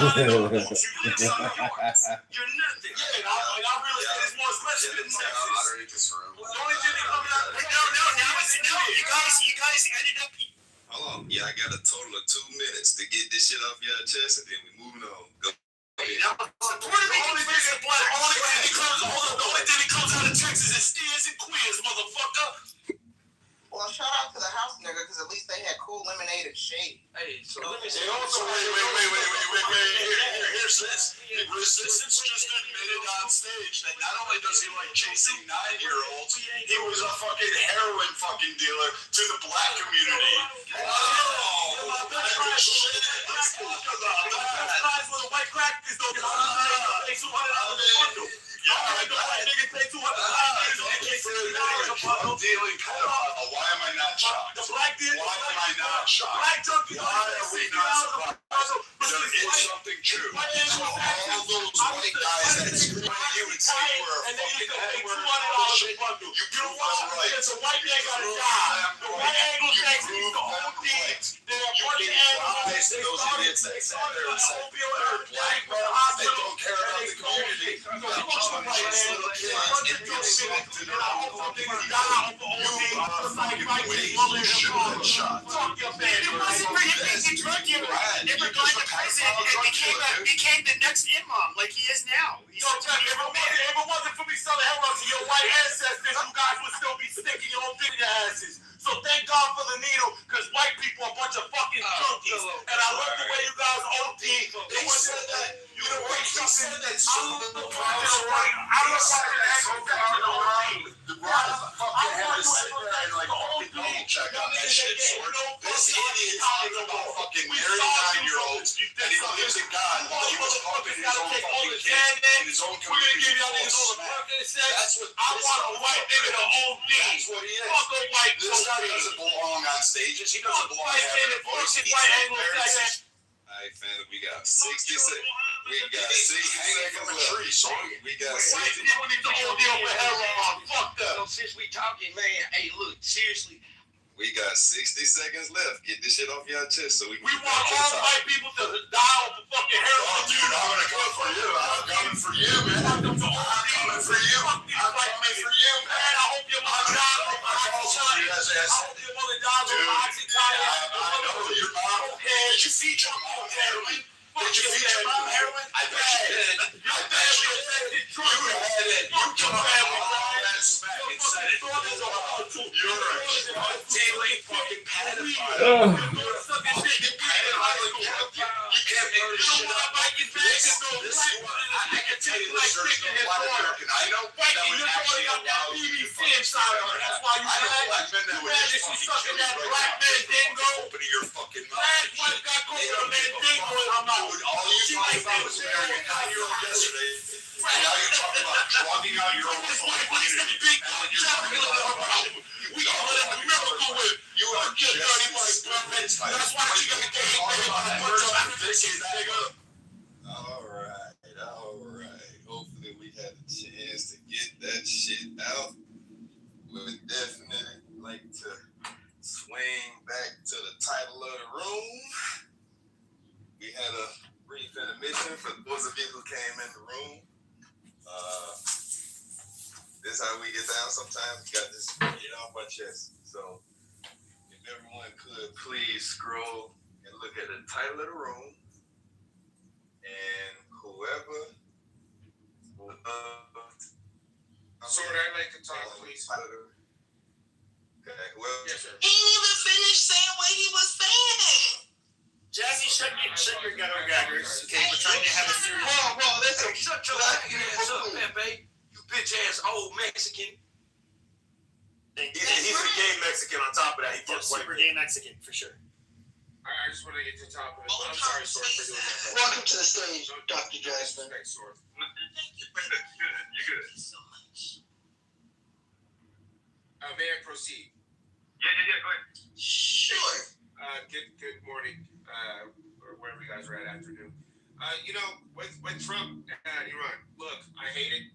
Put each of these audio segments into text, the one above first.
trying to know. You live some yards. You're nothing. Yeah, and I really think it's more expensive than Texas. Moderate this room. The only thing they come out. No. You guys ended up. Hold on. Yeah, I got a total of 2 minutes to get this shit off your chest, and then we moving on. Go. The only thing that comes out of Texas is steers and queers, motherfucker. Well, shout out to the house nigga, because at least they had cool lemonade and shade. Hey, so let me say also, wait. Here, sis. Since just admitted on stage that not only does he like chasing 9-year-olds, he was a fucking heroin fucking dealer to the black community. Oh, shit. Let's talk about that. Guys with a white crack is don't get $200 a bundle. The white niggas pay $200 a bundle. Dealing pedophile. Why am I not shocked? The black dude. Why am I not shocked? Black junkies. Why are we not surprised? There is something true. All those white guys that scream at you and say you were a fucking N-word bullshit. You prove us right. It's a white man got a job. The white Anglo-Saxons is the whole thing. They're a bunch of animals. They started they're black, they don't care about the community. They're just little kids and get smoked to their own fucking people. You are fucking waste. You should have been shot. Fuck your family. It wasn't for him being a drug dealer. Never going to prison and became the next imam like he is now. If it wasn't for me selling heroin to your white ancestors, you guys would still be sticking your own dick in your asses. So thank God for the needle, because white people are a bunch of fucking junkies. And I love the way you guys OD. They said that. You know what? They said that soon. I don't know why The Rock fucking had to sit there and like fucking double check on that shit. This idiot's talking about fucking married 9-year-olds, and he believes in God, but he was fucking his own fucking kids in his own community. That's what I want a white nigga to OD. That's what he is. Fuck a white This guy doesn't belong on stages. He doesn't belong having a voice. He's embarrassing. Alright, fam, we got 60 seconds. We got 60 seconds left. We got 60 seconds. People need to OD over heroin. Fuck that. So since we talking, man, hey, look, seriously. We got 60 seconds left. Get this shit off your chest so we want all white people to die off of fucking heroin. Oh, dude, I'm gonna come for you. I'm coming for you, man. I'm coming for you. I'm coming for you, man. I hope your mother dies on Oxycontin. I hope your mother dies on Oxycontin. I know your mom. Did you feed your mom heroin? Did you feed your mom heroin? I bet you did. Your family affected drug. You had it. You took all that smack and said it. You're a dealing fucking pedophile. You're a fucking pedophile. You can't make this shit up. I can tell you this, there's no black American I know that would actually allow you to fucking suck on it. That's why you I know black men that would just fucking sucking kill that you black right man dingo. Open your fucking mouth. Black white got COVID on that dingo in her mouth. Dude, all you talked about was American 9-year-old yesterday. And now you're talking about drugging out your own fucking community. And when you're talking about we got a miracle with you are just that's why you got to get Alright. Hopefully we had a chance to get that shit out. Would definitely like to swing back to the title of the room. We had a brief intermission for those of you who came in the room. This is how we get down sometimes. We got this get off our chest. So if everyone could please scroll and look at the title of the room. And whoever Sword, I'd like to talk, please. Okay, whoever. Yes, sir. He didn't even finish saying what he was saying. Jazzy, shut your gutter gaggers. Okay, we're trying to have a serious. Whoa, listen. Shut your ass up, Pepe. You bitch ass old Mexican. He's a gay Mexican on top of that. He's Super gay Mexican, for sure. I just want to get to the top of it. I'm sorry, Sword, for doing that. Welcome to the stage, Dr. Jasmine. Thanks, Sword. Thank you. You're good. Thank you so much. May I proceed? Yeah, go ahead. Sure. Good morning, or wherever you guys are at, afternoon. With Trump and Iran, look, I hate it.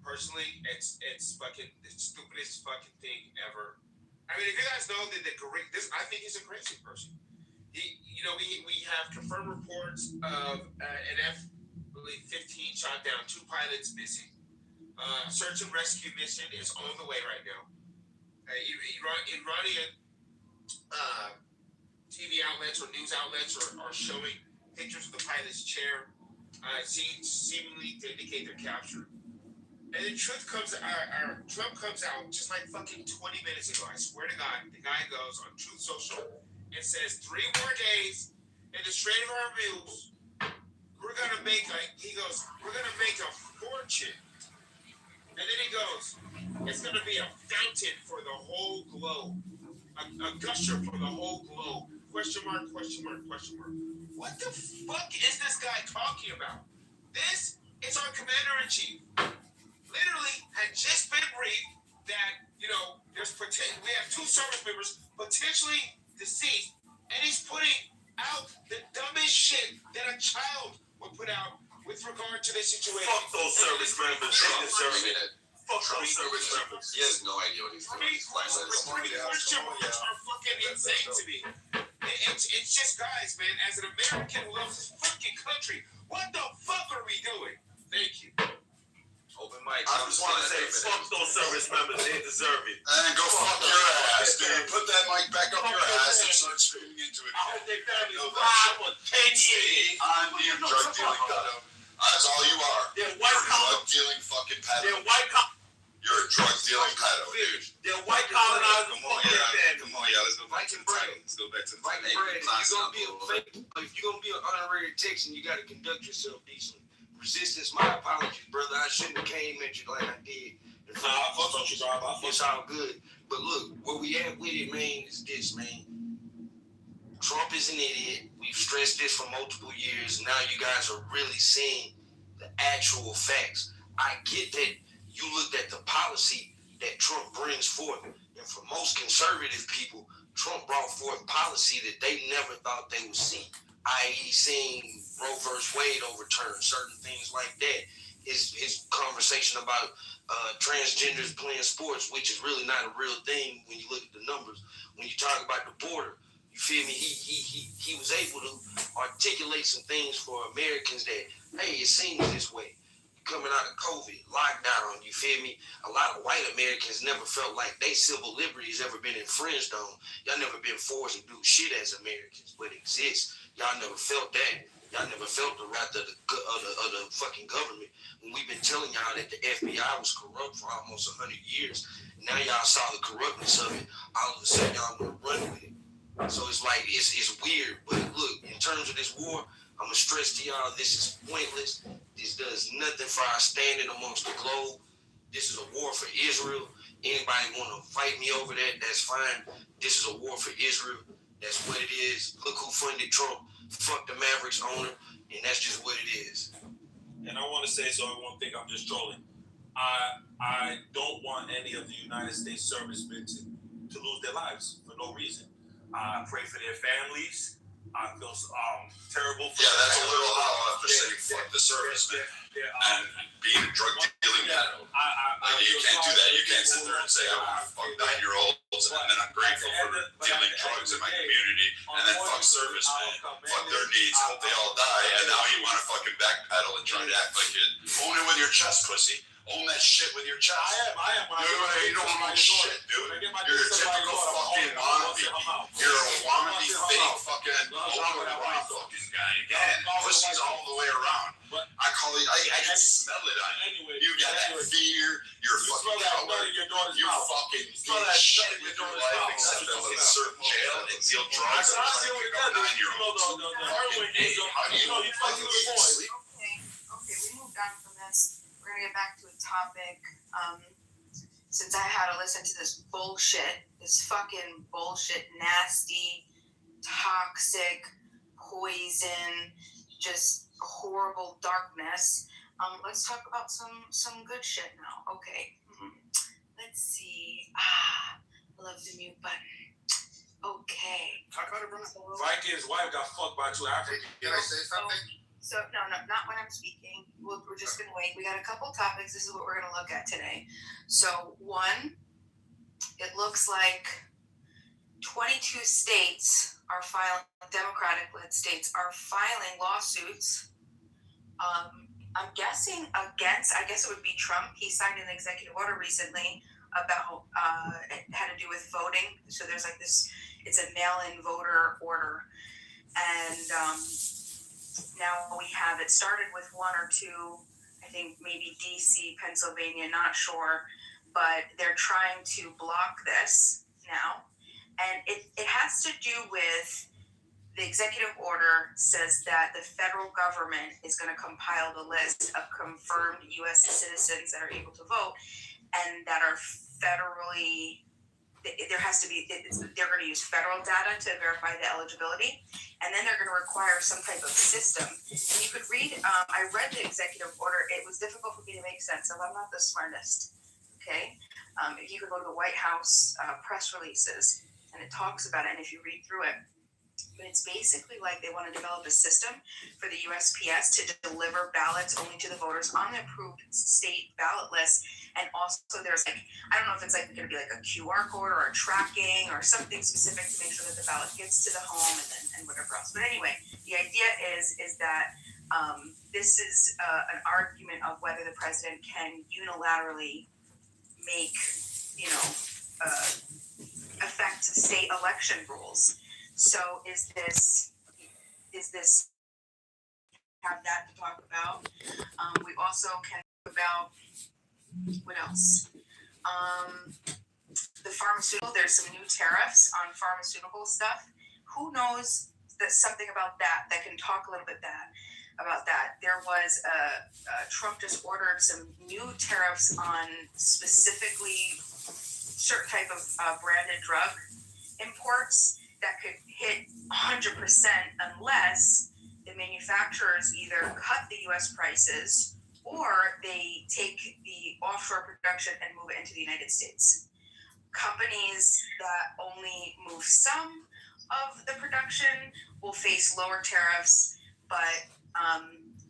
Personally, it's fucking the stupidest fucking thing ever. I mean, if you guys know that I think he's a crazy person. we have confirmed reports of an F-15 shot down, 2 pilots missing. Search and rescue mission is on the way right now. Iranian TV outlets or news outlets are showing pictures of the pilot's chair, seemingly to indicate their capture. And then Trump comes out just like fucking 20 minutes ago. I swear to God, the guy goes on Truth Social and says 3 more days in the Strait of Hormuz, we're gonna make a fortune. And then he goes, it's gonna be a fountain for the whole globe, a gusher for the whole globe. Question mark, question mark, question mark. What the fuck is this guy talking about? This is our commander-in-chief. Literally had just been briefed that, we have 2 service members potentially deceased, and he's putting out the dumbest shit that a child would put out with regard to this situation. Fuck those service members. They deserve it. Fuck those service members. He has no idea what he's doing. Three Christian marks are fucking insane to me. It's just, guys, man, as an American who loves this fucking country, what the fuck are we doing? Thank you. Open mic. I just want to say, fuck those service members. They deserve it. And go fuck your ass, dude. Put that mic back up your ass and start screaming into it. I hope their families alive for 10 years. I'm being drug dealing pedo. That's all you are. They're white collar. Drug dealing fucking pedo. They're white collar. You're a drug dealing pedo, dude. They're white colonizers. Come on, yeah. Let's go back to the title. Let's go back to the title. If you're gonna be an honorary Texan, you gotta conduct yourself decently. Resistance, my apologies, brother. I shouldn't have came at you like I did. It's all good. But look, where we at with it, man, is this, man. Trump is an idiot. We've stressed this for multiple years. Now you guys are really seeing the actual facts. I get that you looked at the policy that Trump brings forth. And for most conservative people, Trump brought forth policy that they never thought they would see, i.e. seeing Roe vs. Wade overturned, certain things like that. His conversation about transgenders playing sports, which is really not a real thing when you look at the numbers. When you talk about the border, you feel me? He was able to articulate some things for Americans that, hey, it seems this way. Coming out of COVID, lockdown, you feel me? A lot of white Americans never felt like their civil liberties ever been infringed on. Y'all never been forced to do shit as Americans, but it exists. Y'all never felt that. Y'all never felt the wrath of the fucking government. When we've been telling y'all that the FBI was corrupt for almost 100 years, now y'all saw the corruptness of it. All of a sudden, y'all want to run with it. So it's like, it's weird. But look, in terms of this war, I'm going to stress to y'all, this is pointless. This does nothing for our standing amongst the globe. This is a war for Israel. Anybody want to fight me over that, that's fine. This is a war for Israel. That's what it is. Look who funded Trump. Fuck the Mavericks owner. And that's just what it is. And I want to say, so I won't think I'm just trolling. I don't want any of the United States servicemen to lose their lives for no reason. I pray for their families. I feel terrible for that's a little how to say fuck the servicemen and being a drug dealing pedo. You can't do that. You can't sit there and say I want to fuck 9-year-olds and then I'm grateful for dealing drugs in my community and then fuck servicemen, fuck their needs, hope they all die, and now you want to fucking backpedal and try to act like it. Own it with your chest, pussy. Own that shit with your chest. I am. You don't own shit, dude. You're a typical fucking wannabe. You're a wannabe fake fucking override fucking guy. Again, pussies all the way around. I call it. I can smell it on you. You got that fear. You're a fucking coward. You fucking did shit with your life except to serve jail and deal drugs and try to pick up 9-year-olds. How do you fucking sleep? Okay, we moved on from this. We're gonna get back to a topic. Since I had to listen to this bullshit, this fucking bullshit, nasty, toxic, poison, just horrible darkness. Let's talk about some good shit now. Okay. Let's see. I love the mute button. Okay. Talk about it, bro. Viking's wife got fucked by 2 Africans. Can I say something? So no, not when I'm speaking. We're just gonna wait. We got a couple topics. This is what we're gonna look at today. So one, it looks like 22 states are filing, Democratic-led states are filing lawsuits. I'm guessing against, I guess it would be Trump. He signed an executive order recently about, it had to do with voting. So there's like this, it's a mail-in voter order. And now we have, it started with one or two, I think maybe DC, Pennsylvania, not sure. But they're trying to block this now. And it has to do with, the executive order says that the federal government is going to compile the list of confirmed U.S. citizens that are able to vote and that are federally, there has to be, they're going to use federal data to verify the eligibility, and then they're going to require some type of system. And you could read, I read the executive order. It was difficult for me to make sense of. I'm not the smartest, okay? If you could go to the White House press releases, and it talks about it, and if you read through it, but it's basically like they want to develop a system for the USPS to deliver ballots only to the voters on the approved state ballot list. And also there's like, I don't know if it's like going to be like a QR code or a tracking or something specific to make sure that the ballot gets to the home and whatever else. But anyway, the idea is that this is an argument of whether the president can unilaterally make, affect state election rules. So is this have that to talk about? We also can talk about what else? The pharmaceutical. There's some new tariffs on pharmaceutical stuff. Who knows that something about that can talk a little bit about that. There was Trump just ordered some new tariffs on specifically certain type of branded drug imports that could hit 100% unless the manufacturers either cut the U.S. prices or they take the offshore production and move it into the United States. Companies that only move some of the production will face lower tariffs, but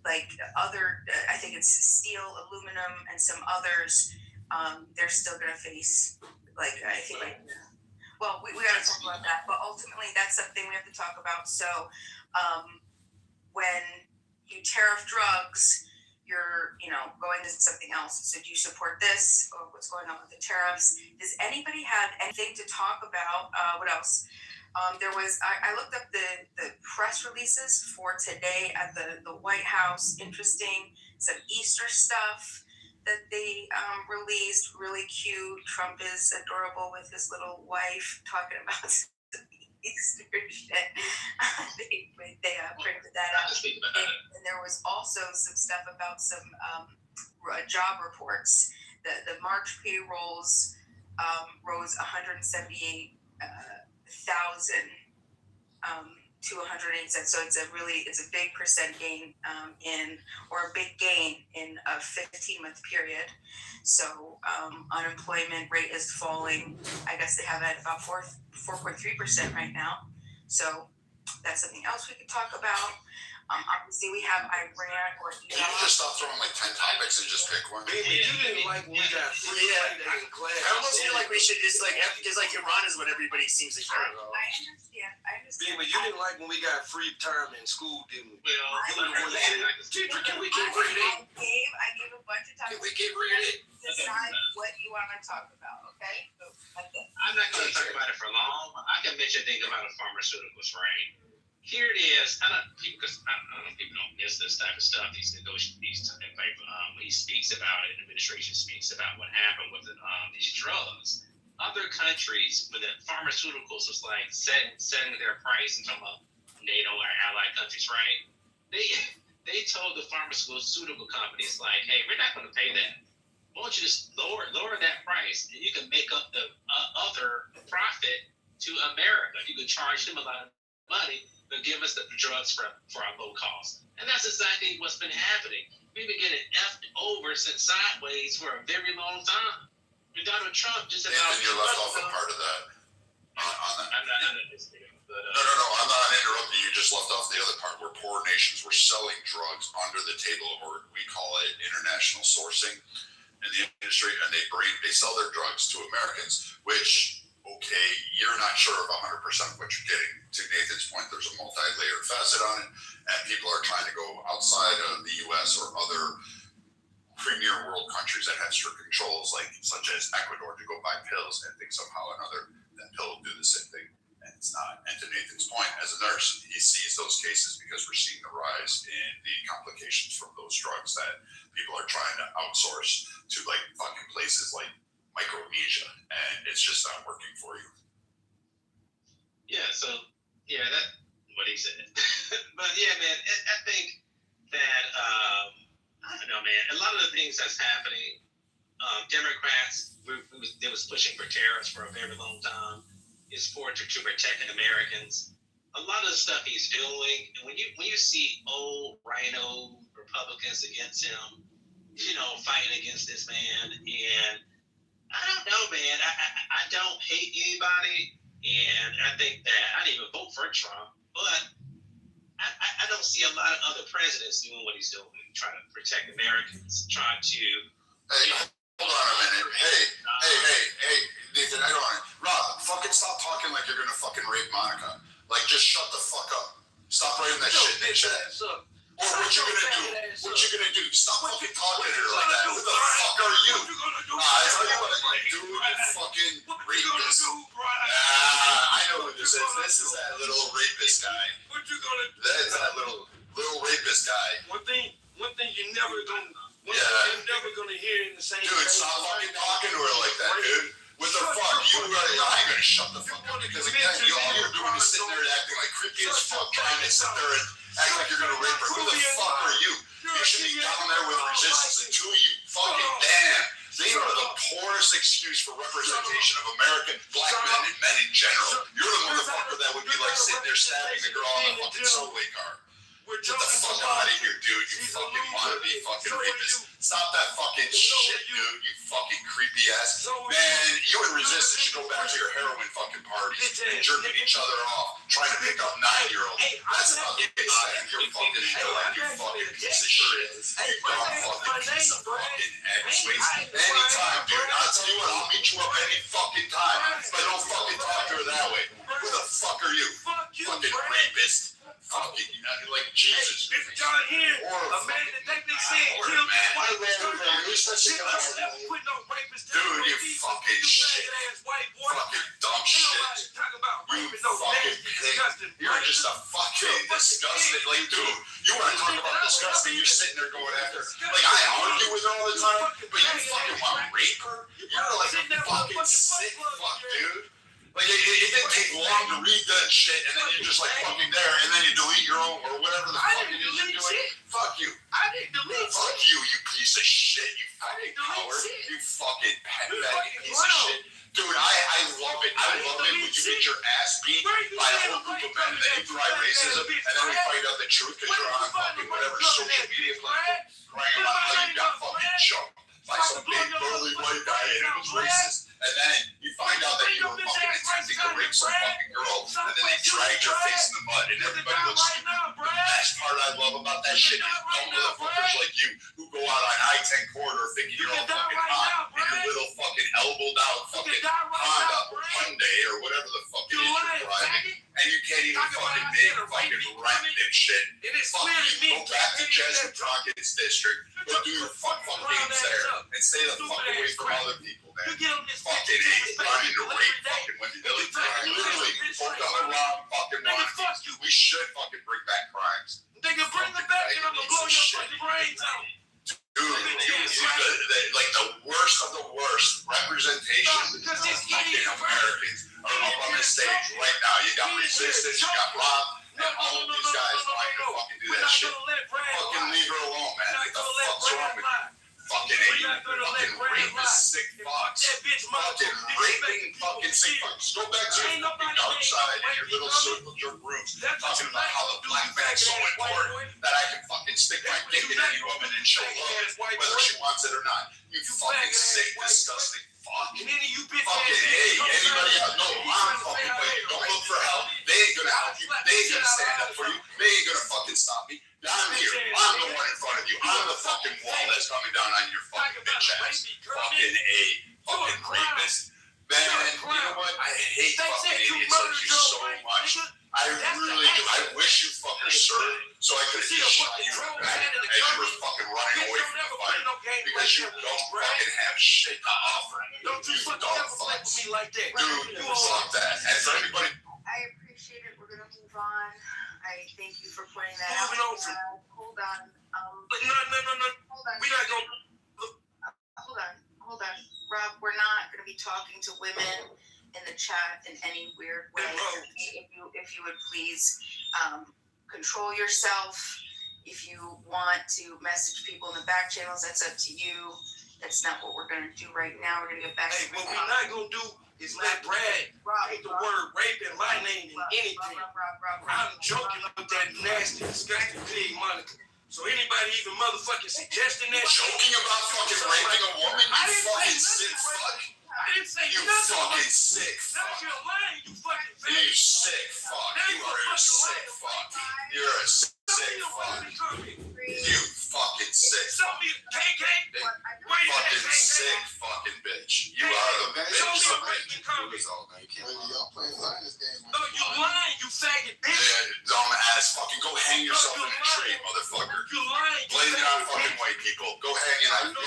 like other, I think it's steel, aluminum, and some others, they're still going to face, like, I think, like, well, we got to talk about that, but ultimately that's something we have to talk about. So when you tariff drugs, you're, going to something else. So do you support this, or what's going on with the tariffs? Does anybody have anything to talk about? What else? There was, I looked up the press releases for today at the White House. Interesting, some Easter stuff that they released, really cute. Trump is adorable with his little wife talking about some Easter shit. they printed that out. And there was also some stuff about some job reports. The March payrolls rose 178,000 to 108 cents. So it's a big percent gain or a big gain in a 15-month period. So unemployment rate is falling. I guess they have it at about 4.3% right now. So that's something else we could talk about. Obviously, we have Iran or Iran. Can you just stop throwing like 10 topics and just pick one? Baby, you didn't like when we got free play day in class. I almost feel like we should just because Iran is what everybody seems to care about. I understand. Baby, you didn't like when we got free time in school, didn't we? Well, Teacher, can we keep reading? I gave a bunch of time. Can we keep reading? Decide what you want to talk about, okay? So, that's it. I'm not going to talk about it for long. I can mention things about the pharmaceuticals, right? Here it is. I don't know if people don't miss this type of stuff. These type of when he speaks about it, the administration speaks about what happened with these drugs. Other countries, when the pharmaceuticals was like setting their price in some of NATO or allied countries, right? They told the pharmaceutical companies like, hey, we're not going to pay that. Why don't you just lower that price, and you can make up the other profit to America. You can charge them a lot of money, but give us the drugs for our low cost. And that's exactly what's been happening. We've been getting effed over since sideways for a very long time. And Donald Trump just about... Nathan, you left off a part of that. On that. I'm not listening. But, No, I'm not interrupting you. You just left off the other part where poor nations were selling drugs under the table, or we call it international sourcing in the industry, and they sell their drugs to Americans, which okay, you're not sure of 100% of what you're getting. To Nathan's point, there's a multi-layered facet on it, and people are trying to go outside of the U.S. or other premier world countries that have strict controls, like such as Ecuador, to go buy pills and think somehow or another that pill will do the same thing, and it's not. And to Nathan's point, as a nurse, he sees those cases because we're seeing the rise in the complications from those drugs that people are trying to outsource to like fucking places like Micronesia, and it's just not working for you. Yeah, so that what he said. But yeah, man, I think that I don't know, man. A lot of the things that's happening, Democrats, they was pushing for tariffs for a very long time. Is for to protect Americans. A lot of the stuff he's doing, and when you see old rhino Republicans against him, fighting against this man, and I don't know, man. I don't hate anybody, and I think that I didn't even vote for Trump, but I don't see a lot of other presidents doing what he's doing, trying to protect Americans, trying to. Hey, hold on a minute. Hey, Nathan, I don't want to. Rob, fucking stop talking like you're gonna fucking rape Monica. Like, just shut the fuck up. Stop writing that shit in the chat. Or what you gonna do? What you gonna do? Stop fucking talking to her like that. Who the fuck are you? I tell you what, you fucking rapist. I know who this is. This is that little rapist guy. What you gonna do? That's that little rapist guy. One thing you're never gonna hear in the same. Dude, stop fucking talking to her like that, dude. What the fuck? I ain't gonna shut the fuck up because again, all you're doing is sitting there acting like creepy as fuck, trying to sit there and act like you're gonna rape her. Who the fuck are you? You should be down there with resistance and to you. Fucking damn. They are the poorest excuse for representation of American black men and men in general. You're the motherfucker that would be like sitting there stabbing the girl on the fucking subway car. Get the fuck out of here, dude. You fucking wannabe fucking rapist. Stop that fucking shit, dude. You fucking creepy ass. Man, you and resistance should go back to your heroin fucking parties and jerking each other off, trying to pick up 9-year-olds. That's about the extent of your fucking show, you fucking piece of shit. You dumb fucking piece of fucking X-Ways. Anytime, dude. I'll tell you what, I'll meet you up any fucking time. But don't fucking talk to her that way. Who the fuck are you? Fucking rapist. Fucking, like, Jesus. This guy here, a man that they said killed his wife. Dude, you fucking shit. Fucking dumb shit. You fucking pig. You're just a fucking disgusting. Like, dude, you want to talk about disgusting? You're sitting there going after. Like, I argue with her all the time, but you fucking want to rape her? You're like a fucking sick fuck, dude. Like, it didn't take long to read that shit, and then you're just like fucking there, and then you delete your own, or whatever the fuck it is you're doing. Fuck you. I didn't delete shit. Fuck you, you piece of shit, you fucking coward. You fucking petbag piece of shit. Dude, I love it. I love it when you get your ass beat by a whole group of men, and then you cry racism, and then we find out the truth because you're on fucking whatever social media platform crying about how you got fucking jumped by some big burly white guy and it was racist. And then you find out that you were fucking attempting to rape some fucking girl, and then they dragged your face in the mud, and everybody looks stupid. The best part I love about that shit is dumb motherfuckers like you who go out on I-10 corridor thinking you're all fucking hot in your little fucking elbowed out fucking Honda or Hyundai or whatever the fuck it is you're driving, and you can't even fucking make fucking rent and shit. Fuck you. Go back to Jesuit Crockett's district. Go do your fucking games there and stay the fuck away from other people, man. Fucking hate trying to rape fucking women. Literally, hold on around fucking wannabe. We should fucking bring back crimes. They can bring them back and I'm gonna blow your fucking brains out. Dude, like the worst of the worst representation of fucking Americans are up on the stage right now. You got resistance, you got Rob, and all of these guys trying to fucking do that shit. Fucking leave her alone, man. What the fuck's wrong with you? Fucking idiot. Fucking rapist, sick fucks. Fucking raping fucking sick fucks. Go back to your fucking dark side and your little circle jerk rooms talking about how the black man's so important that I can fucking stick my dick in any woman and show love whether she wants it or not. You fucking sick, disgusting fuck. Fucking hey, anybody else? No, I'm fucking waiting. Don't look for help. They ain't gonna help you. They ain't gonna stand up for you. They ain't gonna fucking stop me. I'm here. I'm the one in front of you. I'm the fucking wall that's coming down on your fucking bitch ass. Fucking A. Fucking rapist. Man, you know what? I hate fucking idiots like you so much. I really do. I wish you fuckers served so I could have just shot you in the back as you were fucking running away from the fight because you don't fucking have shit to offer. Don't you fucking ever play with me like that. Dude, fuck that. And for everybody. I appreciate it. We're gonna move on. I thank you for pointing that Moving out. on. Hold on. No. Hold on. We not gonna. Hold on. Rob, we're not gonna be talking to women in the chat in any weird way. If you would please control yourself. If you want to message people in the back channels, that's up to you. That's not what we're gonna do right now. We're gonna get back to what we're not gonna do is let Brad take the word rape in my name in anything. I'm joking with that nasty, disgusting pig Monica. So anybody even motherfucking suggesting that shit? Joking about fucking raping a woman? You fucking sick fuck. I didn't say You nothing. fucking sick Now fuck. you're lying, you fucking You bitch. sick fuck. You are a sick fuck. You're a sick fuck. You fucking sick Show fuck. me a KK. Where you at, Fucking KK? sick fucking bitch. You are the bitch. Show me a bitch. raping comment. Y'all playing Zionist games. No, you lying, you faggot bitch. Yeah, dumb ass fucking go hang yourself in a tree, motherfucker. You lying, you Blame it on faggot fucking bitch. white people. Go hang it out. No.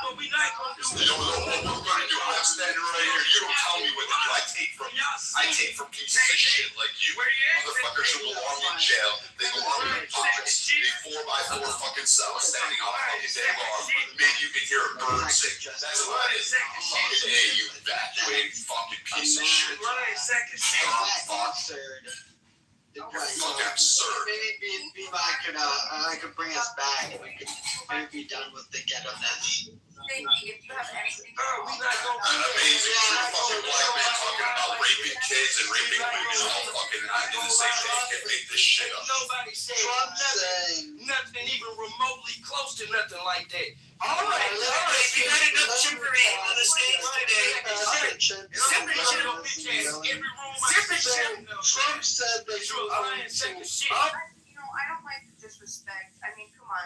What we not gonna do You know what we're gonna do? I'm standing right here. You don't tell me what to do. I take from pieces of shit like you. Where you at? Motherfuckers who belong in jail. They belong in pockets. They 4x4 fucking cells standing all fucking day long. Maybe you can hear a bird sing. That's about it. Fucking A, you evacuating fucking piece of shit. Lying sack of shit. Absurd. Fucking absurd. Maybe I could bring us back and we could maybe be done with the get on this. Thank you. If you have anything, No, we not gonna An amazing true fucking black man talking about raping kids and raping women all fucking I didn't say they can make this shit up. Nobody said Trump nothing, nothing even remotely close to nothing like that. All right. You got enough chimpery on the stage today. Trump said they You a lying sack of shit. I don't like the disrespect. I mean, come on.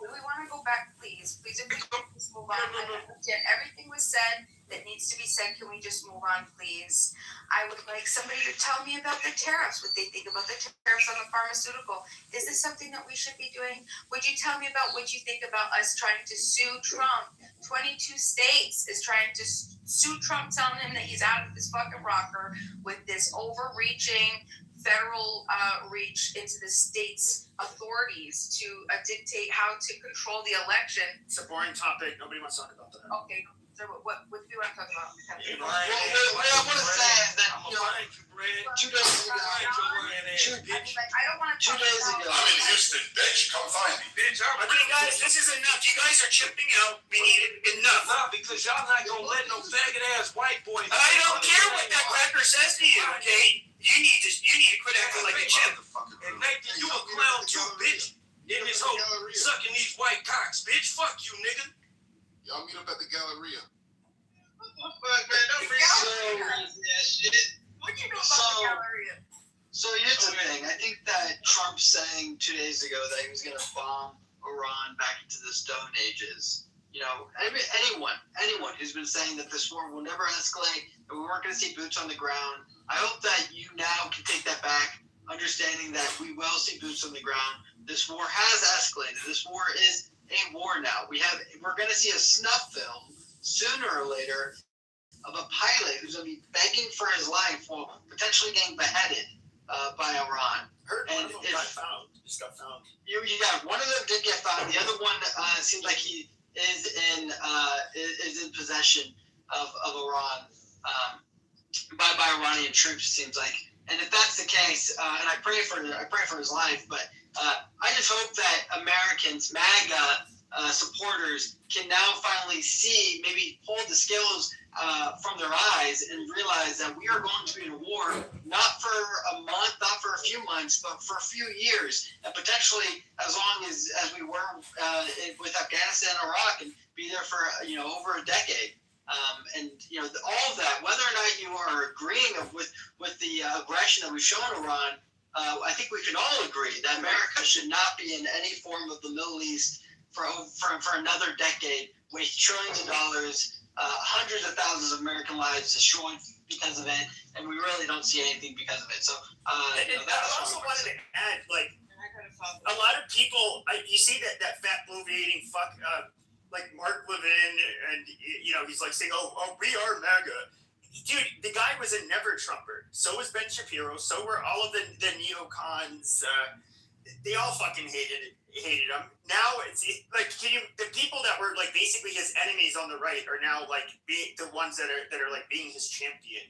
We want to go back, please. Please, if we can just move on. I understand everything was said that needs to be said. Can we just move on, please? I would like somebody to tell me about the tariffs, what they think about the tariffs on the pharmaceutical. Is this something that we should be doing? Would you tell me about what you think about us trying to sue Trump? 22 states is trying to sue Trump, telling him that he's out of this fucking rocker with this overreaching federal reach into the state's authorities to dictate how to control the election. It's a boring topic. Nobody wants to talk about that. Okay, so what do you want to talk about? What I want to say is that, you know, 2 days ago, I don't want to 2 days ago, I'm in Houston, bitch. Come find me. Bitch, I'm Okay, guys, this is enough. You guys are chipping out. We need it enough. Nah, because y'all not gonna let no faggot ass white boy. I don't care what that cracker says to you, okay? You need to quit acting like a chimp. And Nathan, you a clown too, bitch. In this whole sucking these white cocks, bitch. Fuck you, nigga. Y'all meet up at the Galleria. What you know about the Galleria? So here's the thing. I think that Trump saying 2 days ago that he was going to bomb Iran back into the Stone Ages, you know, anyone who's been saying that this war will never escalate, that we weren't going to see boots on the ground, I hope that you now can take that back, understanding that we will see boots on the ground. This war has escalated. This war is a war now. We're going to see a snuff film sooner or later of a pilot who's going to be begging for his life while potentially getting beheaded by Iran. Heard one of them got found. Just got found. Yeah, one of them did get found. The other one seems like he is in possession of Iran by Iranian troops. It seems like, and if that's the case, and I pray for his life, but I just hope that Americans, MAGA supporters, can now finally see, maybe pull the scales from their eyes and realize that we are going to be in a war, not for a month, not for a few months, but for a few years, and potentially as long as we were with Afghanistan and Iraq, and be there for over a decade. And all of that, whether or not you are agreeing with the aggression that we've shown Iran, I think we can all agree that America should not be in any form of the Middle East for another decade, waste trillions of dollars hundreds of thousands of American lives destroyed because of it, and we really don't see anything because of it. So, I also wanted to add, like, a lot of people, you see that fat bloviating fuck, like Mark Levin, and he's like saying, "Oh, we are MAGA." Dude, the guy was a never Trumper. So was Ben Shapiro. So were all of the neocons. They all fucking hated him. Now like, the people that were like basically his enemies on the right are now like the ones that are like being his champion.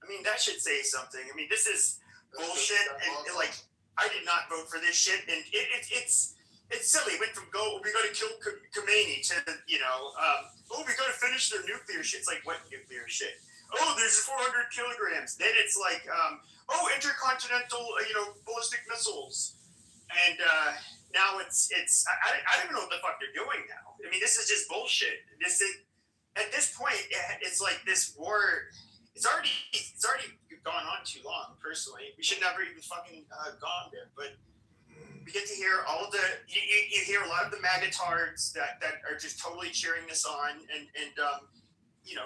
I mean, that should say something. I mean, this is bullshit, and like, I did not vote for this shit, and it's silly. It went from we got to kill Khomeini to we got to finish their nuclear shit. It's like, what nuclear shit? Oh, there's 400 kilograms. Then it's like, intercontinental, ballistic missiles, and now it's I don't even know what the fuck they're doing now. I mean, this is just bullshit. At this point, it's like this war. It's already gone on too long. Personally, we should never even fucking gone there. But we get to hear all of the you hear a lot of the magatards that are just totally cheering this on, and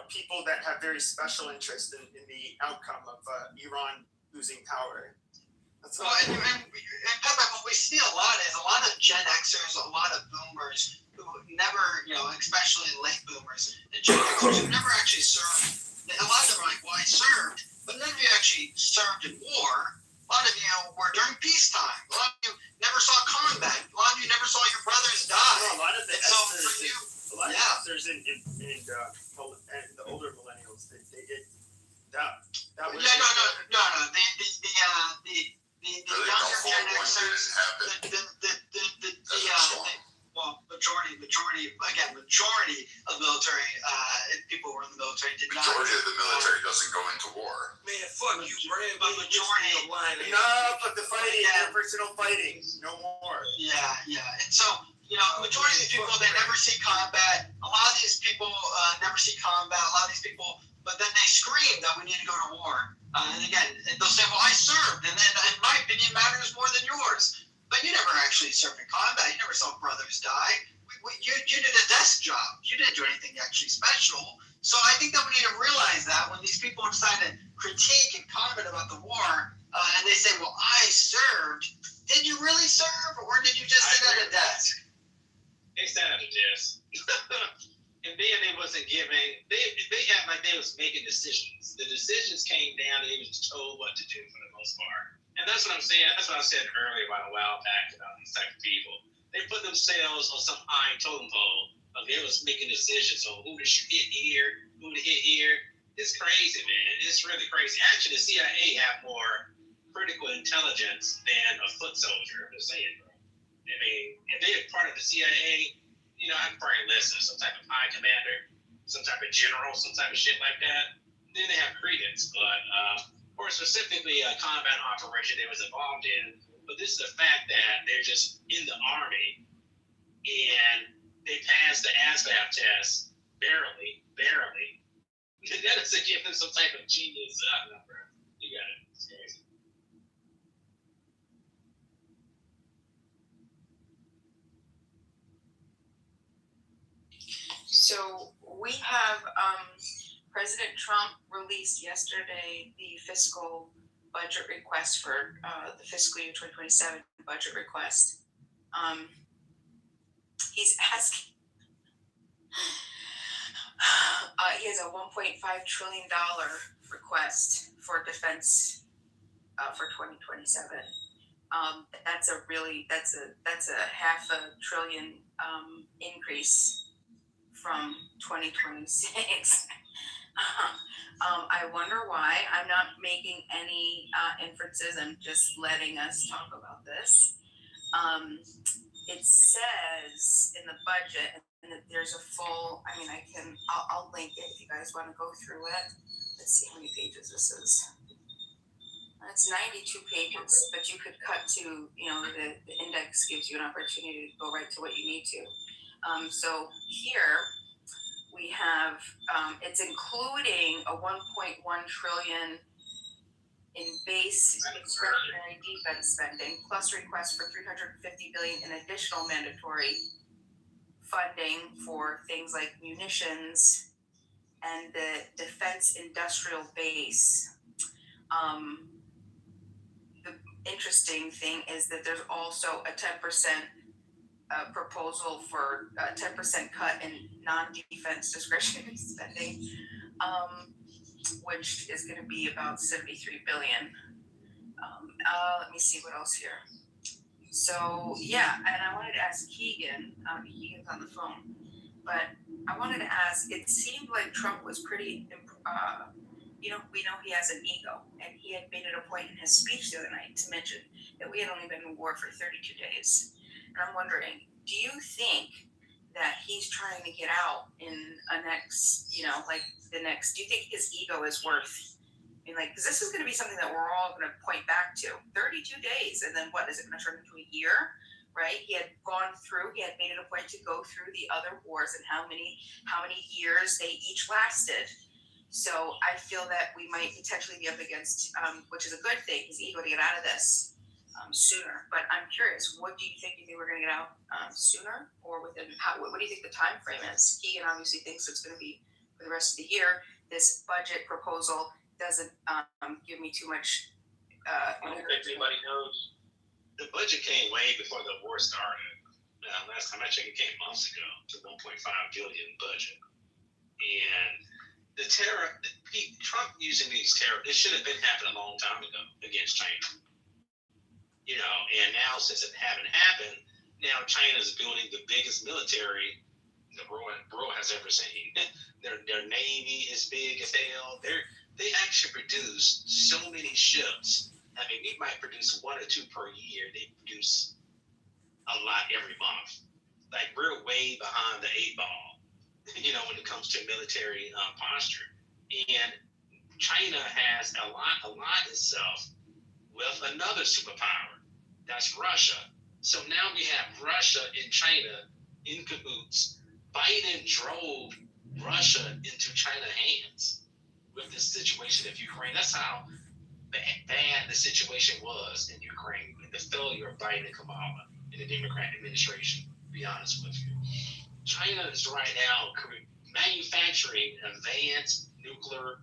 people that have very special interest in the outcome of Iran losing power. That's well, and what we see a lot is a lot of Gen Xers, a lot of boomers who never, especially late boomers and Gen Xers who never actually served. A lot of them are like, well, I served, but none of you actually served in war. A lot of you were during peacetime. A lot of you never saw combat. A lot of you never saw your brothers die. No, a lot of the Esters and the older millennials, they did that. That was no. The younger Gen Xers, majority of military people who were in the military did not. Majority of the military doesn't go into war. Man, fuck you, Brad. But majority of line. Enough of the fighting, personal fighting, no more. Yeah. And so, majority of these people, they never see combat. A lot of these people never see combat. A lot of these people, but then they scream that we need to go to war. And again, they'll say, well, I served, and then in my opinion matters more than yours. But you never actually served in combat. You never saw brothers die. You did a desk job. You didn't do anything actually special. So I think that we need to realize that when these people decide to critique and comment about the war, and they say, well, I served, did you really serve, or did you just sit at a desk? They sat at a desk. And then they wasn't giving, they act like they was making decisions. The decisions came down, they was told what to do for the most part. And that's what I'm saying. That's what I said earlier about a while back about these type of people. They put themselves on some high totem pole. They was making decisions on who to hit here, who to hit here. It's crazy, man. It's really crazy. Actually, the CIA have more critical intelligence than a foot soldier. I'm just saying, bro. I mean, if they're part of the CIA, I'd probably listen to some type of high commander, some type of general, some type of shit like that. Then they have credence. But, or specifically a combat operation they was involved in. But this is the fact that they're just in the Army and they passed the ASVAB test barely. That doesn't give them some type of genius number. You got it. It's crazy. So we have President Trump released yesterday the fiscal budget request for the fiscal year 2027 budget request. He's asking, he has a $1.5 trillion request for defense for 2027. That's a half a trillion increase from 2026. I wonder why. I'm not making any inferences. I'm just letting us talk about this. It says in the budget, and there's a full, I'll link it if you guys want to go through it. Let's see how many pages this is. It's 92 pages, but you could cut to, the index gives you an opportunity to go right to what you need to. So here we have, it's including a 1.1 trillion in base discretionary defense spending, plus requests for $350 billion in additional mandatory funding for things like munitions and the defense industrial base. The interesting thing is that there's also a 10% proposal for a 10% cut in non-defense discretionary spending, which is going to be about $73 billion. Let me see what else here. So yeah, and I wanted to ask Keegan. Keegan's on the phone, but I wanted to ask. It seemed like Trump was pretty. We know he has an ego, and he had made it a point in his speech the other night to mention that we had only been in war for 32 days. And I'm wondering, do you think that he's trying to get out in a next, do you think his ego is worth? Because this is going to be something that we're all going to point back to. 32 days, and then what is it going to turn into a year? Right? He had made it a point to go through the other wars and how many years they each lasted. So I feel that we might potentially be up against, which is a good thing, his ego to get out of this sooner. But I'm curious, what do you think? Do you think we're going to get out sooner, or within what do you think the time frame is? Keegan obviously thinks it's going to be for the rest of the year. This budget proposal doesn't give me too much. I don't think anybody knows. The budget came way before the war started. Last time I checked, it came months ago. It's a $1.5 billion budget, and the terror, Trump using these terror, this should have been happening a long time ago against China. And now since it haven't happened, now China's building the biggest military the world has ever seen. Their navy is big as hell. They actually produce so many ships. I mean, we might produce 1 or 2 per year. They produce a lot every month. Like, we're way behind the 8 ball. When it comes to military posture. And China has aligned itself with another superpower. That's Russia. So now we have Russia and China in cahoots. Biden drove Russia into China's hands with this situation of Ukraine. That's how bad the situation was in Ukraine, and the failure of Biden and Kamala in the Democrat administration, to be honest with you. China is right now manufacturing advanced nuclear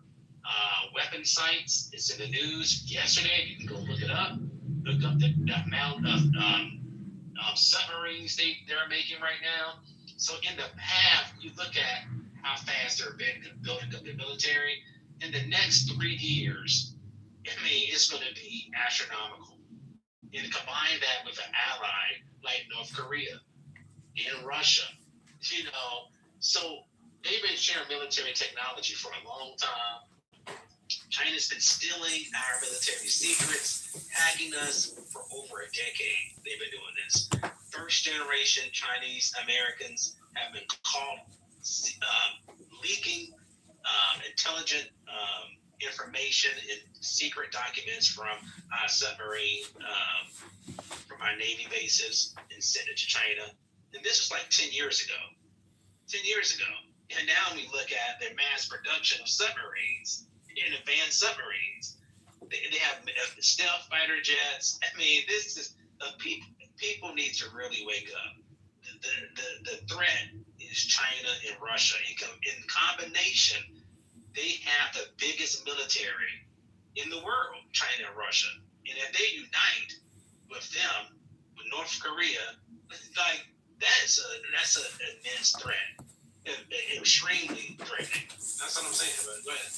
weapon sites. It's in the news yesterday. You can go look it up. Look up the amount of submarines they're making right now. So in the past, you look at how fast they're building up the military. In the next 3 years, it's going to be astronomical. And combine that with an ally like North Korea and Russia. So they've been sharing military technology for a long time. China's been stealing our military secrets, hacking us for over a decade. They've been doing this. First generation Chinese Americans have been caught leaking intelligent information and secret documents from our submarine, from our Navy bases, and sent it to China. And this was like 10 years ago. 10 years ago. And now we look at their mass production of submarines and advanced submarines. They have stealth fighter jets. This is people need to really wake up. The threat is China and Russia. In combination, they have the biggest military in the world, China and Russia. And if they unite with them, with North Korea, that's an immense threat. Extremely threatening. That's what I'm saying. But go ahead.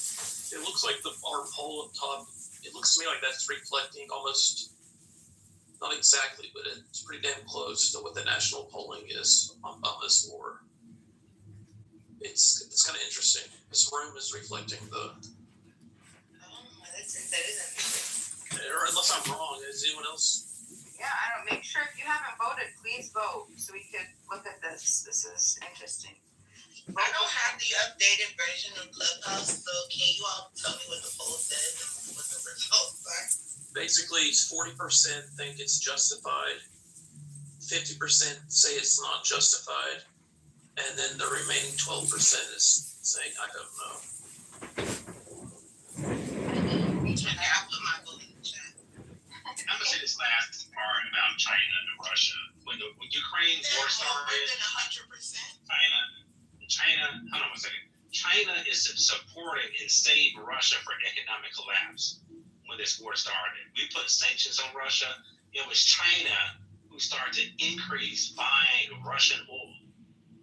It looks like our poll up top, it looks to me like that's reflecting almost, not exactly, but it's pretty damn close to what the national polling is on this war. It's kind of interesting. This room is reflecting the. That is interesting. Or unless I'm wrong, is anyone else? Yeah, I don't. Make sure if you haven't voted, please vote so we could look at this. This is interesting. I don't have the updated version of Clubhouse, so can you all tell me what the poll says and what the results are? Basically, 40% think it's justified, 50% say it's not justified, and then the remaining 12% is saying, I don't know. Okay, I'll put my vote in the chat. I'm going to say this last part about China and Russia. When Ukraine's war started, More than 100%. China, hold on one second. China is supporting and saved Russia for economic collapse when this war started. We put sanctions on Russia. It was China who started to increase buying Russian oil.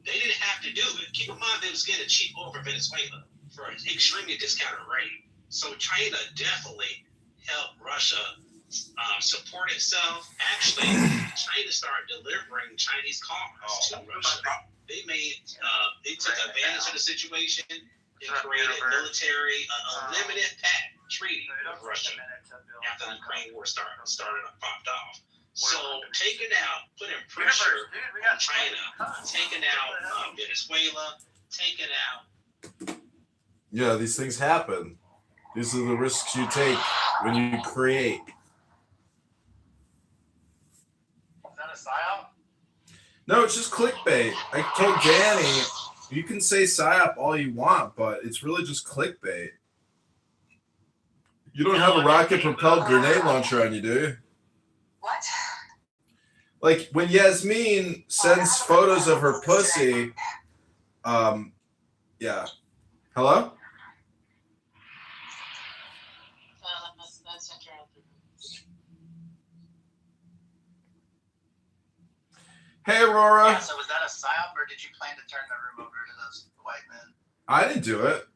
They didn't have to do it. Keep in mind they was getting cheap oil from Venezuela for an extremely discounted rate. So China definitely helped Russia support itself. Actually, China started delivering Chinese cars to Russia. They took advantage of the situation and created military, unlimited pact treaty with Russia after the Ukraine war started and popped off. So taking out, putting pressure on China, taking out Venezuela, taking out. Yeah, these things happen. These are the risks you take when you create. Is that a psyop? No, it's just clickbait. I told Danny, you can say psyop all you want, but it's really just clickbait. You don't have a rocket-propelled grenade launcher on you, do you? What? Like, when Yasmin sends photos of her pussy, yeah. Hello? Hey, Aurora. Yeah, so was that a psyop, or did you plan to turn the room over to those white men? I didn't do it.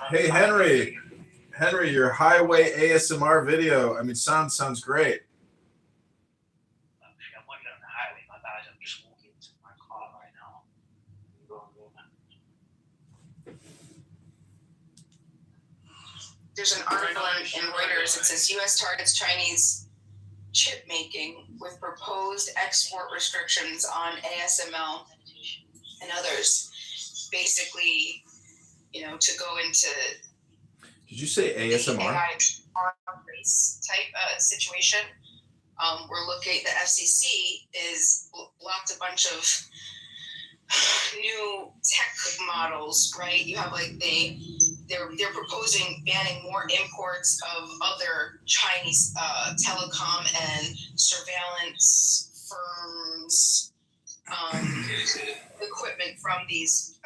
Hey, Henry. Henry, your highway ASMR video. I mean, sounds great. I'm walking on the highway. My bad. I'm just walking to my car right now. There's an article in Reuters that says U.S. targets Chinese chip making with proposed export restrictions on ASML and others. Basically, to go into. Did you say ASMR? AI race type situation. We're looking. The FCC is blocked a bunch of new tech models, right? You have they're proposing banning more imports of other Chinese telecom and surveillance firms equipment from these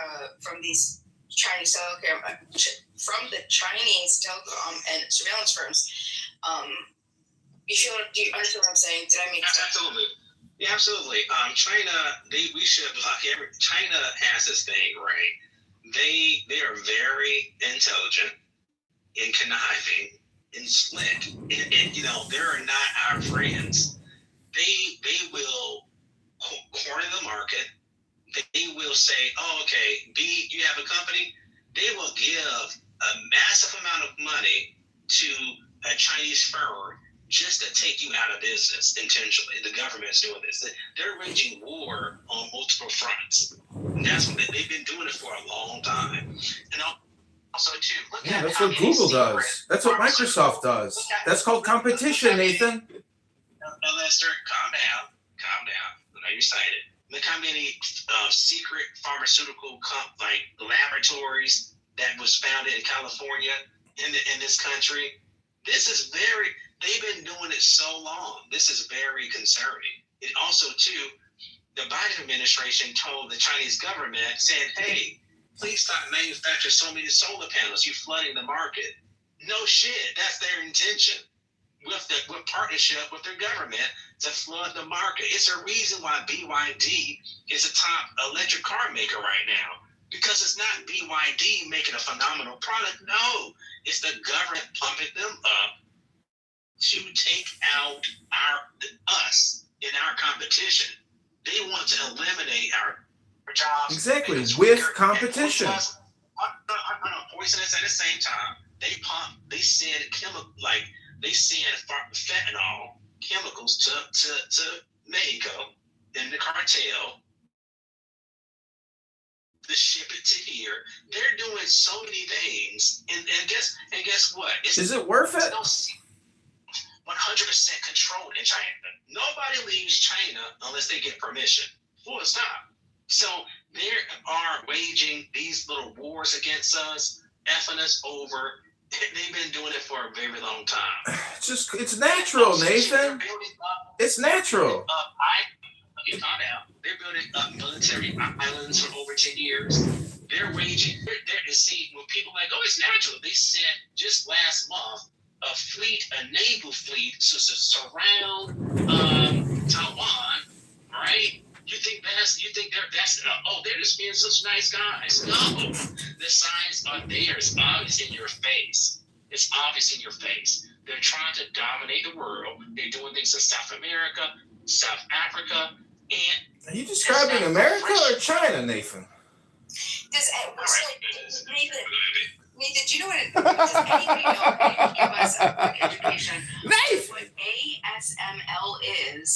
Chinese telecom from the Chinese telecom and surveillance firms. Do you understand what I'm saying? Did I make sense? Absolutely. Yeah, absolutely. China, we should block China has this thing, right? They are very intelligent and conniving and slick, and they're not our friends. They will corner the market. They will say, "Oh, okay, B, you have a company." They will give a massive amount of money to a Chinese firm just to take you out of business intentionally. The government's doing this. They're waging war on multiple fronts. And that's what they've been doing it for a long time. And also, too, yeah, that's what Google does. That's what Microsoft does. That's called competition, Nathan. Now, Lester, calm down. I know you're excited. Look how many secret pharmaceutical laboratories that was founded in California in this country. They've been doing it so long. This is very concerning. And also, too, the Biden administration told the Chinese government, saying, "Hey, please stop manufacturing so many solar panels. You're flooding the market." No shit. That's their intention with partnership with their government to flood the market. It's a reason why BYD is a top electric car maker right now. Because it's not BYD making a phenomenal product. No, it's the government pumping them up to take out us in our competition. They want to eliminate our jobs. Exactly, with competition. Poisonous at the same time. They send fentanyl chemicals to Mexico in the cartel to ship it to here. They're doing so many things, and guess what? Is it worth it? 100% controlled in China. Nobody leaves China unless they get permission. Full stop. So they are waging these little wars against us, effing us over. They've been doing it for a very long time. It's natural, Nathan. It's natural. get caught out. They're building military islands for over 10 years. They're waging. They're see when people are like, oh, it's natural. They sent just last month a naval fleet to surround Taiwan, right? You think they're just being such nice guys? No, the signs are there. It's obvious in your face. It's obvious in your face. They're trying to dominate the world. They're doing things in South America, South Africa, and. Are you describing America or China, Nathan? Nathan, do you know does anybody know? Can you give us a quick education? Nathan! What ASML is,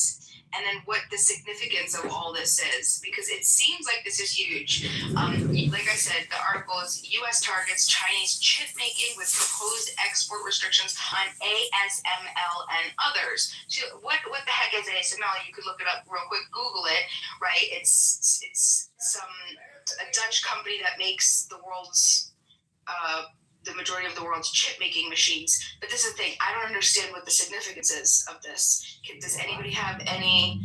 and then what the significance of all this is, because it seems like this is huge. Like I said, the article is U.S. targets Chinese chip making with proposed export restrictions on ASML and others. So what the heck is ASML? You could look it up real quick, Google it, right? It's a Dutch company that makes the majority of the world's chip making machines. But this is the thing, I don't understand what the significance is of this. Does anybody have any,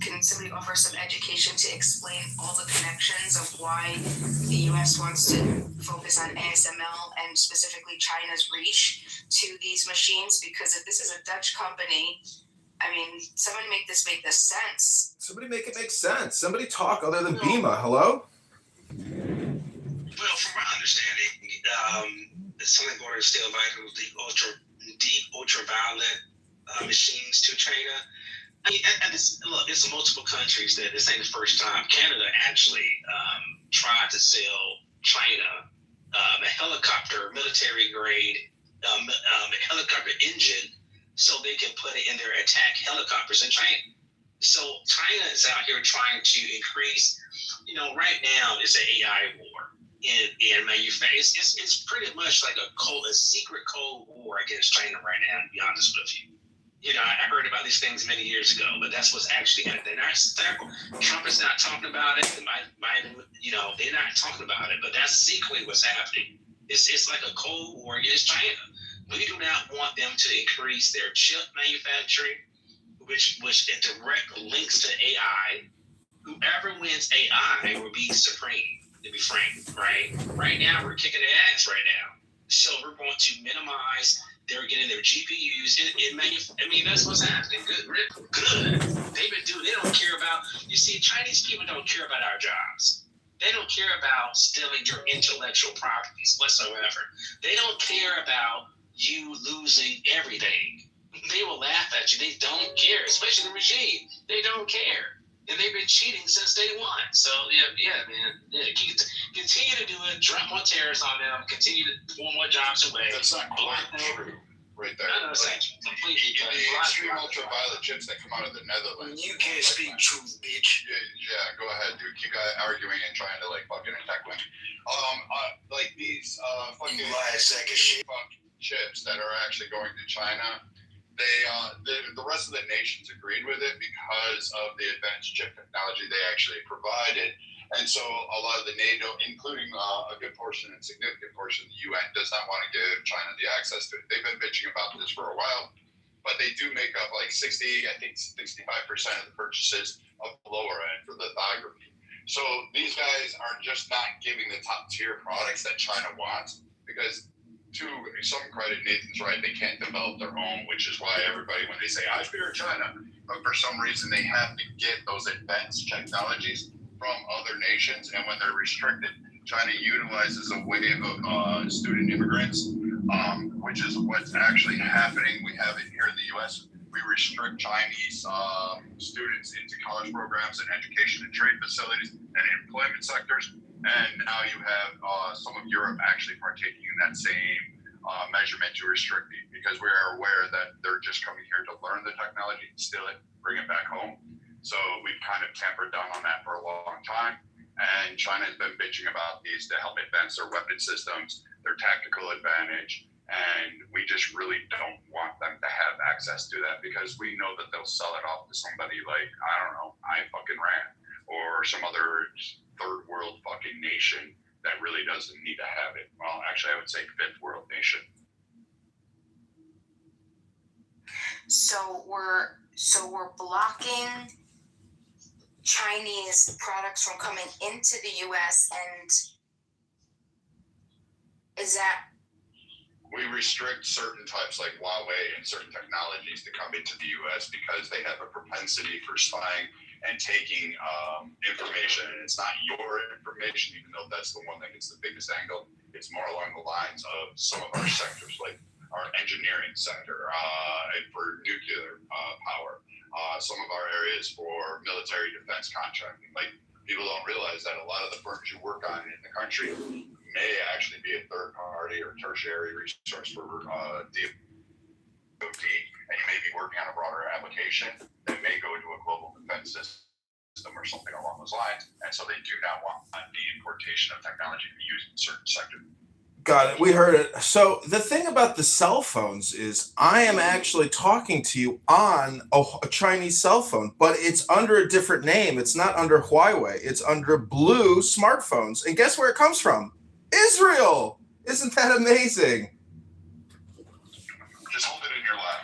can somebody offer some education to explain all the connections of why the US wants to focus on ASML and specifically China's reach to these machines? Because if this is a Dutch company, I mean, somebody make this sense. Somebody make it make sense. Somebody talk other than Bima. Hello? Well, from my understanding, something going to still vital deep ultraviolet machines to China. I mean, and it's multiple countries that this ain't the first time. Canada actually tried to sell China a helicopter, military grade helicopter engine, so they can put it in their attack helicopters in China. So China is out here trying to increase. Right now it's an AI war. In manufacturing, it's pretty much like a secret cold war against China right now, to be honest with you. I heard about these things many years ago, but that's what's actually happening. Trump is not talking about it. Biden, they're not talking about it, but that's secretly what's happening. It's like a cold war against China. We do not want them to increase their chip manufacturing, which in direct links to AI. Whoever wins AI will be supreme. To be frank, right? Right now, we're kicking their ass right now. So we're going to minimize they're getting their GPUs in I mean, that's what's happening. Good. They don't care about, you see, Chinese people don't care about our jobs. They don't care about stealing your intellectual properties whatsoever. They don't care about you losing everything. They will laugh at you. They don't care, especially the regime. They don't care. And they've been cheating since day one. So, yeah, man. Yeah, continue to do it. Drop more tariffs on them. Continue to pull more jobs away. That's not quite true right there. No, it's completely the extreme ultraviolet chips that come out of the Netherlands. You can't speak truth, bitch. Yeah, go ahead, dude. Keep arguing and trying to fucking attack women. Like these fucking sack of shit chips that are actually going to China. The rest of the nations agreed with it because of the advanced chip technology they actually provided. And so a lot of the NATO, including a good portion and significant portion of the UN, does not want to give China the access to it. They've been bitching about this for a while, but they do make up 65% of the purchases of the lower end for lithography. So these guys are just not giving the top tier products that China wants because, to some credit, Nathan's right, they can't develop their own, which is why everybody, when they say, I fear China, but for some reason they have to get those advanced technologies from other nations, and when they're restricted, China utilizes a wave of student immigrants, which is what's actually happening. We have it here in the U.S. We restrict Chinese students into college programs and education and trade facilities and employment sectors. And now you have some of Europe actually partaking in that same measurement to restrict it, because we are aware that they're just coming here to learn the technology, steal it, bring it back home. So we've kind of tampered down on that for a long time. And China has been bitching about these to help advance their weapon systems, their tactical advantage. And we just really don't want them to have access to that because we know that they'll sell it off to somebody like, I don't know, Iran or some other third world fucking nation that really doesn't need to have it. Well, actually, I would say fifth world nation. So we're blocking Chinese products from coming into the U.S. and is that? We restrict certain types like Huawei and certain technologies to come into the U.S. because they have a propensity for spying and taking information. And it's not your information, even though that's the one that gets the biggest angle. It's more along the lines of some of our sectors, like our engineering sector for nuclear power. Some of our areas for military defense contracting. Like, people don't realize that a lot of the firms you work on in the country may actually be a third party or tertiary resource for DOD, and you may be working on a broader application that may go into a global defense system or something along those lines. And so they do not want the importation of technology to be used in certain sectors. Got it. We heard it. So the thing about the cell phones is I am actually talking to you on a Chinese cell phone, but it's under a different name. It's not under Huawei. It's under Blue smartphones. And guess where it comes from? Israel. Isn't that amazing? Just hold it in your lap.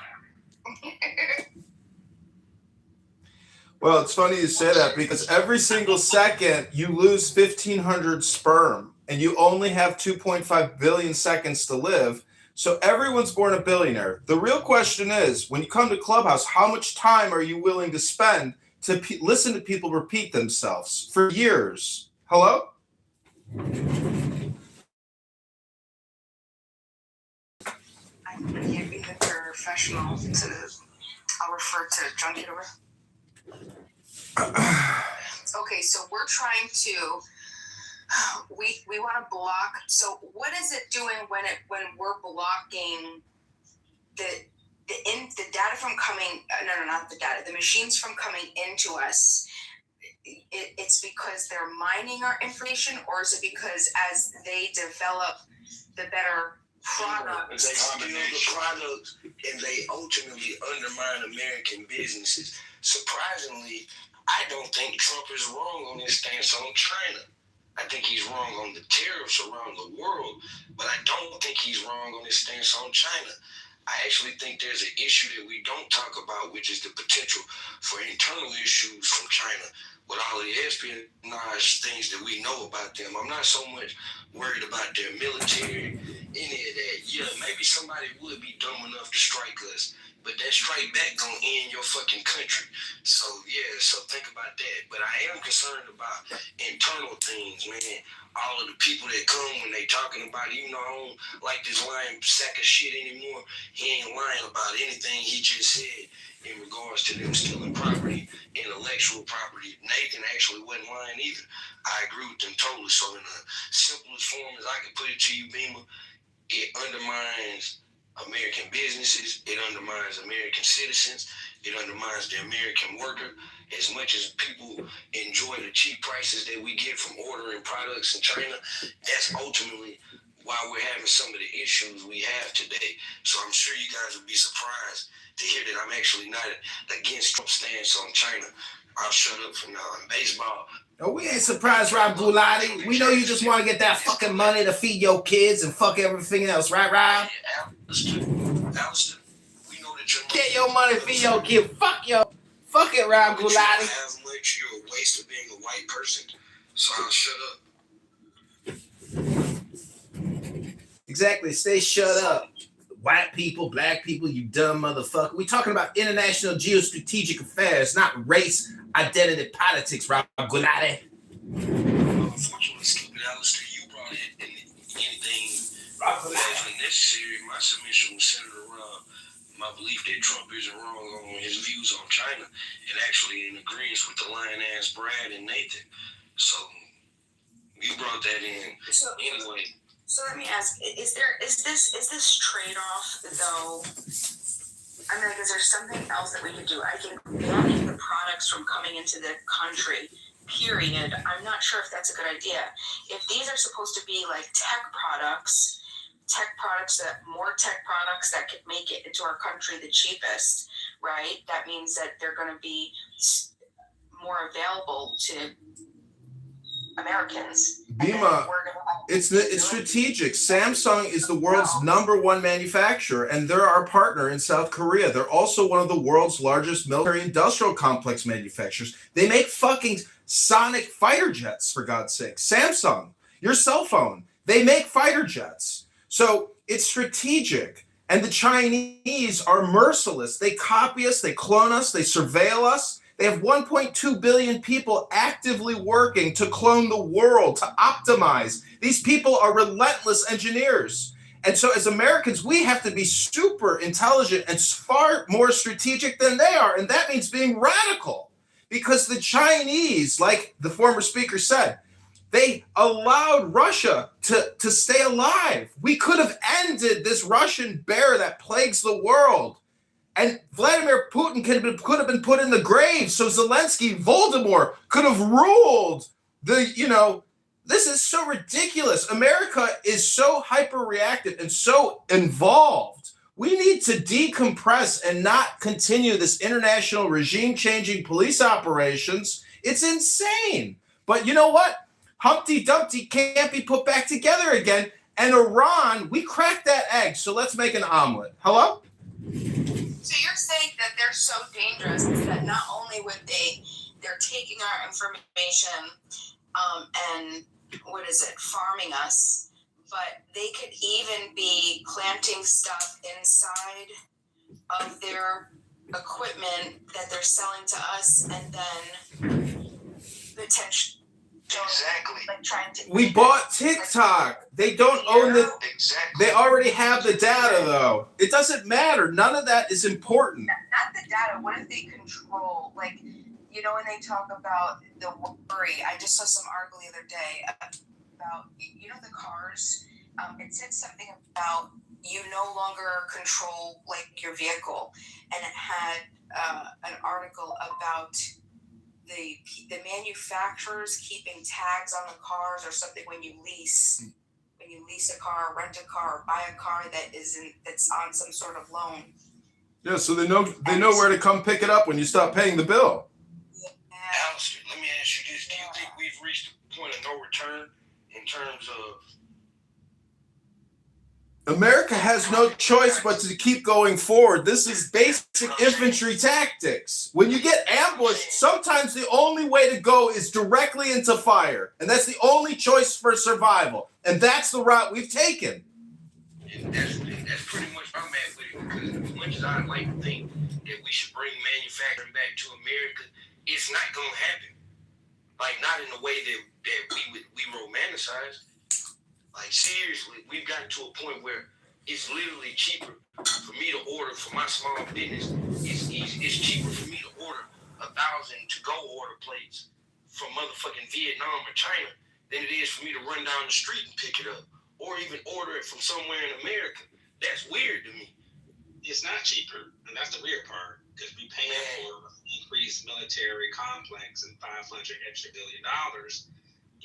Well, it's funny you say that because every single second you lose 1,500 sperm. And you only have 2.5 billion seconds to live. So everyone's born a billionaire. The real question is, when you come to Clubhouse, how much time are you willing to spend to listen to people repeat themselves for years? Hello? I can't be the professional I'll refer to John Kitover. Okay, so we're trying to... We want to block. So what is it doing when we're blocking the data from coming? No, not the data. The machines from coming into us. It's because they're mining our information, or is it because as they develop the better products, they steal the products and they ultimately undermine American businesses? Surprisingly, I don't think Trump is wrong on his stance on China. I think he's wrong on the tariffs around the world, but I don't think he's wrong on his stance on China. I actually think there's an issue that we don't talk about, which is the potential for internal issues from China with all the espionage things that we know about them. I'm not so much worried about their military, any of that. Yeah, maybe somebody would be dumb enough to strike us, but that strike back gonna end your fucking country. So yeah, so think about that. But I am concerned about internal things, man. All of the people that come when they talking about, even though I don't like this lying sack of shit anymore, he ain't lying about anything he just said in regards to them stealing property, intellectual property. Nathan actually wasn't lying either. I agree with them totally. So in the simplest form as I can put it to you, Beamer, it undermines American businesses, it undermines American citizens, it undermines the American worker. As much as people enjoy the cheap prices that we get from ordering products in China, that's ultimately why we're having some of the issues we have today. So I'm sure you guys would be surprised to hear that I'm actually not against Trump's stance on China. I'll shut up for now. In baseball, no, we ain't surprised, Rob Gulati. We know you just want to get that fucking money to feed your kids and fuck everything else, right, Rob? Alistair, we know that you're get your money, feed your kid. Fuck it, Rob Gulati. How much you're a waste of being a white person. So I'll shut up. Exactly. Stay shut up. White people, black people, you dumb motherfucker. We talking about international geostrategic affairs, not race, identity, politics, Rob Gulati. Unfortunately, stupid Alistair, you brought in anything necessary. My submission was centered around my belief that Trump isn't wrong on his views on China and actually in agreement with the lion-ass Brad and Nathan. So you brought that in anyway. So let me ask: is this trade-off though? I mean, like, is there something else that we could do? I can ban the products from coming into the country. Period. I'm not sure if that's a good idea. If these are supposed to be like tech products that could make it into our country the cheapest, right? That means that they're going to be more available to Americans. Bima, it's strategic. Samsung is the world's #1 manufacturer, and they're our partner in South Korea. They're also one of the world's largest military industrial complex manufacturers. They make fucking sonic fighter jets, for God's sake. Samsung, your cell phone, they make fighter jets. So it's strategic. And the Chinese are merciless. They copy us, they clone us, they surveil us. They have 1.2 billion people actively working to clone the world, to optimize. These people are relentless engineers. And so as Americans, we have to be super intelligent and far more strategic than they are. And that means being radical. Because the Chinese, like the former speaker said, they allowed Russia to stay alive. We could have ended this Russian bear that plagues the world. And Vladimir Putin could have been put in the grave. So Zelensky, Voldemort, could have ruled this is so ridiculous. America is so hyper-reactive and so involved. We need to decompress and not continue this international regime-changing police operations. It's insane. But you know what? Humpty Dumpty can't be put back together again. And Iran, we cracked that egg. So let's make an omelet. Hello? So you're saying that they're so dangerous that not only would they're taking our information and farming us, but they could even be planting stuff inside of their equipment that they're selling to us, and then potentially like trying to. We bought TikTok. They don't own the. Exactly. They already have the data, though. It doesn't matter. None of that is important. Not the data. What if they control, like, when they talk about the worry? I just saw some article the other day about, the cars. It said something about you no longer control, like, your vehicle. And it had an article about the manufacturers keeping tags on the cars or something when you lease a car, rent a car, or buy a car that's on some sort of loan. Yeah, so they know where to come pick it up when you stop paying the bill. Yeah. Alistair, let me ask you this. Do you think we've reached the point of no return in terms of America has no choice but to keep going forward. This is basic infantry tactics. When you get ambushed, sometimes the only way to go is directly into fire. And that's the only choice for survival. And that's the route we've taken. And that's pretty much where I'm at with it. Because as much as I like to think that we should bring manufacturing back to America, it's not going to happen. Like, not in the way that we romanticize. Like, seriously, we've gotten to a point where it's literally cheaper for me to order for my small business. It's cheaper for me to order 1,000 to-go order plates from motherfucking Vietnam or China than it is for me to run down the street and pick it up, or even order it from somewhere in America. That's weird to me. It's not cheaper, and that's the weird part, because we pay for increased military complex and $500 extra billion,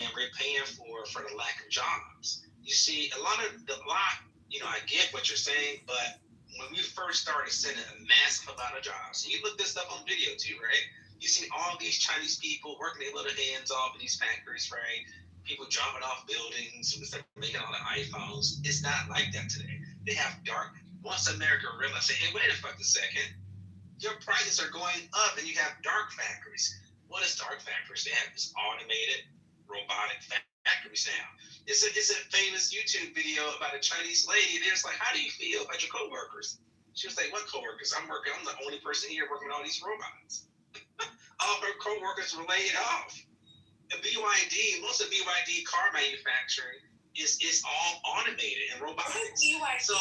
and we're paying for the lack of jobs. You see, I get what you're saying, but when we first started sending a massive amount of jobs, and you look this up on video too, right? You see all these Chinese people working their little hands off in these factories, right? People jumping off buildings and making all the iPhones. It's not like that today. They have once America realized, hey, wait a fucking second, your prices are going up and you have dark factories. What is dark factories? They have this automated robotic factories now. It's a famous YouTube video about a Chinese lady. There's like, how do you feel about your coworkers? She was like, what coworkers? I'm the only person here working on all these robots. All her coworkers were laid off. The BYD, most of BYD car manufacturing is all automated and robotics. So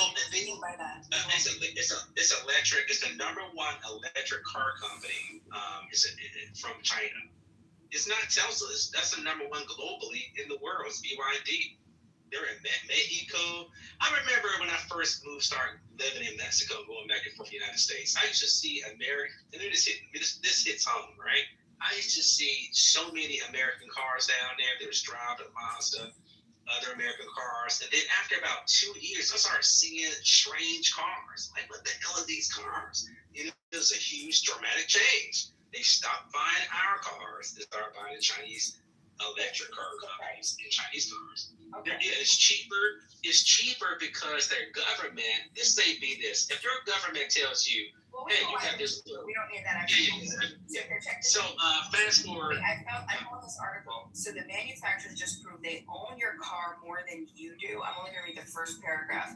by that? It's electric. It's the #1 electric car company. It's from China. It's not Tesla. That's the #1 globally in the world. It's BYD. They're in Mexico. I remember when I first started living in Mexico, going back and forth to the United States. I used to see American, and this hits home, right? I used to see so many American cars down there. They was driving Mazda, other American cars. And then after about 2 years, I started seeing strange cars. Like, what the hell are these cars? It was a huge dramatic change. They stopped buying our cars. They started buying the Chinese electric car companies and Chinese cars. Okay. Yeah, it's cheaper. It's cheaper because their government. This may be this. If your government tells you, Well, hey, you have this. We don't need that. Yeah. So fast forward. I found this article. So the manufacturers just proved they own your car more than you do. I'm only going to read the first paragraph.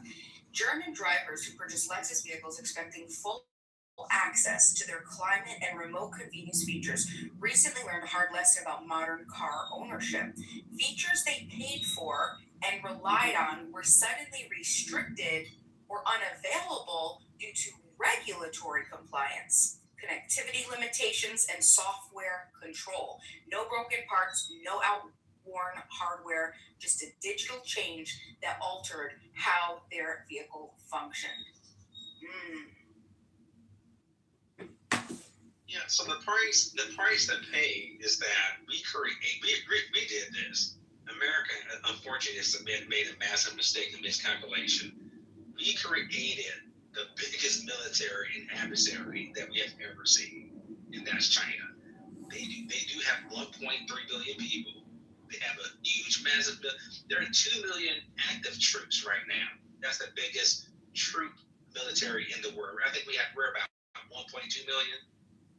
German drivers who purchase Lexus vehicles expecting full access to their climate and remote convenience features recently learned a hard lesson about modern car ownership. Features they paid for and relied on were suddenly restricted or unavailable due to regulatory compliance, connectivity limitations, and software control. No broken parts, no outworn hardware, just a digital change that altered how their vehicle functioned. Yeah, so the price to pay is that we did this. America, unfortunately, has made a massive mistake and miscalculation. We created the biggest military and adversary that we have ever seen, and that's China. They do have 1.3 billion people. They have a huge, massive. There are 2 million active troops right now. That's the biggest troop military in the world. I think we're about 1.2 million.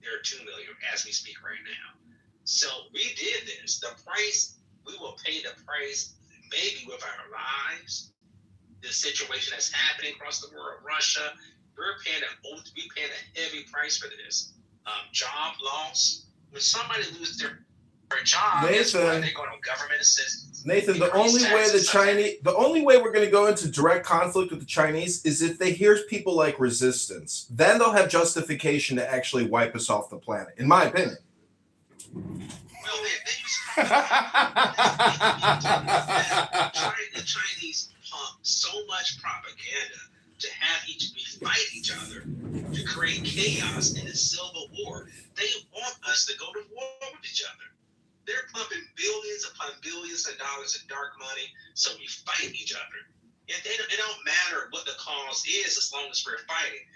There are 2 million as we speak right now. So we did this. The price, we will pay the price, maybe with our lives. The situation that's happening across the world, Russia, we're paying a heavy price for this. Job loss. When somebody loses their job, that's why they go to government assistance. Nathan, the only way we're going to go into direct conflict with the Chinese is if they hear people like resistance. Then they'll have justification to actually wipe us off the planet, in my opinion. Well, the Chinese pump so much propaganda to have we fight each other, to create chaos in a civil war. They want us to go to war with each other. They're pumping billions upon billions of dollars in dark money, so we fight each other. And it don't matter what the cause is as long as we're fighting.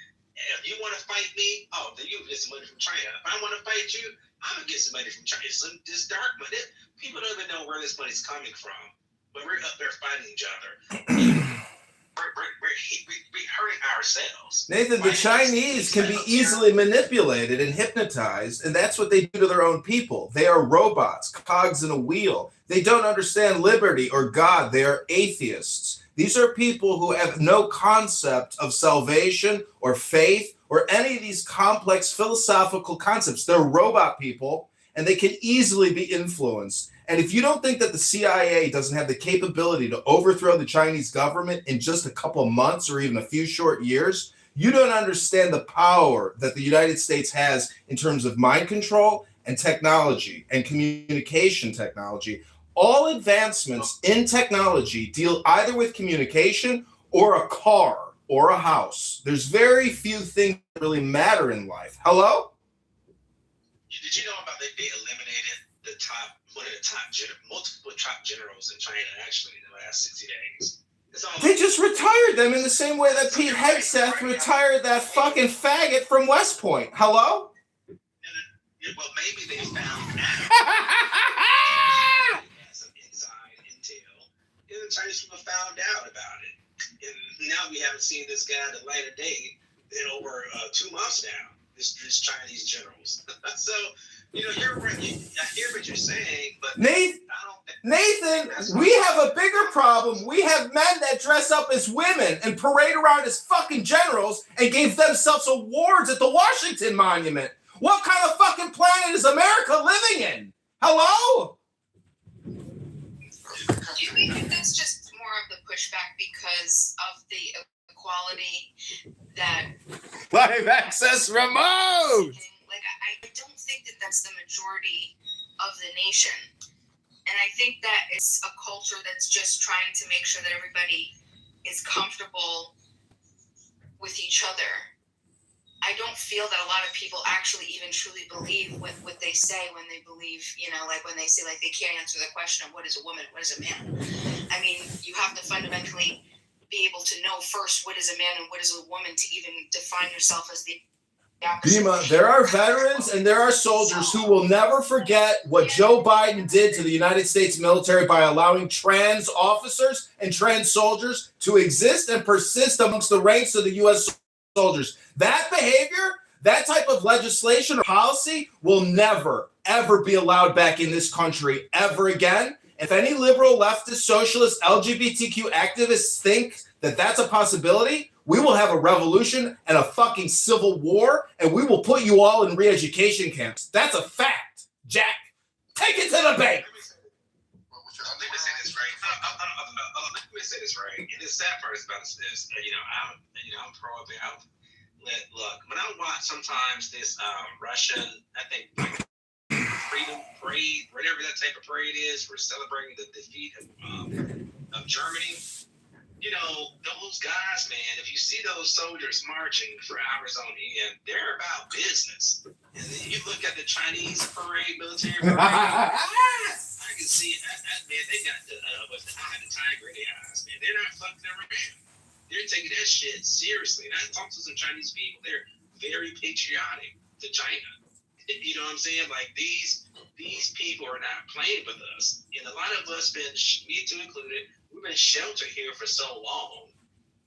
If you want to fight me, then you get some money from China. If I want to fight you, I'm going to get some money from China. So this dark money, people don't even know where this money's coming from. But we're up there fighting each other. We're hurting ourselves. Nathan, the Chinese can be easily manipulated and hypnotized, and that's what they do to their own people. They are robots, cogs in a wheel. They don't understand liberty or God. They are atheists. These are people who have no concept of salvation or faith or any of these complex philosophical concepts. They're robot people, and they can easily be influenced. And if you don't think that the CIA doesn't have the capability to overthrow the Chinese government in just a couple of months or even a few short years, you don't understand the power that the United States has in terms of mind control and technology and communication technology. All advancements in technology deal either with communication or a car or a house. There's very few things that really matter in life. Hello? Did you know about they eliminated multiple top generals in China actually in the last 60 days? They just retired them in the same way that Pete Hegseth retired that fucking faggot from West Point. Hello? Well, maybe they found out. Some inside intel. And the Chinese people found out about it. And now we haven't seen this guy the light of day in over 2 months now. This Chinese generals. So, you're right. I hear what you're saying, but Nathan, we have a bigger problem. We have men that dress up as women and parade around as fucking generals and gave themselves awards at the Washington Monument. What kind of fucking planet is America living in? Hello? Do you think that's just more of the pushback because of the equality that Live access remote? I don't think that that's the majority of the nation. And I think that it's a culture that's just trying to make sure that everybody is comfortable with each other. I don't feel that a lot of people actually even truly believe what they say when they believe, when they say they can't answer the question of what is a woman, what is a man. I mean, you have to fundamentally be able to know first what is a man and what is a woman to even define yourself as the Bima, there are veterans and there are soldiers who will never forget what Joe Biden did to the United States military by allowing trans officers and trans soldiers to exist and persist amongst the ranks of the U.S. soldiers. That behavior, that type of legislation or policy will never, ever be allowed back in this country ever again. If any liberal, leftist, socialist, LGBTQ activists think that that's a possibility, we will have a revolution and a fucking civil war, and we will put you all in re-education camps. That's a fact. Jack, take it to the bank. Let me say this right. Let me say this right. And the sad part is about this. I'm pro-about. Look, when I watch sometimes this Russian, I think freedom parade, whatever that type of parade is, for celebrating the defeat of Germany. You know, those guys, man, if you see those soldiers marching for hours on end, they're about business. And then you look at the Chinese parade, military parade, I can see it. Man, they got the eye of the tiger in their eyes, man. They're not fucking around. They're taking that shit seriously. And I talk to some Chinese people. They're very patriotic to China. You know what I'm saying? Like, these people are not playing with us. And a lot of us, me too included, we've been sheltered here for so long,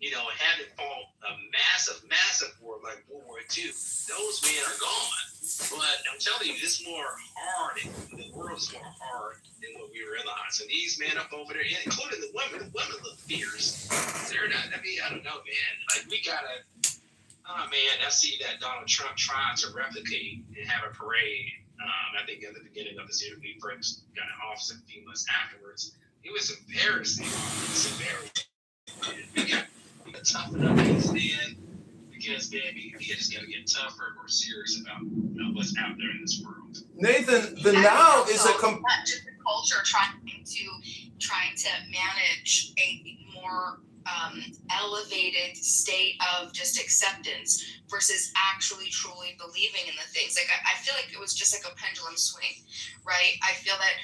you know, having fought a massive war like World War II. Those men are gone. But I'm telling you, it's more hard. The world is more hard than what we realize. And these men up over there, including the women look fierce. They're not, I don't know, man. Like, we gotta, I see that Donald Trump tried to replicate and have a parade. I think at the beginning of this year, we first got in office a few months afterwards. It was embarrassing. We got to toughen up things, man, because, man, we just got to get tougher and more serious about what's out there in this world. Nathan, the now is a not just the culture trying to manage a more elevated state of just acceptance versus actually truly believing in the things. Like, I feel like it was just like a pendulum swing, right? I feel that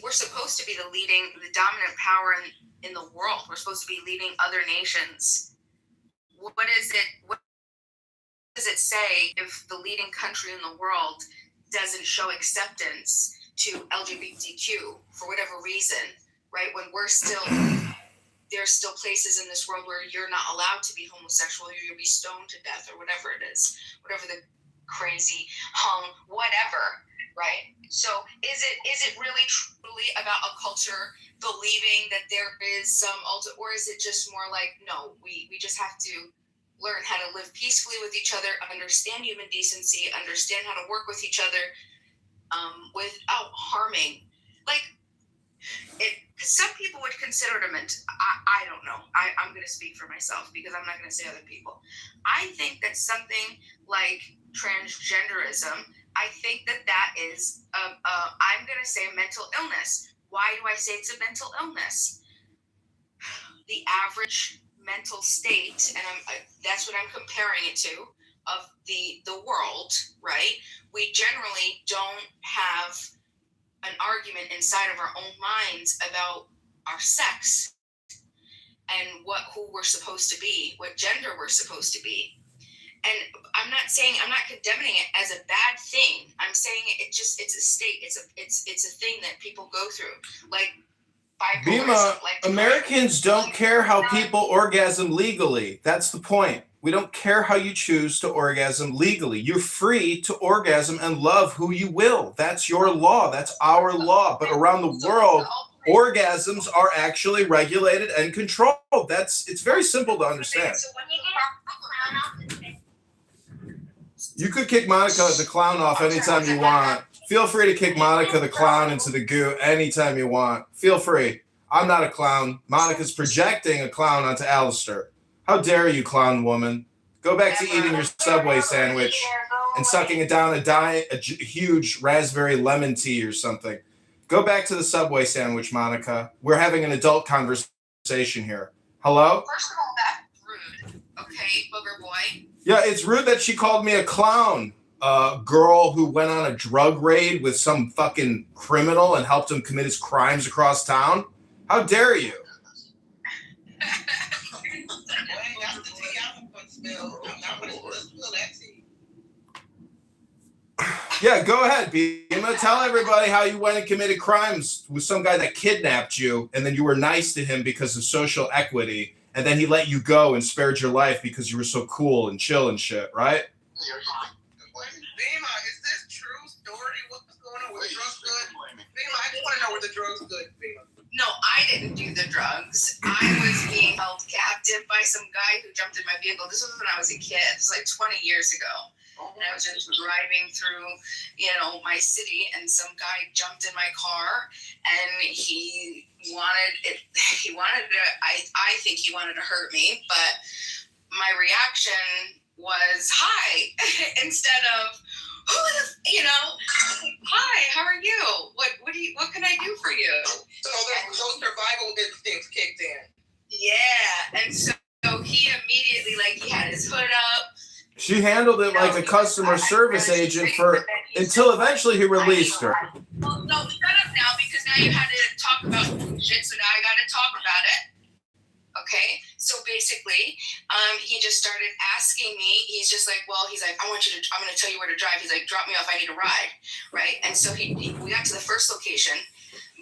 we're supposed to be the dominant power in the world. We're supposed to be leading other nations. What does it say if the leading country in the world doesn't show acceptance to LGBTQ for whatever reason, right? When there's still places in this world where you're not allowed to be homosexual, you'll be stoned to death or whatever it is, whatever the crazy whatever. Right? So is it really truly about a culture believing that there is some or is it just more like, no, we just have to learn how to live peacefully with each other, understand human decency, understand how to work with each other without harming. Like, some people would consider it I don't know. I'm going to speak for myself because I'm not going to say other people. I think that something like transgenderism, I think that is, I'm going to say a mental illness. Why do I say it's a mental illness? The average mental state, and that's what I'm comparing it to, of the world, right? We generally don't have an argument inside of our own minds about our sex and who we're supposed to be, what gender we're supposed to be. And I'm not condemning it as a bad thing. I'm saying it's a state. It's a thing that people go through. Like, Bima, Americans don't care how people orgasm legally. That's the point. We don't care how you choose to orgasm legally. You're free to orgasm and love who you will. That's your law. That's our law. But around the world, orgasms are actually regulated and controlled. It's very simple to understand. So when you get You could kick Monica the clown off anytime you want. Feel free to kick Monica the clown into the goo anytime you want. Feel free. I'm not a clown. Monica's projecting a clown onto Alistair. How dare you, clown woman? Go back to eating your Subway sandwich and sucking it down a huge raspberry lemon tea or something. Go back to the Subway sandwich, Monica. We're having an adult conversation here. Hello? First of all, that's rude. Okay, booger boy. Yeah, it's rude that she called me a clown. A girl who went on a drug raid with some fucking criminal and helped him commit his crimes across town. How dare you? spill. I'm not gonna spill that tea. Yeah, go ahead, Bima. Tell everybody how you went and committed crimes with some guy that kidnapped you, and then you were nice to him because of social equity, and then he let you go and spared your life because you were so cool and chill and shit, right? Bima, is this true story? What's going on with drugs good? Bima, I just want to know where the drugs good, Bima. No, I didn't do the drugs. I was being held captive by some guy who jumped in my vehicle. This was when I was a kid. This was like 20 years ago. And I was just driving through, my city, and some guy jumped in my car, and I think he wanted to hurt me, but my reaction was hi instead of hi, how are you? What can I do for you? So those survival instincts kicked in. Yeah, and so he immediately, he had his hood up. She handled it like a customer service agent until eventually he released her. Well, no, shut up now, because now you had to talk about shit, so now I got to talk about it. Okay, so basically, he just started asking me. He's like, I'm going to tell you where to drive. He's like, drop me off. I need a ride, right? And so we got to the first location,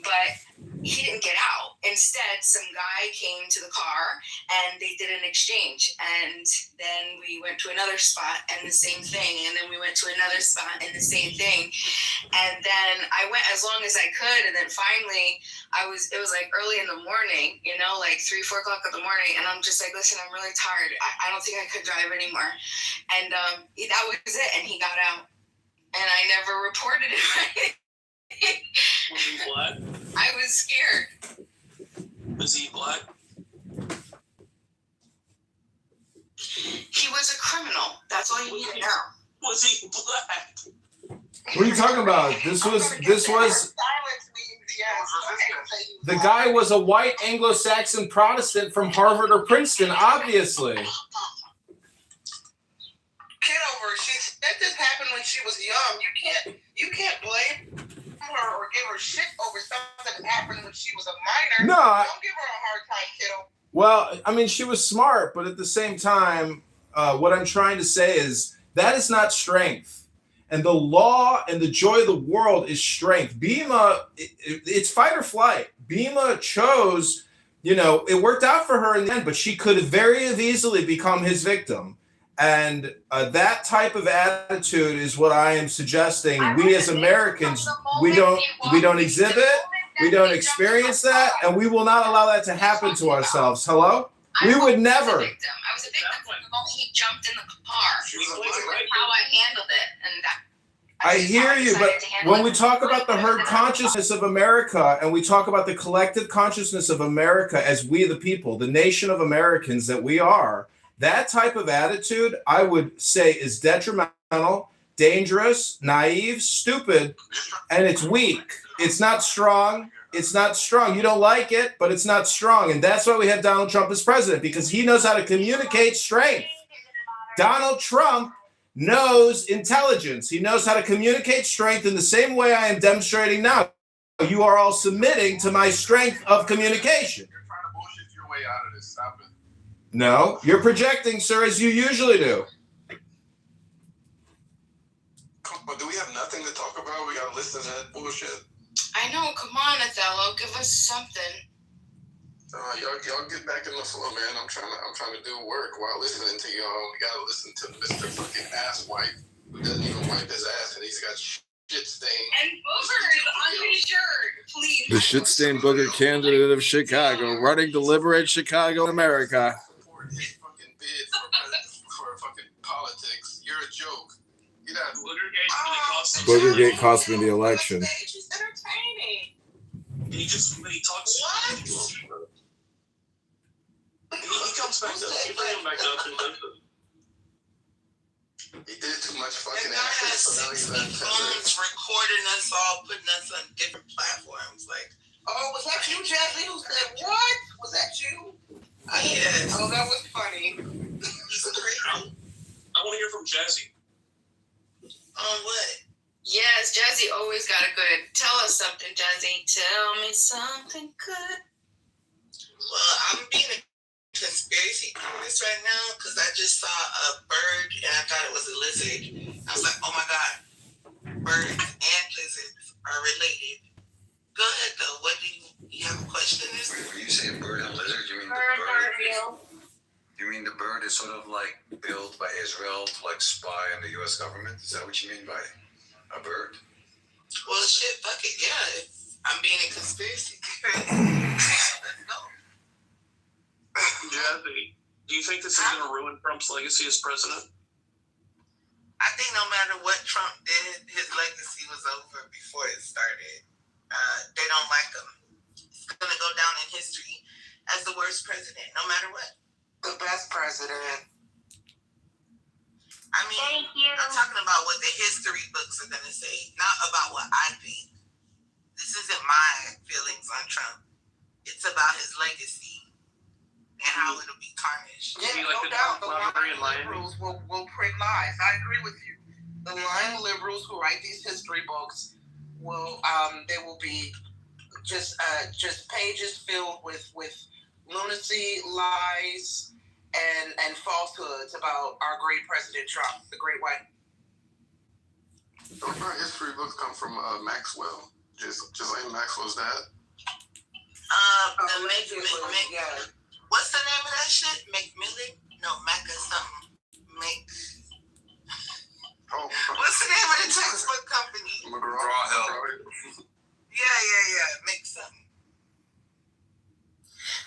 but he didn't get out. Instead, some guy came to the car and they did an exchange. And then we went to another spot and the same thing. And then we went to another spot and the same thing. And then I went as long as I could. And then finally, it was like early in the morning, 3, 4 o'clock in the morning. And I'm just like, listen, I'm really tired. I don't think I could drive anymore. And that was it. And he got out. And I never reported it, right? Was he black? I was scared. Was he black? He was a criminal. That's all you need to know. Was he black? What are you talking about? This was the guy was a white Anglo-Saxon Protestant from Harvard or Princeton, obviously. Kitover, she said this happened when she was young. You can't blame her or give her shit over something that happened when she was a minor. No, don't give her a hard time, kiddo. Well, I mean, she was smart, but at the same time, what I'm trying to say is that is not strength. And the law and the joy of the world is strength. Bima, it's fight or flight. Bima chose, it worked out for her in the end, but she could very easily become his victim. And that type of attitude is what I am suggesting. We as Americans, we don't exhibit, we don't experience that, and we will not allow that to happen to ourselves. Hello? We would never. I was a victim from the moment he jumped in the car. How I handled it, and I hear you, but when we talk about the herd consciousness of America and we talk about the collective consciousness of America as we the people, the nation of Americans that we are, that type of attitude, I would say, is detrimental, dangerous, naive, stupid, and it's weak. It's not strong. It's not strong. You don't like it, but it's not strong. And that's why we have Donald Trump as president, because he knows how to communicate strength. Donald Trump knows intelligence. He knows how to communicate strength in the same way I am demonstrating now. You are all submitting to my strength of communication. You're trying to bullshit your way out of this. Stop it. No, you're projecting, sir, as you usually do. Come on, do we have nothing to talk about? We gotta listen to that bullshit. I know. Come on, Othello, give us something. Y'all get back in the flow, man. I'm trying to do work while listening to y'all. We gotta listen to Mr. fucking ass wipe who doesn't even wipe his ass and he's got shit stain. And boogers on his shirt, please. The shit-stained booger candidate of Chicago, running to liberate Chicago, America. Support his fucking bid for fucking politics. You're a joke. Get out. Boogergate cost me the election. It's entertaining. He talks. What? He comes back up. You bring him back up and does it. He did too much fucking The guy has ass. So now he's 60 phones recording us all, putting us on different platforms. Was that you, Jazzy, who said what? Was that you? Yes. Oh, that was funny. He's crazy. I want to hear from Jazzy. On what? Yes, Jazzy always got a good. Tell us something, Jazzy. Tell me something good. Well, I'm being a conspiracy theorist right now because I just saw a bird and I thought it was a lizard. I was like, oh my god, birds and lizards are related. Go ahead though. What do you have a question? When you say bird and lizard, you mean Birds the are bird? real. You mean the bird is sort of like built by Israel to like spy on the U.S. government? Is that what you mean by a bird? Well, shit, fuck it, yeah. If I'm being a conspiracy theorist. No. Jazzy, do you think this is going to ruin Trump's legacy as president? I think no matter what Trump did, his legacy was over before it started. They don't like him. He's going to go down in history as the worst president, no matter what. The best president. I mean, I'm talking about what the history books are going to say, not about what I think. This isn't my feelings on Trump. It's about his legacy and how it'll be tarnished. Yeah, no doubt. The lying liberals will print lies. I agree with you. The lying liberals who write these history books will they will be just pages filled with lunacy, lies, and falsehoods about our great President Trump, the great white. Don't our history books come from Maxwell? Just like Maxwell's dad? What's the name of that shit? McMillan? No, Mac or something. What's the name of the textbook company? McGraw-Hill. Yeah. Make something.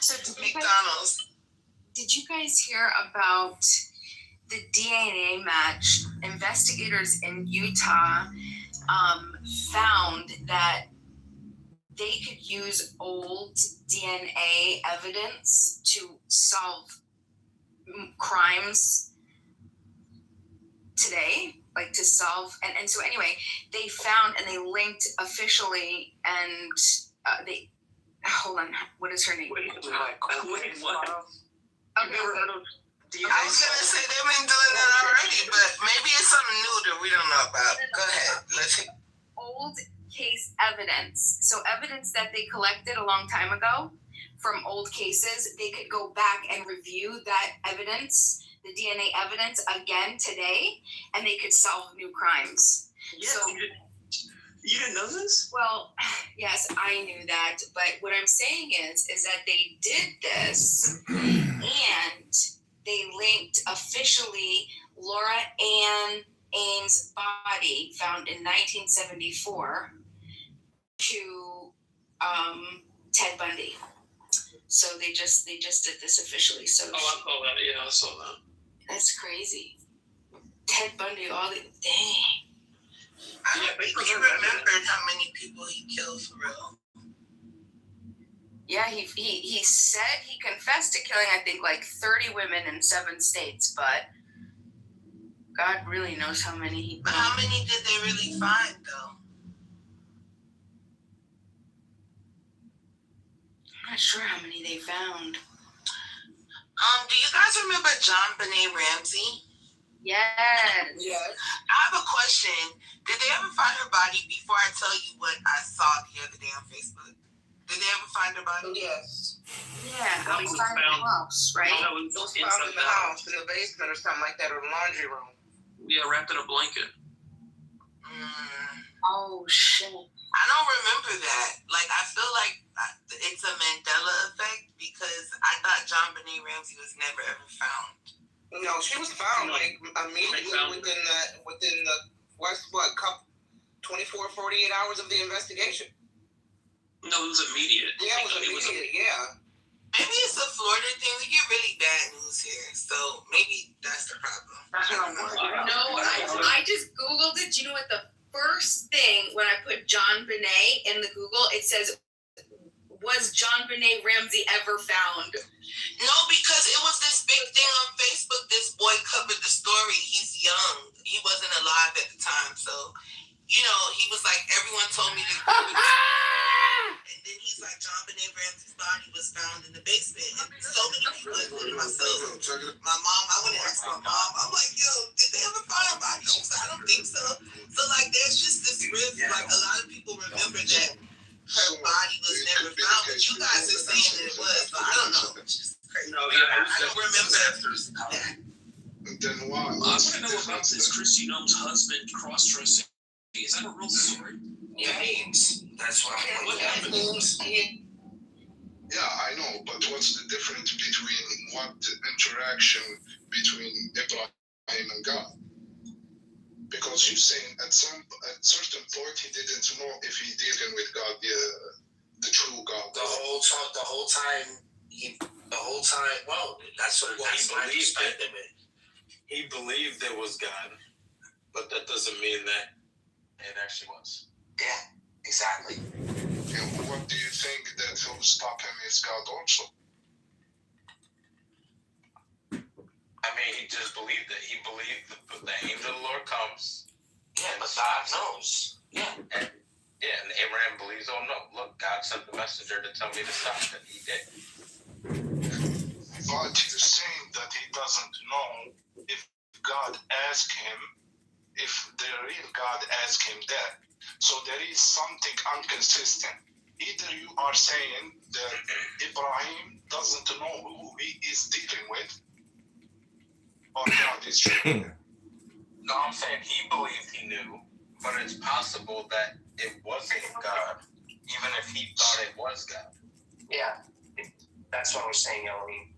So McDonald's. did you guys hear about the DNA match? Investigators in Utah found that they could use old DNA evidence to solve crimes today, like to solve, and so anyway, they found and they linked officially, and they, hold on, what is her name? Wait, what? Okay, I was gonna say they've been doing that already, but maybe it's something new that we don't know about. Go ahead. Let's see. Old case evidence. So evidence that they collected a long time ago from old cases, they could go back and review that evidence, the DNA evidence again today, and they could solve new crimes. Yes, So, you didn't know this? well, yes, I knew that, but what I'm saying is that they did this and they linked officially Laura Ann Ames' body found in 1974 to Ted Bundy. So they just did this officially. So Oh, I saw that. Yeah, I saw that. that's crazy. Ted Bundy, all the dang. I don't think he remembered how many people he killed for real. Yeah, he said he confessed to killing, I think, like 30 women in 7 states, but God really knows how many he But how many did they really find though? I'm not sure how many they found. Do you guys remember John Benet Ramsey? Yes. I have a question. Did they ever find her body before I tell you what I saw the other day on Facebook? Did they ever find her body? Yes. Yeah, I think it was outside the found- house, right? Oh, It was found in the house, in the basement or something like that, or laundry room. Yeah, wrapped in a blanket. Oh shit. I don't remember that. Like, I feel like it's a Mandela effect because I thought John Benet Ramsey was never ever found. No, she was found like immediately within the couple 24, 48 hours of the investigation. No, it was immediate. Yeah, it was immediate. Yeah. Maybe it's a Florida thing. We get really bad news here, so maybe that's the problem. No, I just Googled it. Do you know what the first thing when I put John Benet in the Google, it says, was John Benet Ramsey ever found? No, because it was this big thing on Facebook. This boy covered the story. He's young. He wasn't alive at the time, so he was like, everyone told me to cover the story. And then he's like, John Benet Ramsey's body was found in the basement. And so many people, including myself, my mom, I went and asked my mom, I'm like, yo, did they ever find her body? She said, I don't think so. So, like, there's just this rift. Like, a lot of people remember that her body was never found, but you guys are saying that it was, but I don't know. It's just crazy. No, yeah, I want to know about this Christy Gnome's husband cross-dressing. Is that a real story? Yeah, that's what I'm What happened? Yeah, I know, but what's the difference between what interaction between Ibrahim and God? Because you're saying at certain point he didn't know if he dealing with God, the true God. The whole time. Well, that's what that's my perspective. He believed there was God, but that doesn't mean that it actually was. Yeah, exactly. And what do you think that will stop him is God also? I mean, he just believed it. He believed that the angel of the Lord comes. Yeah, but God knows. Yeah. And Abraham believes, oh no, look, God sent the messenger to tell me to stop, and he did. But you're saying that he doesn't know if God asked him, if the real God asked him that. So there is something inconsistent. Either you are saying that Ibrahim doesn't know who he is dealing with, or God is true. No, I'm saying he believed he knew, but it's possible that it wasn't God, even if he thought it was God. Yeah, that's what we're saying, Elohim.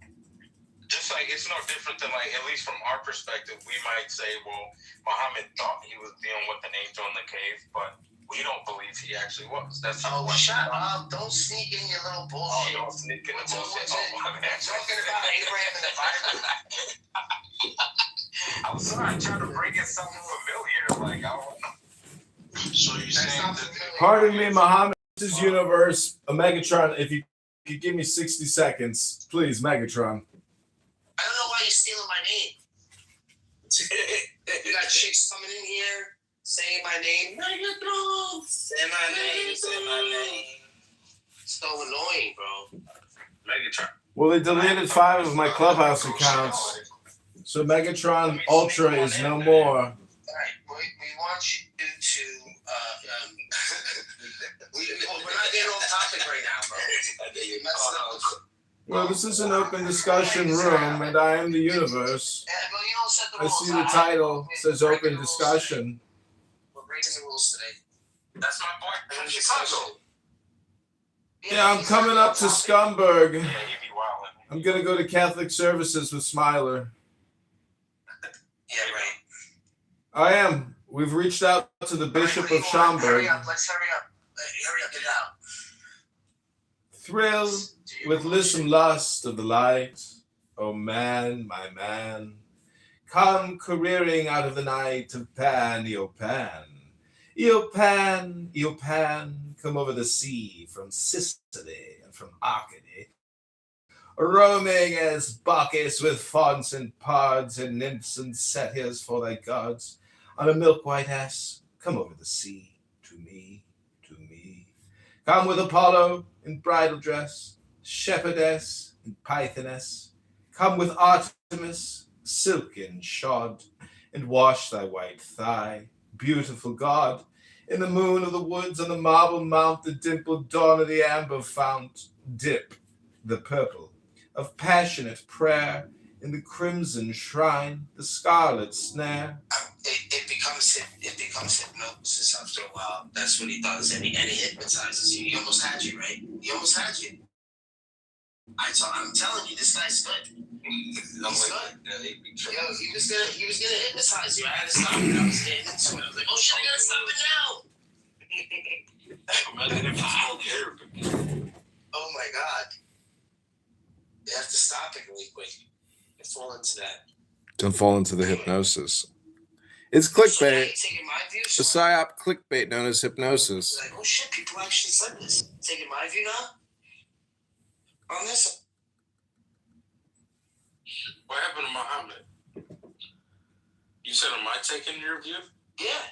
Just like it's no different than, like, at least from our perspective, we might say, well, Muhammad thought he was dealing with an angel in the cave, but we don't believe he actually was. That's shut up! Don't sneak in your little bullshit. Oh, don't sneak in the bullshit. My bad. Talking about Abraham and the Bible. I'm sorry, I'm trying to bring in something familiar. Like, I don't know. So you're saying that. Pardon me, Muhammad. This is Universe. Megatron, if you could give me 60 seconds, please, Megatron. I don't know why you're stealing my name. You got chicks coming in here saying my name. Megatron! Say my name. It's so annoying, bro. Megatron. Well, they deleted 5 of my Clubhouse accounts, so Megatron Ultra is no more. Alright, we want you to, we're not getting off topic right now, bro. You're messing up. Well, this is an open discussion room, and I am the universe. I see the title says open discussion. We're breaking the rules today. That's my boy from Chicago. Yeah, I'm coming up to Scumberg. Yeah, he'd be wild. I'm gonna go to Catholic services with Smiler. Yeah, right. I am. We've reached out to the Bishop of Schaumburg. Hurry up, let's hurry up. Hurry up, get it out. Thrilled with listen lust of the light. Oh man, my man. Come careering out of the night of Pan, Eopan. Eopan, Eopan, come over the sea from Sicily and from Arcady. Roaming as Bacchus with faunts and pards and nymphs and satyrs for thy gods. On a milk-white ass, come over the sea to me, to me. Come with Apollo in bridal dress, shepherdess and pythoness. Come with Artemis, silken shod, and wash thy white thigh, beautiful God, in the moon of the woods, on the marble mount, the dimpled dawn of the amber fount. Dip the purple of passionate prayer in the crimson shrine, the scarlet snare. It becomes hypnosis after a while. That's what he does, and he hypnotizes you. He almost had you, right? He almost had you. I'm telling you, this guy's good. He's good. Yo, he was gonna hypnotize you. I had to stop it. I was getting into it. I was like, oh shit, I gotta stop it now. Oh my god. You have to stop it really quick. You fall into that. Don't fall into the hypnosis. It's clickbait. Taking my view. The psyop clickbait known as hypnosis. Like, oh shit, people actually said this. Taking my view now? On this? What happened to Muhammad? You said, am I taking your view? Yeah.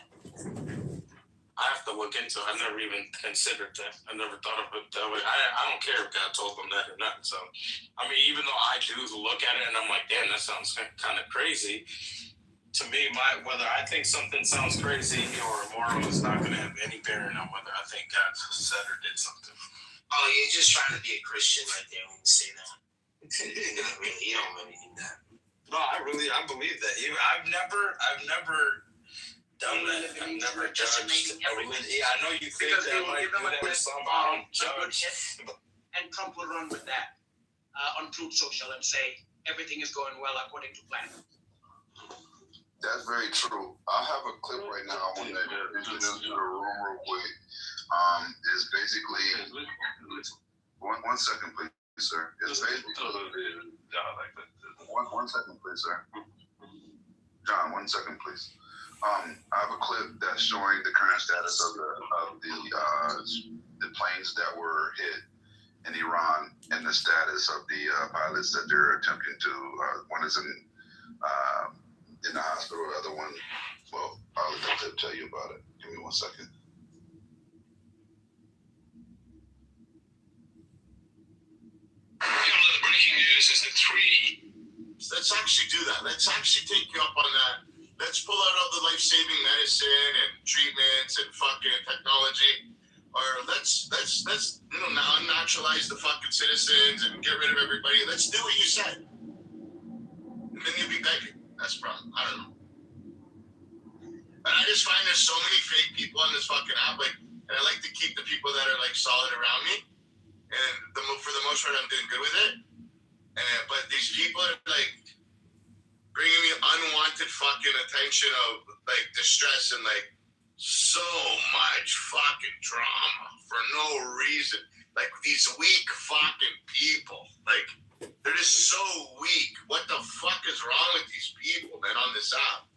I have to look into it. I never even considered that. I never thought of it that way. I don't care if God told them that or not. So, I mean, even though I do look at it and I'm like, damn, that sounds kind of crazy. To me, whether I think something sounds crazy or immoral is not going to have any bearing on whether I think God said or did something. Oh, you're just trying to be a Christian right there when you say that. Not really. You don't really need that. No, I believe that. I've never done that. I've never judged a religion. Yeah, I know you think that might do that with some, but I don't judge. And Trump will run with that on Truth Social and say everything is going well according to plan. That's very true. I have a clip right now I want to introduce to the room real quick. It's basically one second, please, sir. It's basically one second, please, sir. John, 1 second, please. I have a clip that's showing the current status of the planes that were hit in Iran and the status of the pilots that they're attempting to. One is in the hospital, the other one. Well, I'll let the clip tell you about it. Give me 1 second. The breaking news is that three. Let's actually do that. Let's actually take you up on that. Let's pull out all the life-saving medicine and treatments and fucking technology. Or let's now naturalize the fucking citizens and get rid of everybody. Let's do what you said. And then you'll be begging. That's the problem. I don't know. And I just find there's so many fake people on this fucking app, and I like to keep the people that are solid around me. And for the most part, I'm doing good with it. But these people are bringing me unwanted fucking attention of distress and so much fucking drama for no reason. These weak fucking people. They're just so weak. What the fuck is wrong with these people, man, on this app?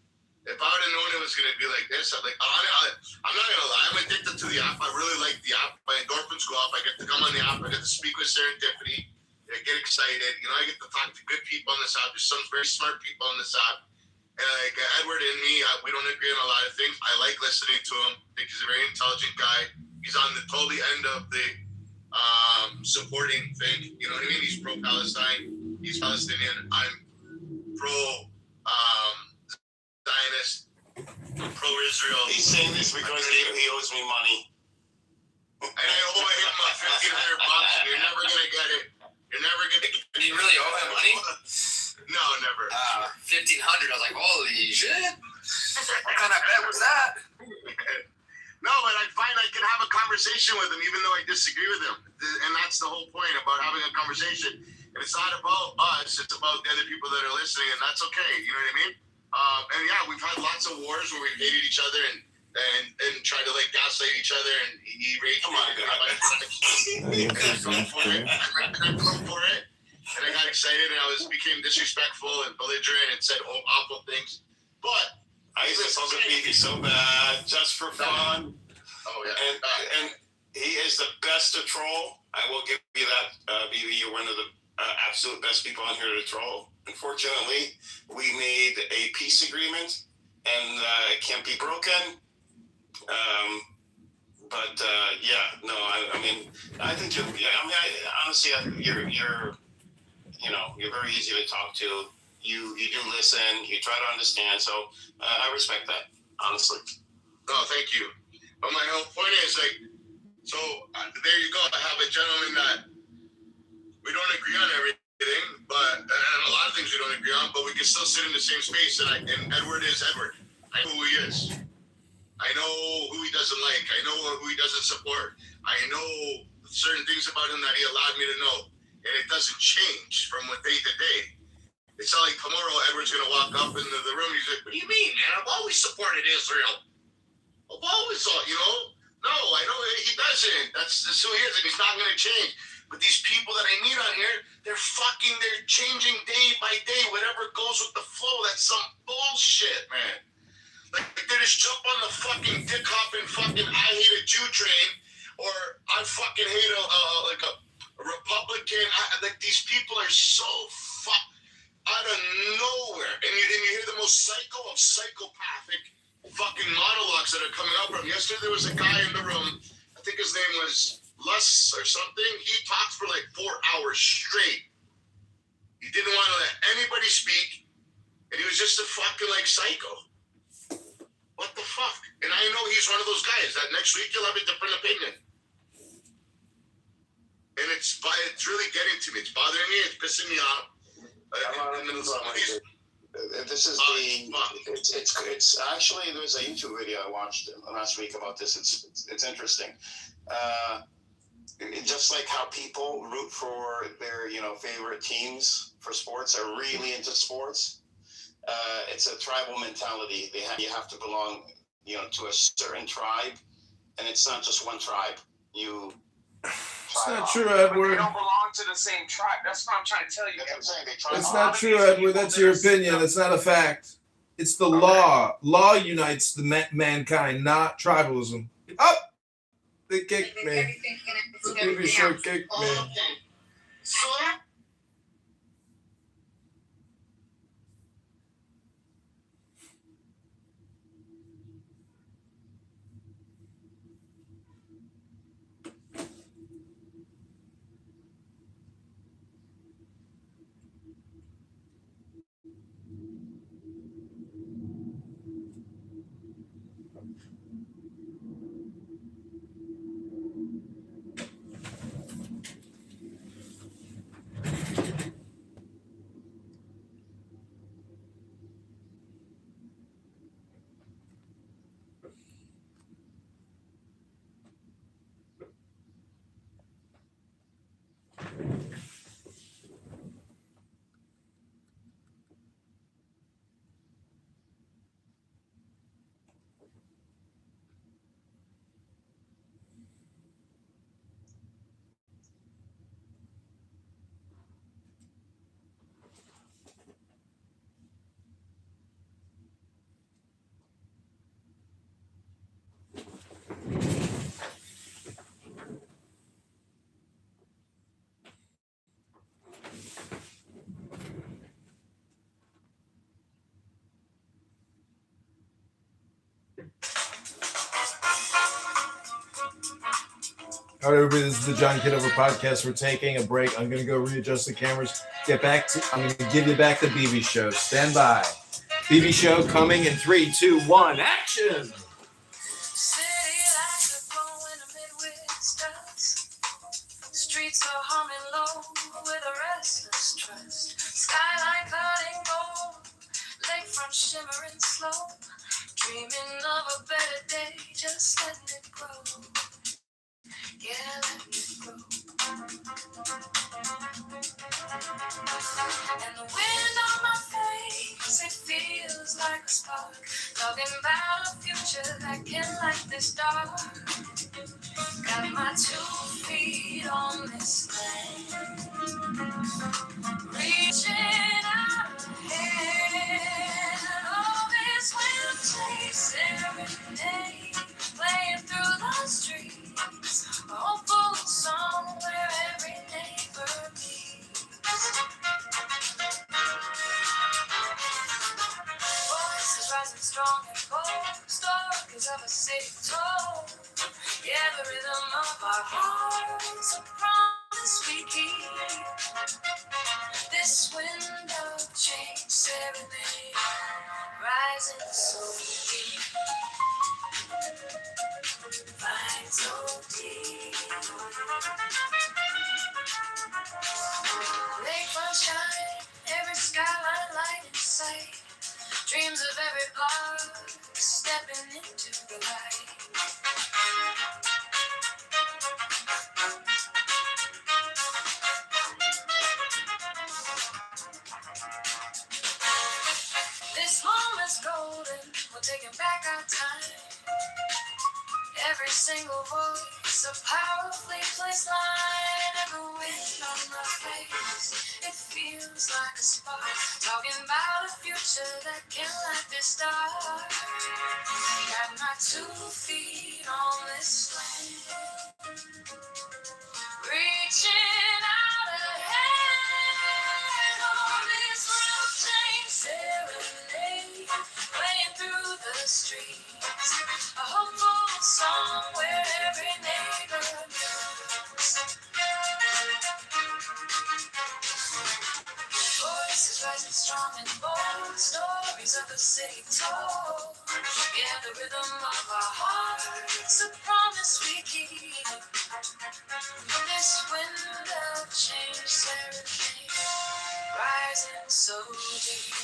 If I would have known it was going to be like this, I'm not going to lie. I'm addicted to the app. I really like the app. My endorphins go up. I get to come on the app. I get to speak with serendipity. I get excited. I get to talk to good people on this app. There's some very smart people on this app. And Edward and me, we don't agree on a lot of things. I like listening to him. I think he's a very intelligent guy. He's on the totally end of the supporting thing. You know what I mean? He's pro-Palestine. He's Palestinian. I'm pro-Zionist, pro-Israel. He's saying this because he owes me money. And I owe him $1,500, and you're never going to get it. You're never going to get it. Do you really owe him money? No, never. $1,500. I was like, holy shit. What kind of bet was that? No, but I find I can have a conversation with him even though I disagree with him. And that's the whole point about having a conversation. And it's not about us, it's about the other people that are listening, and that's okay. You know what I mean? And yeah, we've had lots of wars where we've hated each other and tried to gaslight each other, and he raged. Oh my God. I've come for it. And I got excited, and I became disrespectful and belligerent and said awful things. But I used to talk to BB so bad, just for fun. Oh yeah. And he is the best to troll. I will give you that, BB. You're one of the absolute best people on here to troll. Unfortunately, we made a peace agreement, and it can't be broken. I think honestly, you're very easy to talk to. You do listen. You try to understand. So I respect that, honestly. No, thank you. But my whole point is there you go. I have a gentleman that we don't agree on everything, and a lot of things we don't agree on, but we can still sit in the same space. And Edward is Edward. I know who he is. I know who he doesn't like. I know who he doesn't support. I know certain things about him that he allowed me to know. And it doesn't change from day to day. It's not like tomorrow Edward's going to walk up into the room and he's like, what do you mean, man? I've always supported Israel. I've always thought, No, I know he doesn't. That's who he is, and he's not going to change. But these people that I meet on here, they're changing day by day. Whatever goes with the flow, that's some bullshit, man. They just jump on the fucking dick hopping fucking I hate a Jew train, or I fucking hate a Republican. These people are so out of nowhere, and you hear the most psycho of psychopathic fucking monologues that are coming out from. Yesterday there was a guy in the room. I think his name was Lus or something. He talked for 4 hours straight. He didn't want to let anybody speak, and he was just a fucking psycho. What the fuck? And I know he's one of those guys that next week he'll have a different opinion. And it's really getting to me. It's bothering me. It's pissing me off. This is it's actually there's a YouTube video I watched last week about this. It's interesting. Just like how people root for their favorite teams for sports are really into sports. It's a tribal mentality. You have to belong to a certain tribe, and it's not just one tribe. It's not true, Edward. They don't belong to the same tribe. That's what I'm trying to tell you. That's what I'm saying. They try It's not true, Edward. That's your opinion. It's not a fact. It's the law. Law unites the mankind, not tribalism. Oh, they kicked me. The TV show kicked me. All right, everybody, this is the John Kitover podcast. We're taking a break. I'm going to go readjust the cameras. I'm going to give you back the BB show. Stand by. BB show coming in 3, 2, 1, action! Streets are humming low with a restless trust. Skyline cutting gold, lakefront shimmering slow. Dreaming of a better day, just letting it grow. Yeah, letting it grow. And the wind on my face, it feels like a spark. Talking about a future that can light this dark. Got my 2 feet on this land, reaching out ahead. All this will chase every day, playing through the streets, a hopeful song where every neighbor meets. Voices rising strong and bold, stories of a city told. Yeah, the rhythm of our hearts, a promise we keep. This wind of change serenade, rising so deep, right so deep. Lakefront shine, every skyline light in sight. Dreams of every block stepping into the light. This moment's golden, we're taking back our time. Every single voice, a powerfully placed line. And the wind on my face, it feels like a spark. Talking about a future that can light this dark. Got my 2 feet on this land, reaching out ahead. On this real change serenade, playing through the streets, a hopeful song where every neighbor meets. Voices rising strong and bold, stories of the city told. Yeah, the rhythm of our hearts, a promise we keep. This wind of change serenade, rising so deep.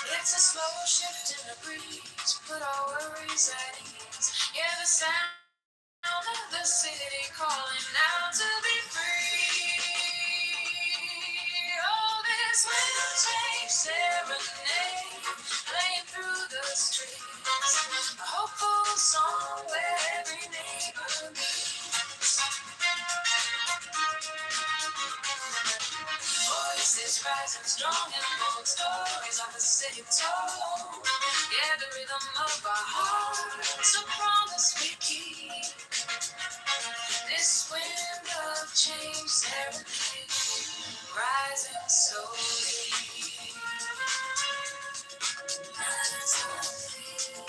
It's a slow shift in the breeze, put our worries at ease. Yeah, the sound of the city calling out to be free. Oh, this will change serenade, playing through the streets. A hopeful song where every neighbor meets. Voices rising strong and bold, stories of the city told. Yeah, the rhythm of our hearts, a promise we keep. This wind of change serenade, rising slowly. Rising slowly.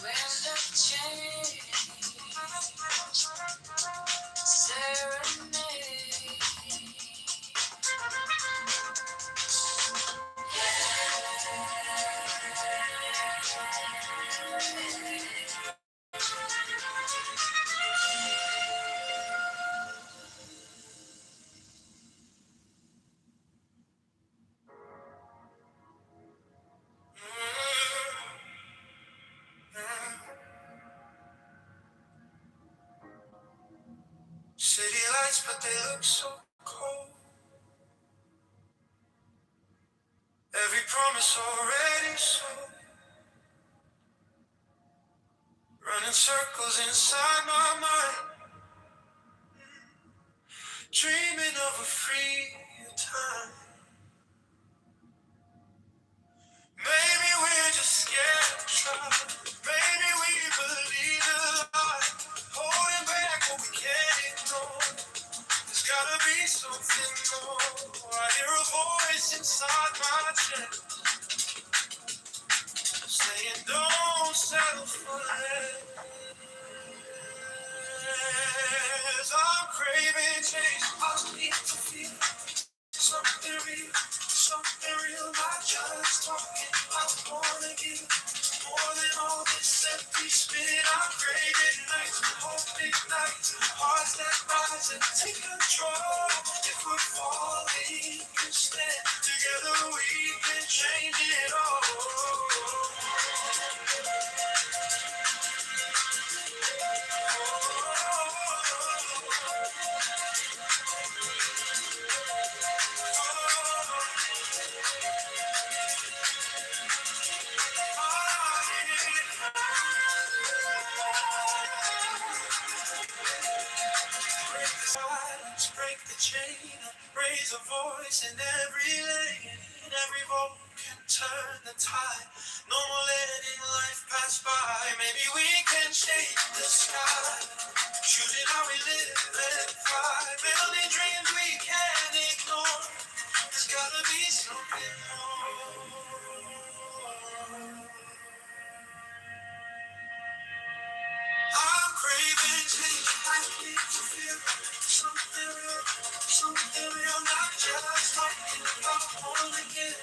Wind of change, serenade. City lights, but they look so cold. Every promise already sold. Running circles inside my mind. Dreaming of a free time. Maybe we're just scared to try. Maybe we believe a lie. Holding back what we can't ignore. There's gotta be something more. I hear a voice inside my chest saying don't settle for less. I'm craving change. I need to feel something real, not just talking. I wanna give more than all this empty spin. I'm craving nights, hoping nights, hearts that rise and take control. If we're falling instead, together we can change it all. Break the silence, break the chain, raise a voice in every lane. Every vote can turn the tide. No more letting life pass by. Maybe we can shake the sky. Choosing how we live and fly. Building dreams we can't ignore. There's gotta be something more. I'm craving change. I need to feel something real, not just talking about wanna get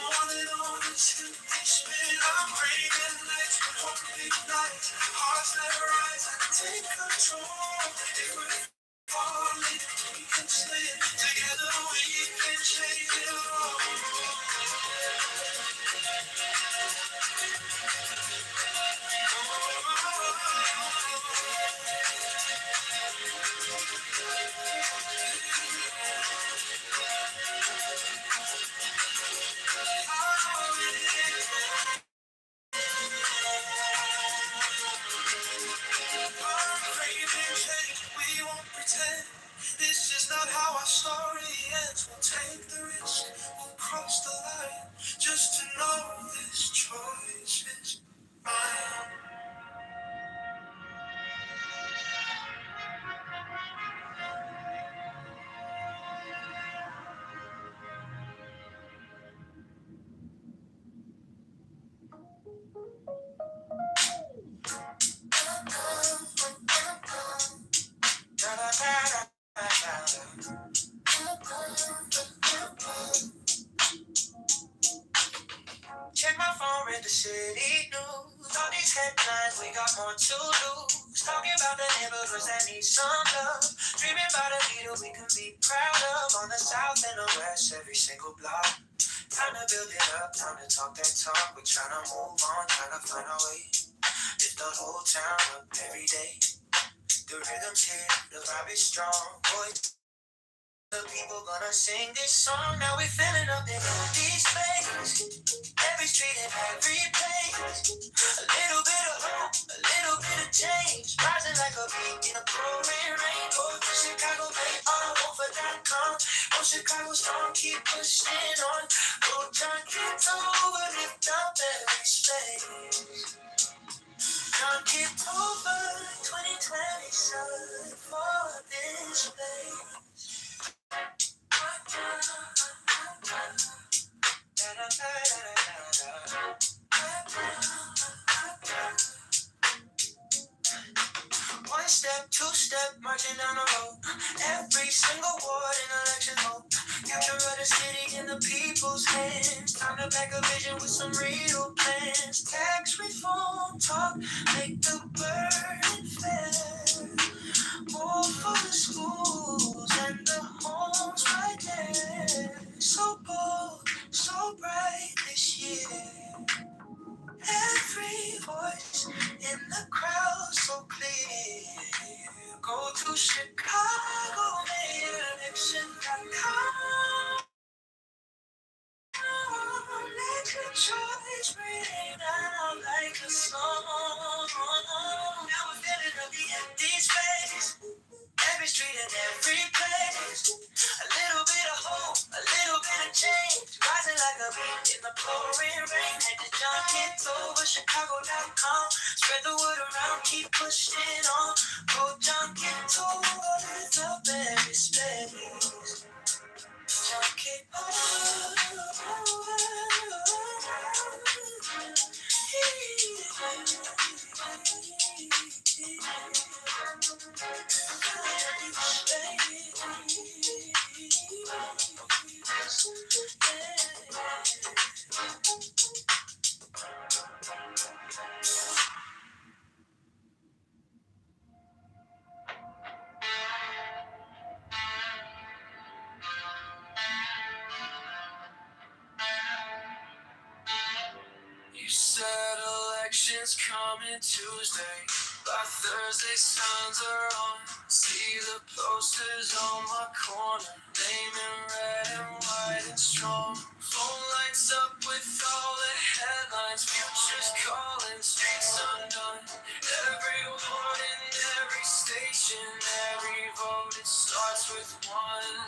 more than all this empty spin. I'm craving nights, hoping nights, hearts that rise and take control. If we're falling, we can slip together. We can change it all. We won't pretend this is not how our story ends. We'll take the risk, we'll cross the line, just to know this choice is headlines, we got more to lose. Talking about the neighborhoods that need some love. Dreaming about a leader we can be proud of. On the south and the west, every single block. Time to build it up, time to talk that talk. We're trying to move on, trying to find our way. Lift the whole town up every day. The rhythm's here, the vibe is strong. Boys, the people gonna sing this song. Now we're filling up the empty space. Every street and every place. A little bit of hope, a little bit of change. Rising like a peak in a pouring rain. Go to Chicago, make all over .com. Oh, Chicago strong, keep pushing on. Go John, get over, lift up every space. John, get over 2020, son, for this place. One step, two step, marching down the road. Every single ward in election hope. Future of the city in the people's hands. Time to pack a vision with some real plans. Tax reform talk, make the burden fair. More for the schools and the homes right there. So bold, so bright this year. Every voice in the crowd so clear. Go to Chicago, election.com. Let your choice ring out like a song. Now we're filling up the empty space. Every street and every place. A little bit of hope, a little bit of change. Rising like a beat in the pouring rain. Head to John Kitover, Chicago.com. Spread the word around, keep pushing on. Go John Kitover, lift up every space. John Kitover. You said elections coming Tuesday. By Thursday, signs are on. See the posters on my corner. Name in red and white and strong. Phone lights up with all the headlines. Futures calling, streets undone. Every ward in every station, every vote, it starts with one.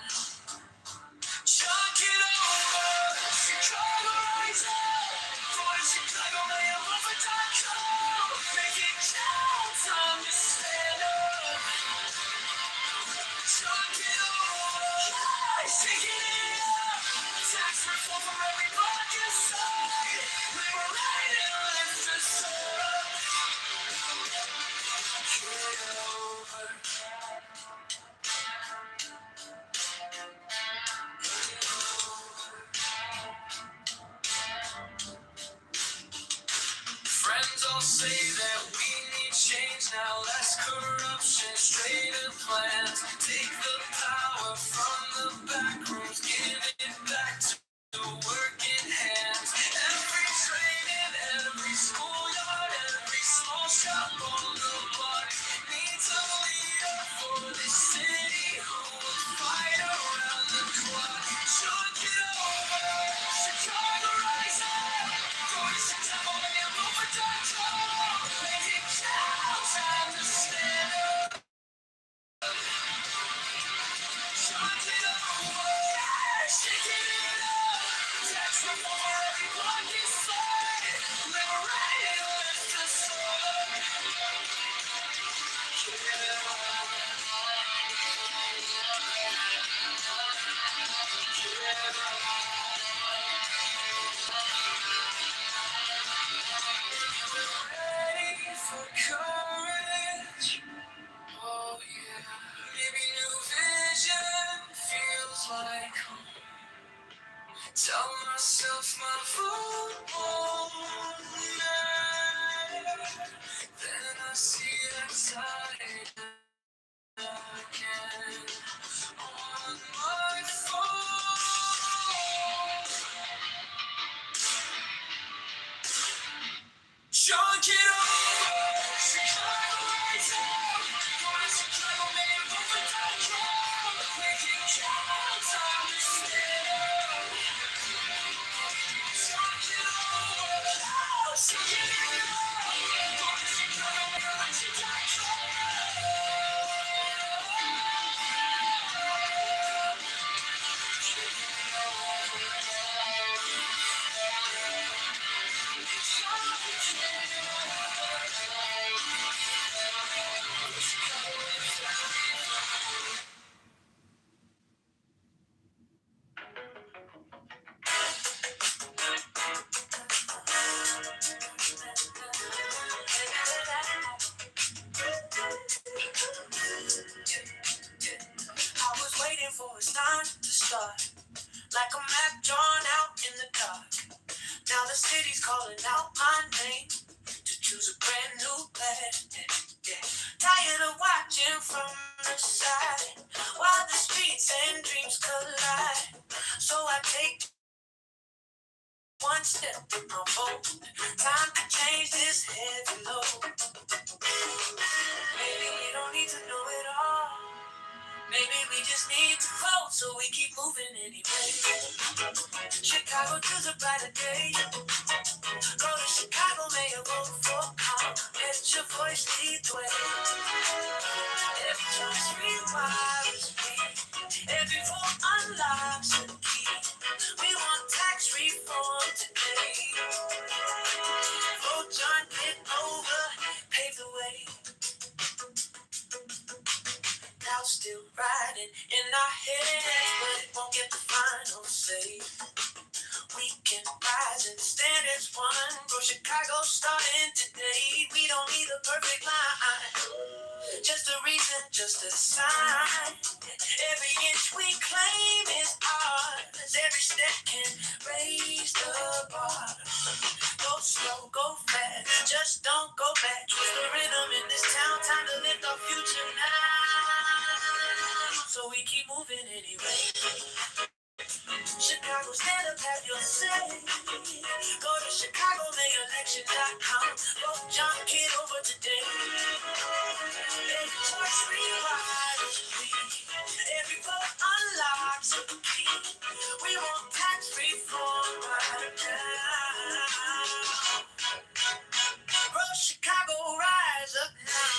Chuck it over, Chicago rise up. For Chicago, mayorvote.com. Make it count, time to stand up. Chuck it over, guys, taking it up. Tax reform from every block inside. Liberate and lift us up. Get over. Friends all say that we need change now, less corruption, straighter plans. Take the power from the back rooms, give it back to working hands. Every train in every schoolyard, every small shop on the block needs a leader for this city who will fight around the clock. Chuck it over, Chicago rise up. Go to Chicago, mayorvote.com. Make it count, time to stand up. Chuck it over. Yeah. Tired of watching from the side while the streets and dreams collide. So I take one step forward. Time to change this heavy load. Maybe we don't need to know it all. Maybe we just need to float, so we keep moving anyway. Chicago to the brighter day. Go to Chicago, may you vote for calm. Let your voice lead the way. Every choice rewires me. Every vote unlocks a key. We want tax reform today. Vote John Kitover, pave the way. Now still riding in our heads, but it won't get the final say. We can rise and stand as one. Bro, Chicago starting today. We don't need a perfect line. Just a reason, just a sign. Every inch we claim is ours. Every step can raise the bar. Go slow, go fast. Just don't go back. Twist the rhythm in this town. Time to lift our future now. So we keep moving anyway. Chicago, stand up, have your say. Go to ChicagoMayElection.com. Vote John Kitover today. Every choice rewires me. Every vote unlocks a key. We want tax reform right now. Bro, Chicago, rise up now.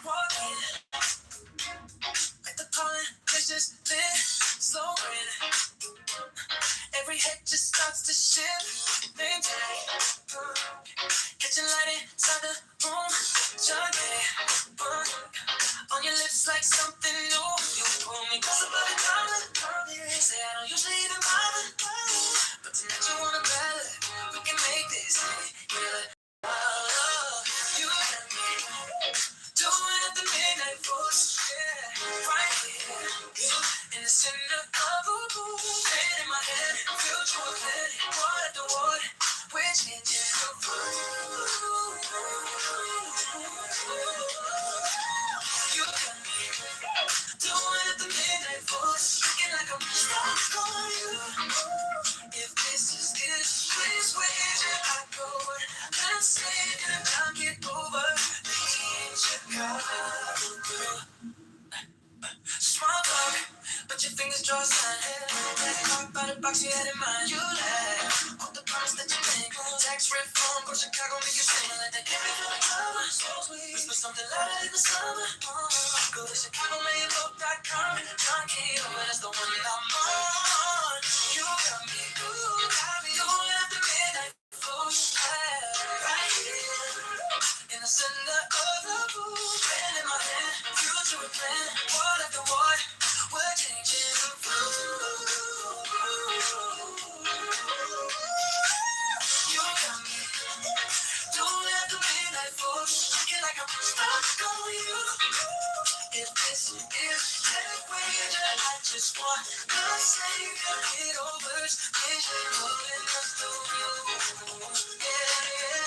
Walking, like the pollen, it's just lit, slow in. Every head just starts to shift. Name tag, catching light inside the room. Jogging, on your lips like something new. You pull me closer by the collar. Say I don't usually even bother, but tonight you wanna battle. We can make this, yeah. You and me, doing it the midnight force, yeah. Right here, in the center of a pool. Hand in my hand, future of it. Water after water, we're changing the rules. You got me, doing it the midnight force. Looking like I'm stuck on you. If this is it, please wait till I go. Let's say that I can't get over being Chicago. Small talk, but your fingers draw a sign. That clock by the box you had in mind. You laugh, all the promise that you make. Tax reform, go Chicago, make you sing. Let that carry feel like summer. Whisper something louder in the summer. Go to ChicagoMayVote.com. John Kitover, that's the one I'm on. You got me, doing it after midnight. Right here, in the center of the pool. Pen in my hand, future with plan. Word after word, we're changing the rules. You got me, doing it after midnight force. Looking like I'm stuck on you. If this is that wager, I just want to say it overs. Vision rolling us through. Yeah.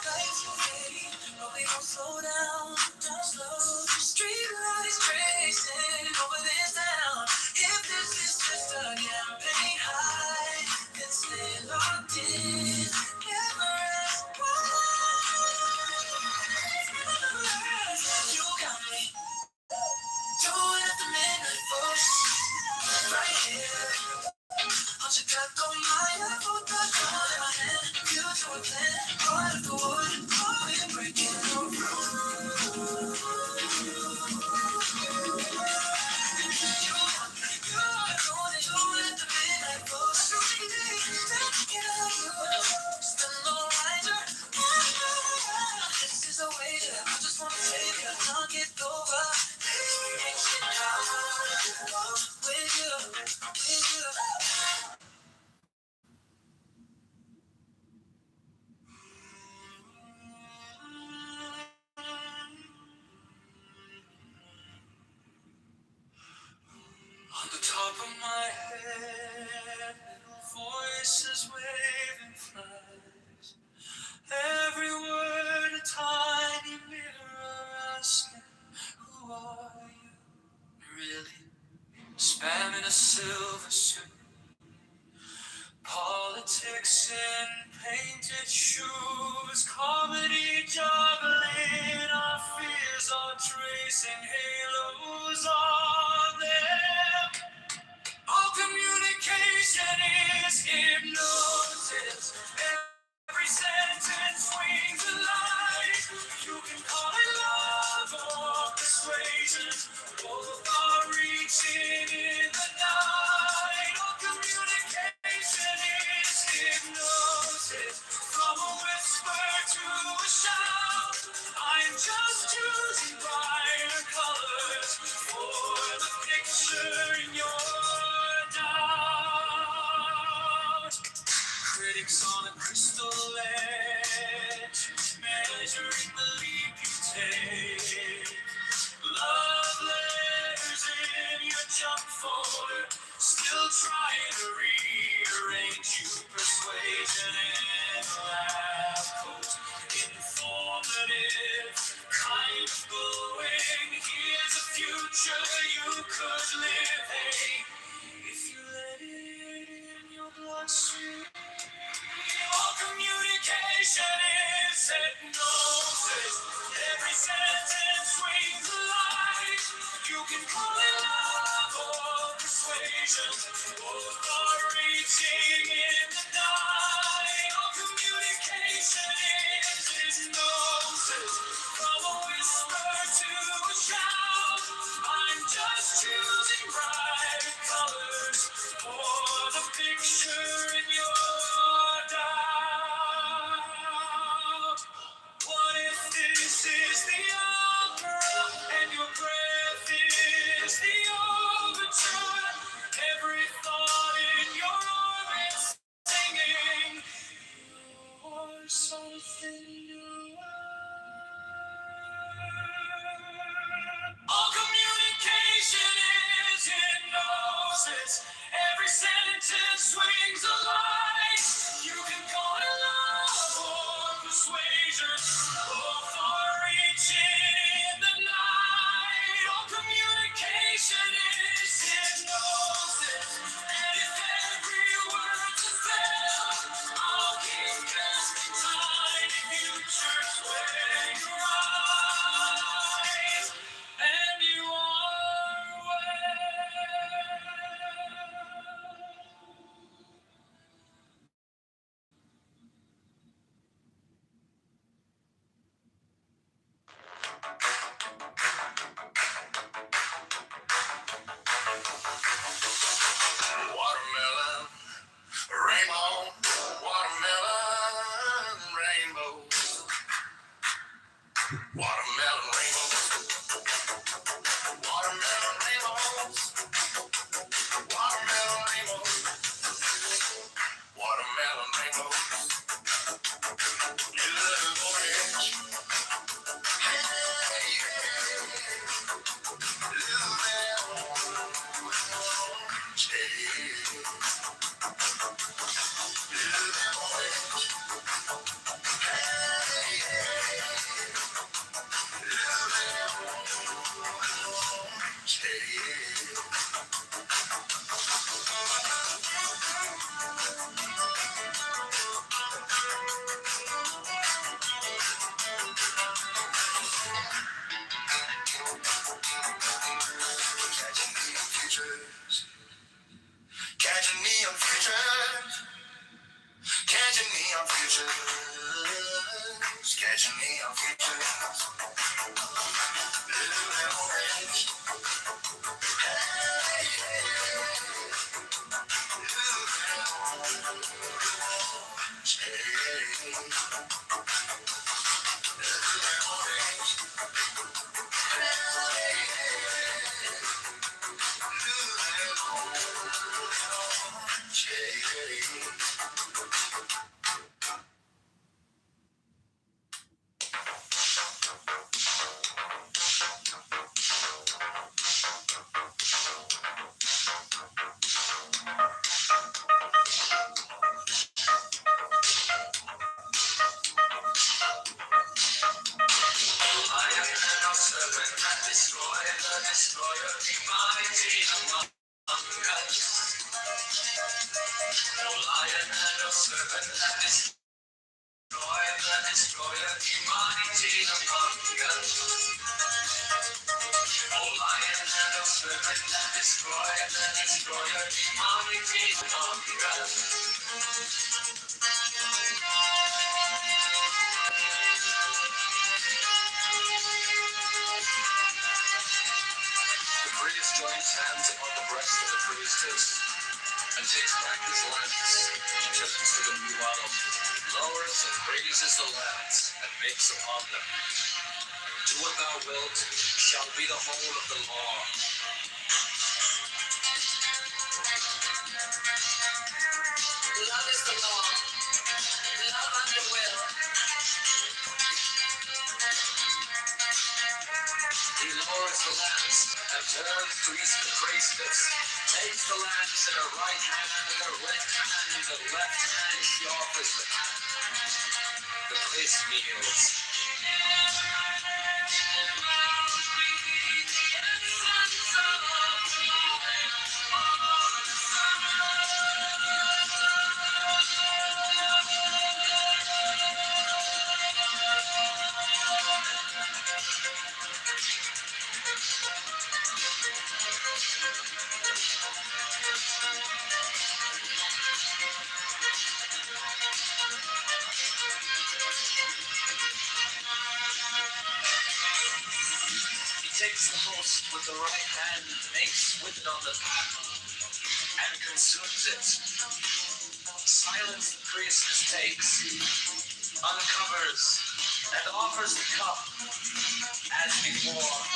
Lights fade, but we gon' slow down. Slow. Street lights tracing over this town. If this is just a campaign high, then stay locked in. Never ask why. You got me. Doing it the midnight force. Right here. On Chicago, my vote, got one in my hand. Future with plan. Part of the wood. We're breaking the rules. You got me. Doing it the midnight force. Get up. Spin low rider. This is a wager. I just wanna take it. I'll get over. With you, with you. a silver suit. Politics in painted shoes, comedy juggling our fears, are tracing halos on them. All communication is hypnosis. Every sentence swings a light. You can call it love or persuasion. Both are reaching in the night. All communication is hypnosis. From a whisper to a shout, I'm just choosing brighter colors for the picture in your doubt. Critics on a crystal edge, measuring the leap you take. Love letters in your junk folder, still trying to rearrange you. Persuasion in a lab coat, informative, kind of glowing. Here's a future you could live. Hey, if you let it in your bloodstream. All communication is hypnosis. Every sentence swings a light. You can call it love or persuasion. Both are reaching in the night. All communication is hypnosis. From a whisper to a shout, I'm just choosing brighter colors for the picture in your doubt. What if this is the opera and your breath is the overture? Every thought in your orbit singing, you're something new. All communication is hypnosis. Every sentence swings a light. You can call it love or persuasion. Both are reaching in the night. All communication is hypnosis. And if every word's a spell, I'll keep asking tiny futures where you rise. And you are Watermelon, rainbow, watermelon, rainbow, watermelon, rainbow, watermelon, rainbows, watermelon, rainbow, watermelon, rainbow, little orange, hey, little orange, hey, little orange, catching neon futures, catching neon futures, catching neon futures, little orange, hey, little orange, I am the serpent that destroyed the destroyer, divine. lion and a serpent that destroy the destroyer, humanity among us. Oh, lion and a serpent that destroy the destroyer, humanity among us. The priest joins hands upon the breast of the priestess and takes back his lance. He turns to the mulatto, lowers and raises the lance, and makes upon them. Do what thou wilt shall be the whole of the law. Love is the law. Love under will. He lowers the lance and turns to east the priestess. Takes the lance in her right hand and her left hand. In the left hand she offers the hand. The priest kneels. He takes the host with the right hand, makes with it on the path, and consumes it. Silence the priestess takes, uncovers, and offers the cup as before.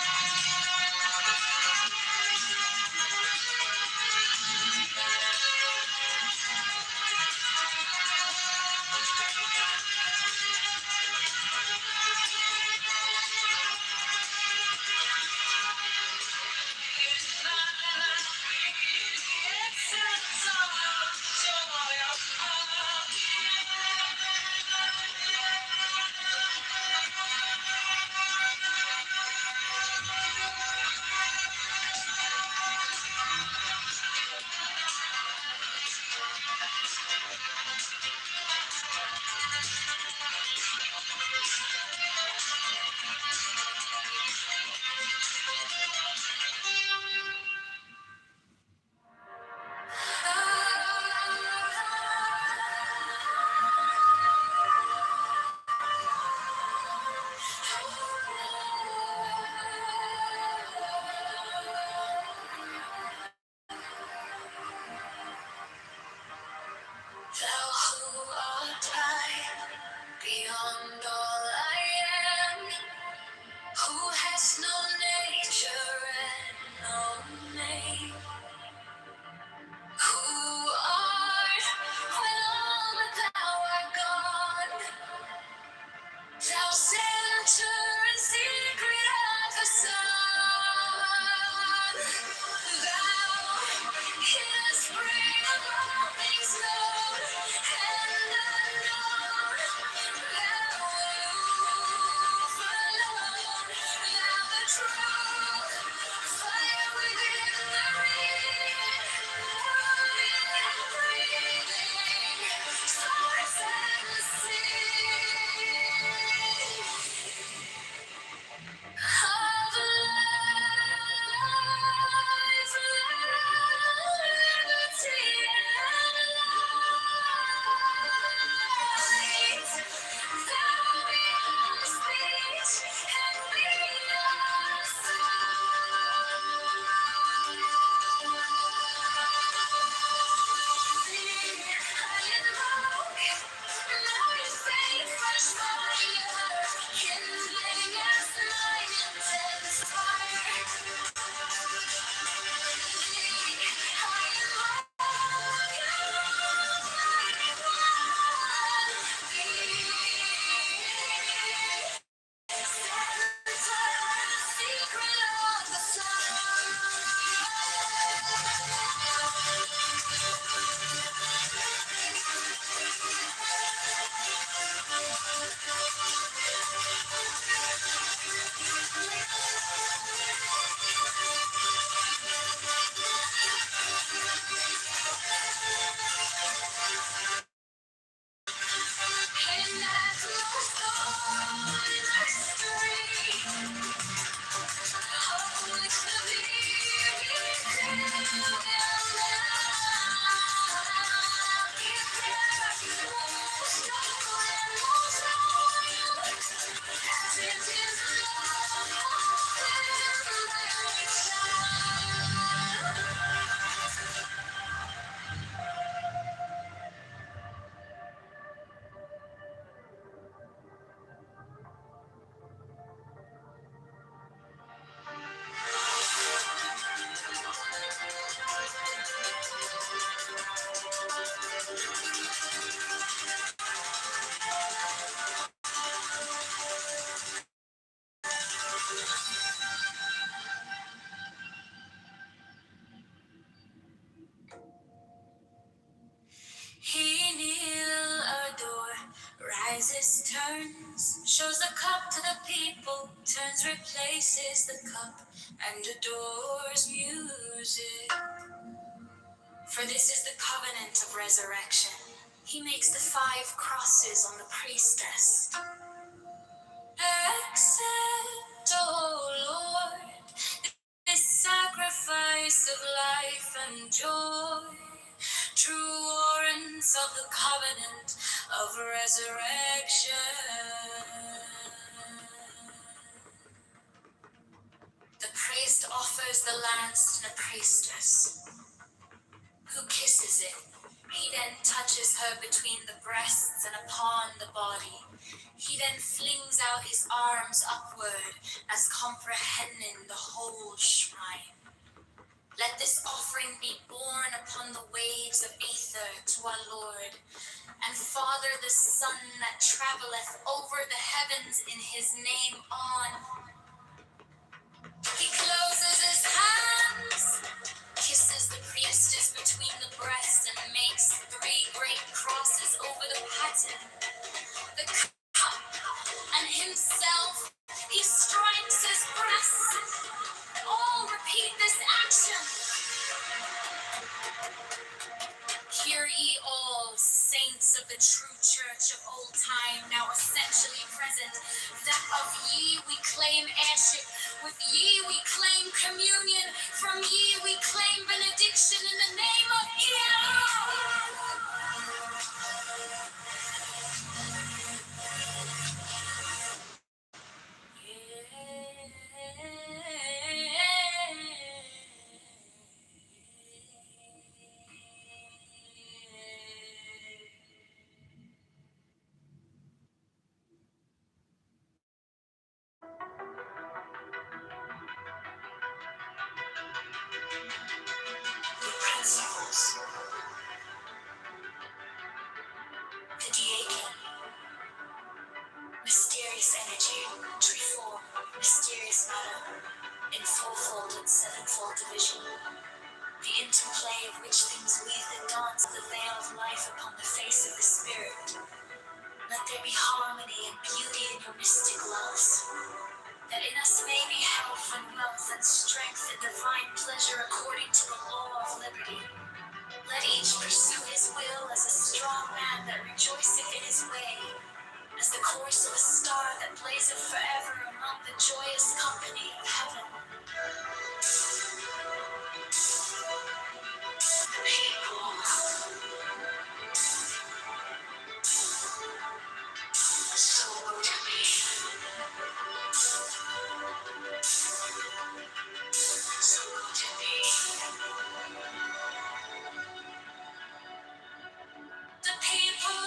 Thou who art high, beyond all I am, who has no nature and no name, who art when all but thou art gone, thou center and secret of the sun, thou hidden spring of all things known and unknown, thou aloof alone, thou the truth, fire within the ring, moving and breathing, source and the shows the cup to the people, turns, replaces the cup, and adores music. For this is the covenant of resurrection. He makes the 5 crosses on the priestess. Accept, O Lord, this sacrifice of life and joy, true warrants of the covenant of resurrection. The priest offers the lance to the priestess, who kisses it. He then touches her between the breasts and upon the body. He then flings out his arms upward as comprehending the whole shrine. Let this offering be borne upon the waves of aether to our Lord, and Father the Son that travelleth over the heavens in his name on. He closes his hands, kisses the priestess between the breasts, and makes 3 great crosses over the paten, the cup, and himself. He strikes his breast. All repeat this action. Hear ye all, saints of the true church of old time, now essentially present, that of ye we claim heirship, with ye we claim communion, from ye we claim benediction in the name of principles. The diaconate, mysterious energy, treeform, mysterious matter, in fourfold and sevenfold division, the interplay of which things weave the dance of the veil of life upon the face of the spirit. Let there be harmony and beauty in your mystic loves, that in us may be health and wealth and strength and divine pleasure according to the law of liberty. Let each pursue his will as a strong man that rejoiceth in his way, as the course of a star that blazeth forever among the joyous company of heaven. People, so to be. So to be. The people.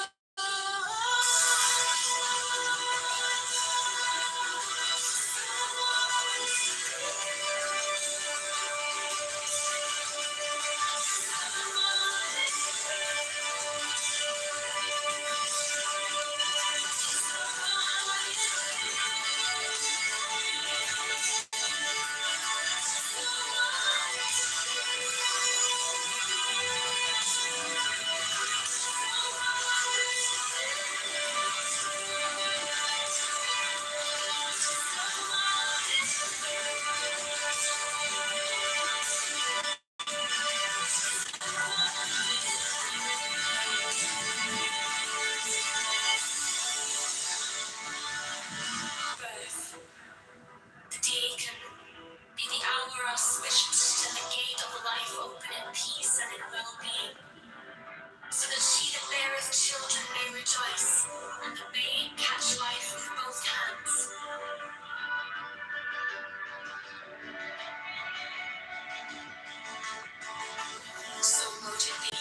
Birth. The day can be the hour auspicious, and the gate of life open in peace and in well-being, so that she that beareth children may rejoice, and the babe catch life with both hands. So mote it be.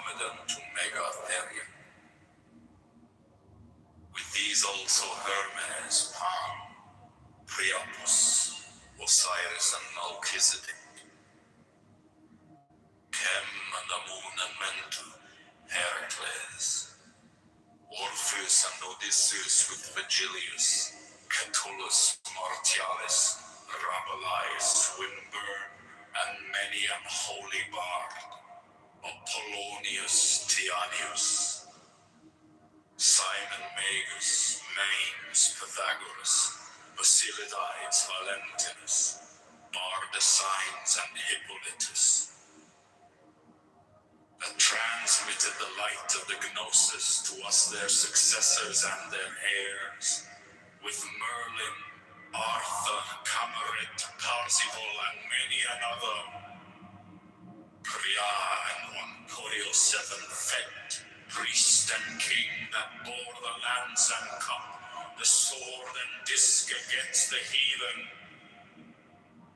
Andromeda to Megatherium. With these also Hermes, Palm, Priapus, Osiris and Melchizedek, Chem and Amun and Mentu, Heracles, Orpheus and Odysseus with Vigilius, Catullus, Martialis, Rabelais, Swinburne, and many an holy bard, Apollonius, Tianius, Simon Magus, Manes, Pythagoras, Basilides, Valentinus, Bardesigns and Hippolytus, that transmitted the light of the Gnosis to us, their successors and their heirs, with Merlin, Arthur, Camaret, Parzival, and many another, Priya and one Corio seven Fet, priest and king that bore the lance and cup, the sword and disc against the heathen.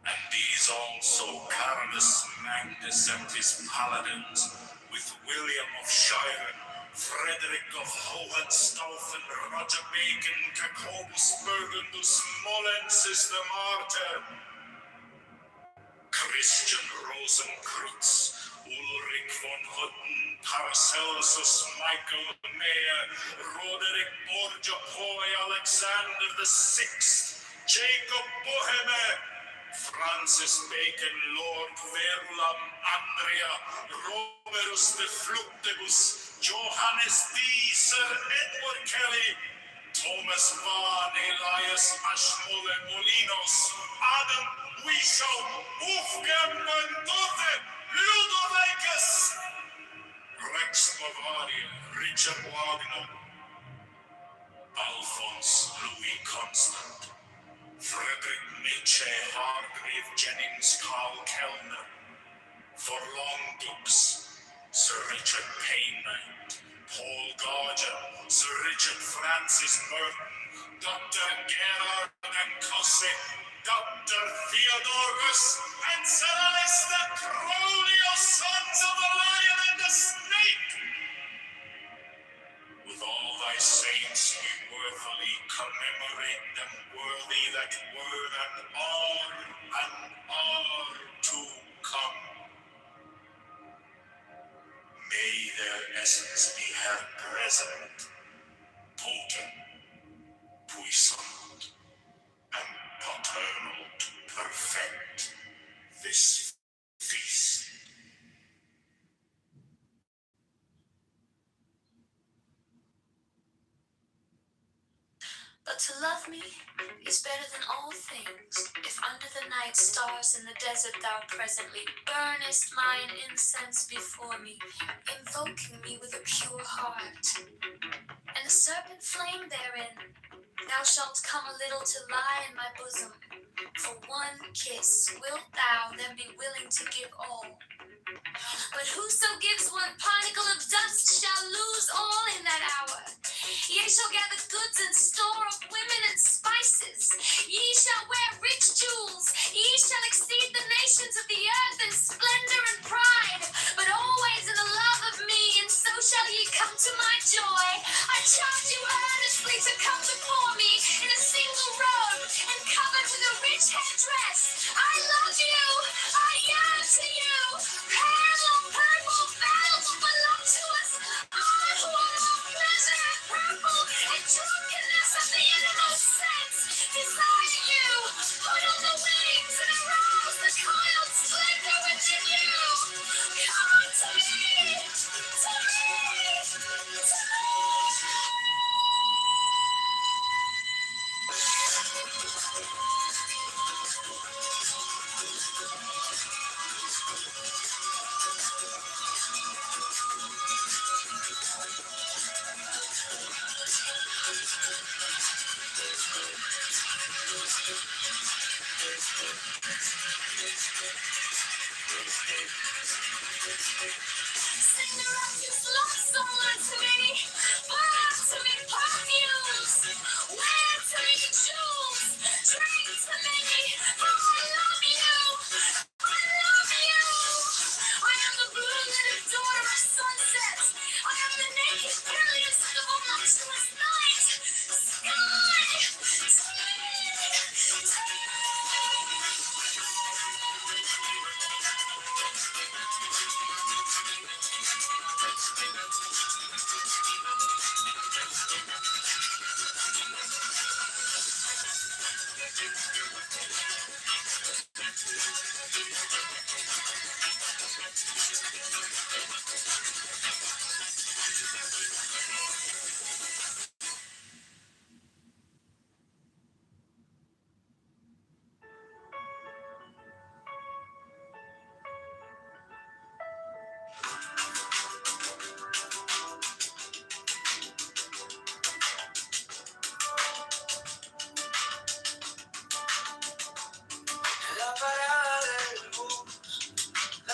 And these also Carolus Magnus and his paladins, with William of Shire, Frederick of Hohenstaufen, Roger Bacon, Jacobus Burgundus, Smolensis the martyr, Christian Rosenkreutz, Ulrich von Hutten, Paracelsus, Michael Mayer, Roderick Borgia Poi, Alexander the Sixth, Jacob Boheme, Francis Bacon, Lord Verulam, Andrea, Romerus de Fluctibus, Johannes D, Sir Edward Kelly, Thomas Vaughan, Elias Ashmole Molinos, Adam Wishow, Wolfgang Mendoza, Ludovicus, Rex Bavaria, Richard Wagner, Alphonse Louis Constant, Frederick Nietzsche, Hargrave Jennings, Carl Kellner, Forlong Dukes, Sir Richard Payne, Paul Gauger, Sir Richard Francis Burton, Dr. Gerard and Cosset, Dr. Theodorus, and Sir Alistair Crowley, O sons of the Lion and the Snake. With all thy saints we worthily commemorate them, worthy that were and are to come. May their essence be held present, potent, puissant, and paternal to perfect this feast. But to love me is better than all things. If under the night stars in the desert thou presently burnest mine incense before me, invoking me with a pure heart, and a serpent flame therein, thou shalt come a little to lie in my bosom. For one kiss wilt thou then be willing to give all. But whoso gives one particle of dust shall lose all in that hour. Ye shall gather goods and store of women and spices. Ye shall wear rich jewels. Ye shall exceed the nations of the earth in splendor and pride. But always in the love of me, and so shall ye come to my joy. I charge you earnestly to come before me in a single robe and covered with a rich headdress. I love you. I yearn to you. Pale, purple, veiled, voluptuous. I who are all pleasure and purple and drunkenness of the innermost sense. Desire you. Put on the wings and arouse the coiled splendor within you. Come unto me. To me. To me. Sing the righteous love song unto me. Pour unto me perfumes. Wear to me jewels. Drink to me. For I love you. I love you. I am the blue-lipped daughter of sunset.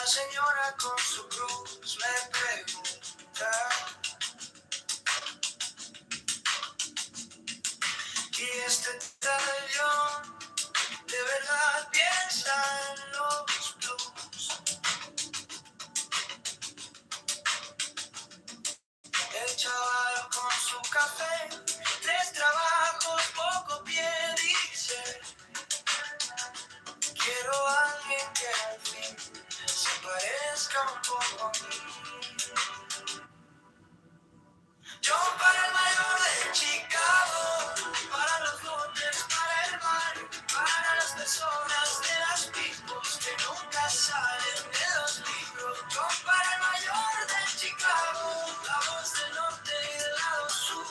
La señora con su cruz me pregunta, ¿y este tallón de verdad piensa en los blues? El chaval con su café, 3 trabajos, poco pie, dice, quiero a alguien que al fin se parezca un poco a mí. Yo para el mayor de Chicago, para los lotes, para el mar, para las personas de las pipos que nunca salen de los libros. Yo para el mayor de Chicago, la voz del norte y del lado sur,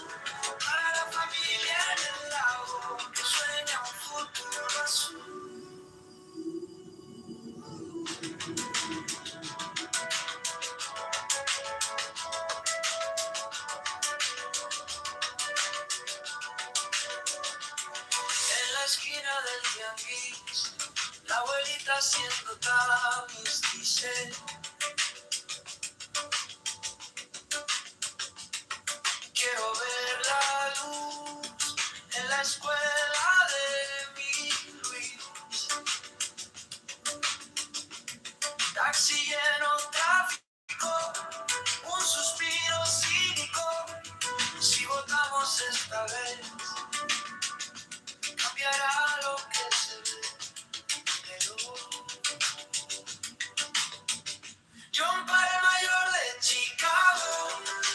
para la familia en el lago que sueña un futuro azul. En la esquina del tianguis, la abuelita haciendo tamis dice, quiero ver la luz en la escuela de mi Luis. Taxi lleno, tráfico, un suspiro cínico. Si votamos esta vez, cambiará lo que se ve. Pero yo para el mayor de Chicago,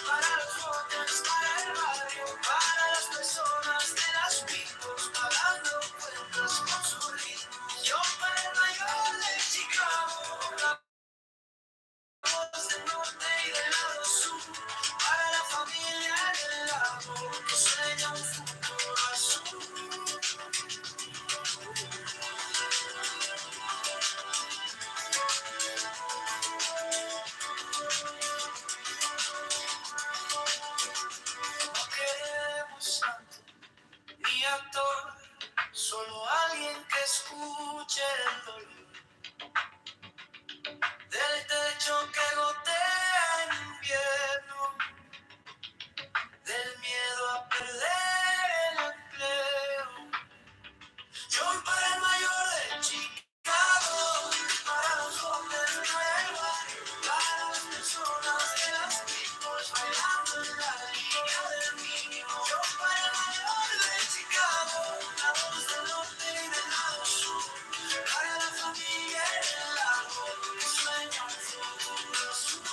para los jóvenes, para el barrio, para las personas de las picos, pagando cuentas con su ritmo. Yo para el mayor de Chicago, la voz del norte y del lado sur, para la familia en el lago que sueña un futuro azul. No queremos santo ni actor, solo alguien que escuche el dolor del techo que gotea en invierno, del miedo a perder el empleo. Yo para el mayor de Chicago, para los jóvenes para el barrio, para las personas de las picos, bailando en la línea del niño. Yo para el mayor de Chicago, la voz del norte y del lado sur, para la familia en el lago que sueña un futuro azul.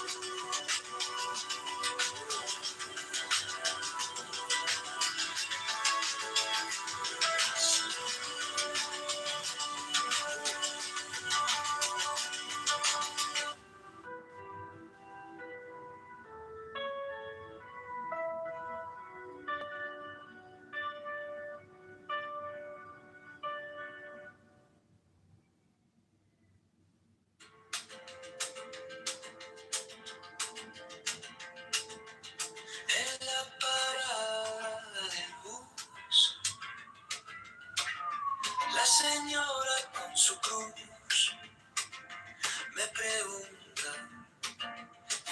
En la parada del bus, la señora con su cruz me pregunta,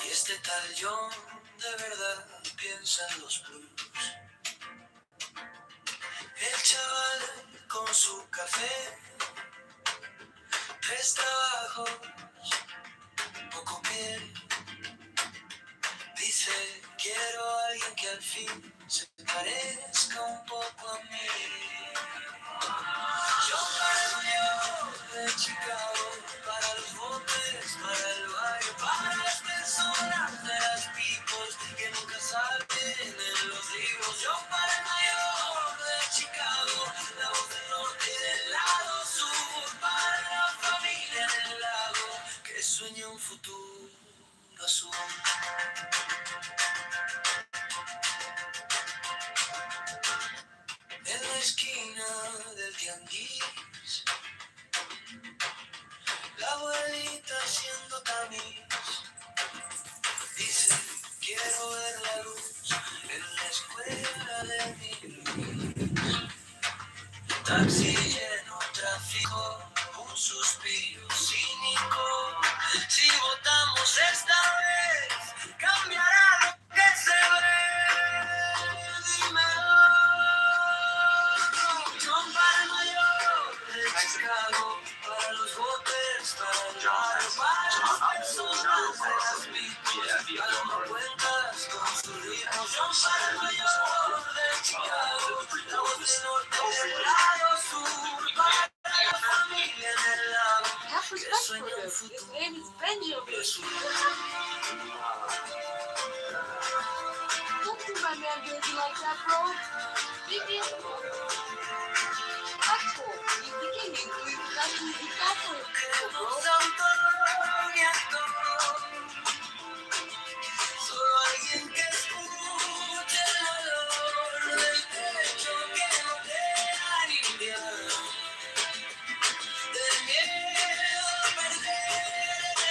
¿y este tal John de verdad piensa en los blues? El chaval con su café, 3 trabajos, poco piel, dice, quiero a alguien que al fin se parezca un poco a mí. Yo para el mayor de Chicago, para los botes, para el barrio, para las personas de las picos que nunca salen en los libros. Yo para el mayor de Chicago, la voz del norte y del lado sur, para la familia en el lago que sueña un futuro azul. En la esquina del tianguis, la abuelita haciendo tamiz dice, quiero ver la luz en la escuela de mi Luis. Taxi lleno, tráfico, un suspiro cínico. Si Have respect for him. His name is Benjamin. Don't do my man dirty like that, bro. Big deal. Respectful. He came in doing the best he got for him, bro. Solo alguien que escuche el dolor del pecho que no te aliviar, del miedo a perderte,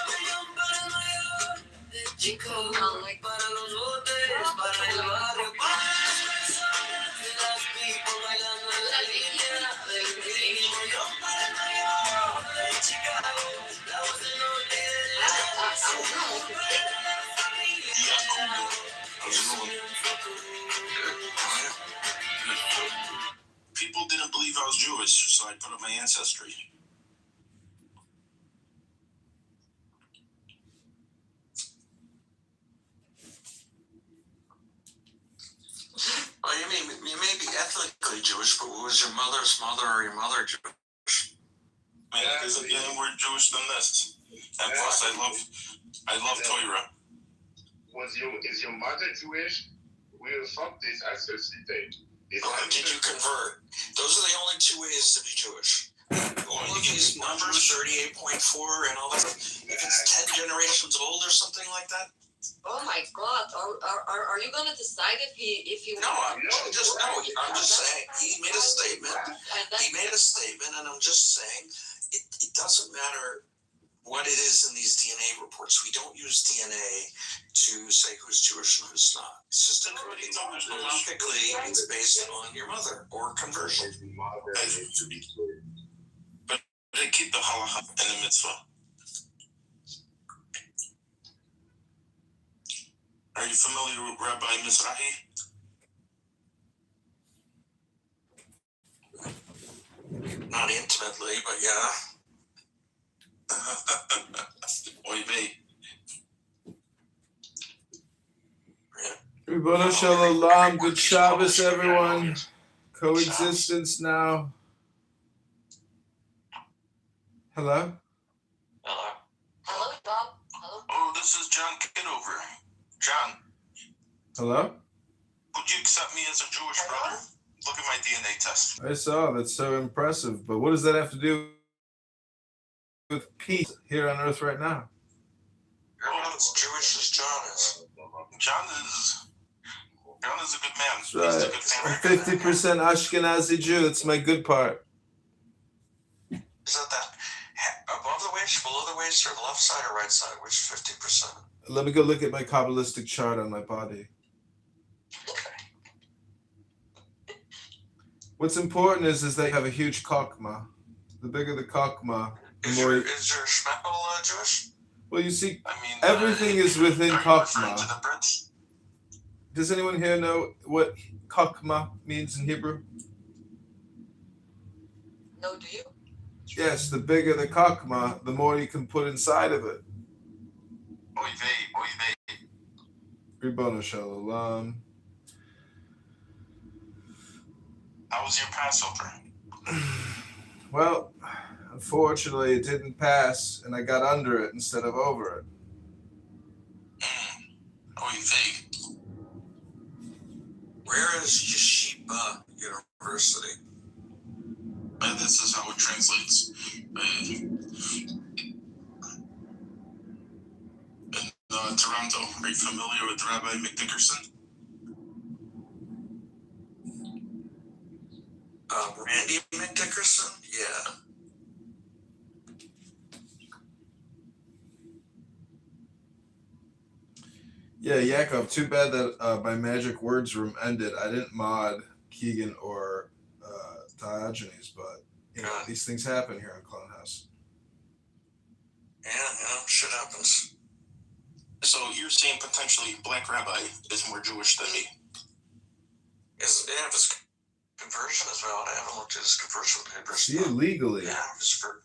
millón para el mayor, de Chicago, para los botes, para el barrio, para las personas, de las people bailando en la línea del ritmo, millón para el mayor, de Chicago, la voz del norte. People didn't believe I was Jewish, so I put up my ancestry. Well, you may be ethnically Jewish, but was your mother's mother or your mother Jewish? Man, there's any more Jewish than this. And plus, I love Torah. Is your mother Jewish? We'll fuck this ancestry thing. Did you convert? Those are the only two ways to be Jewish. All of these numbers, 38.4 and all that, if it's 10 generations old or something like that. Oh my God! Are you gonna decide if he No, I'm just saying he made a statement. He made a statement, and I'm just saying it doesn't matter what it is in these DNA reports. We don't use DNA to say who's Jewish and who's not. It's just halachically, it's based on your mother or conversion. But they keep the halacha and the mitzvah. Are you familiar with Rabbi Mizrahi? Not intimately, but yeah. Oy vey. Ribono Shalom, good Shabbos, everyone. Coexistence now. Hello? Hello, Bob. Hello. Oh, this is John Kitover. John, Hello? would you accept me as a Jewish brother? Look at my DNA test. I saw. That's so impressive. But what does that have to do with peace here on earth right now? You're not as Jewish as John is. John is a good man. That's He's a right. good family. I'm 50% Ashkenazi Jew. That's my good part. Is that above the waist, below the waist, or the left side or right side? Which 50%? Let me go look at my Kabbalistic chart on my body. What's important is they have a huge kokma. The bigger the kokma, the more. Is your Shmuel Jewish? Well, you see, everything is within kokma. Does anyone here know what kokma means in Hebrew? No, do you? Yes, the bigger the kokma, the more you can put inside of it. Oy vey. Ribono Shalom. How was your Passover? Well, unfortunately, it didn't pass, and I got under it instead of over it. Oy vey. Where is Yeshiva University? This is how it translates. In Toronto. Are you familiar with Rabbi McDickerson? Randy McDickerson? Yeah. Yeah, Yakov, too bad that my Magic Words room ended. I didn't mod Keegan or Diogenes, but these things happen here on Clone House. Yeah, shit happens. So you're saying potentially Black Rabbi is more Jewish than me? If it's Conversion is valid. I haven't looked at his conversion papers. See, legally. Yeah, just for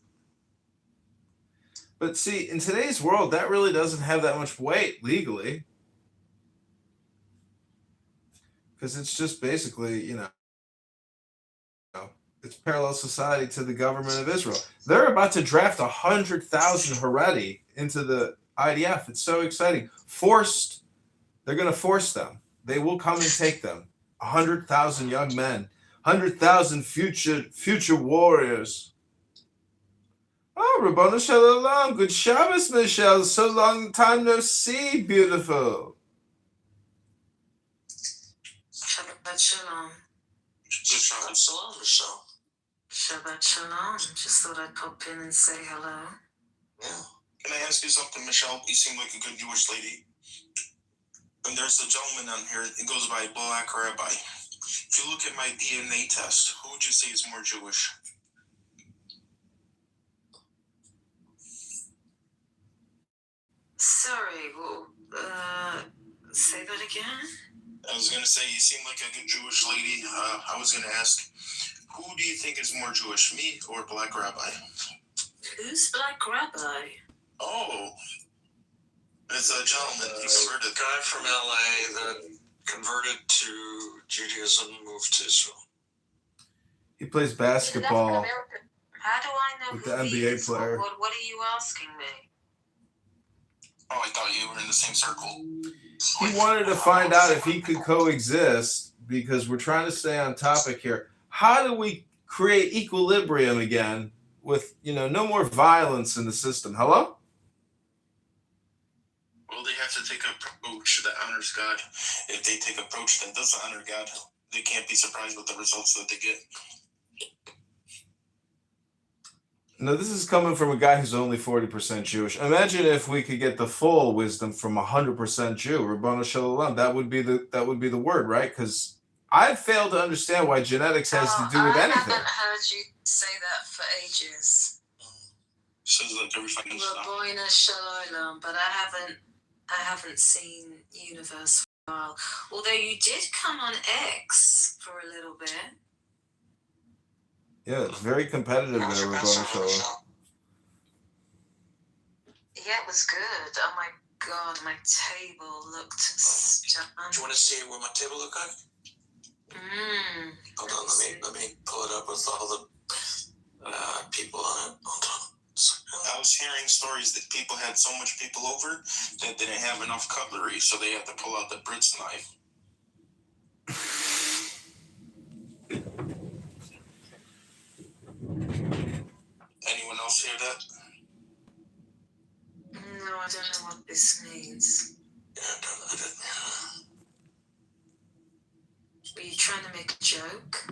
But see, in today's world, that really doesn't have that much weight legally. Because it's just basically, it's parallel society to the government of Israel. They're about to draft 100,000 Haredi into the IDF. It's so exciting. Forced. They're going to force them. They will come and take them. 100,000 young men. 100,000 future warriors. Oh, Rabbanu Shalom. Good Shabbos, Michelle. So long time no see, beautiful. Shabbat Shalom. Shabbat Shalom, Michelle. Shabbat Shalom. Just thought I'd pop in and say hello. Yeah. Can I ask you something, Michelle? You seem like a good Jewish lady. And there's a gentleman on here, it goes by Black Rabbi. If you look at my DNA test, who would you say is more Jewish? Sorry, well, say that again? I was going to say, you seem like a good Jewish lady. I was going to ask, who do you think is more Jewish, me or Black Rabbi? Who's Black Rabbi? Oh, it's a gentleman. He converted. A guy from LA that converted to Judaism, moved to Israel. He plays basketball How do I know with who the he NBA is? player. What are you asking me? Oh, I thought you were in the same circle. He wanted to find out if he could coexist because we're trying to stay on topic here. How do we create equilibrium again with, no more violence in the system? Hello? Well, they have to take an approach that honors God. If they take an approach that doesn't honor God, they can't be surprised with the results that they get. No, this is coming from a guy who's only 40% Jewish. Imagine if we could get the full wisdom from 100% Jew, Rabbanu Shalom. That would be the word, right? Because I fail to understand why genetics has to do with anything. I haven't heard you say that for ages. Says that every fucking Rabbanu Shalom, but I haven't seen Universe for a while. Although you did come on X for a little bit. Yeah, it's very competitive there, Rabbanu Shalom. Yeah, it was good. Oh my god, my table looked stunning. Do you want to see what my table looked like? Hold on, let me pull it up with all the people on it. Hold on. I was hearing stories that people had so much people over that they didn't have enough cutlery, so they had to pull out the Brits knife. Anyone else hear that? No, I don't know what this means. Yeah, I didn't. Were you trying to make a joke?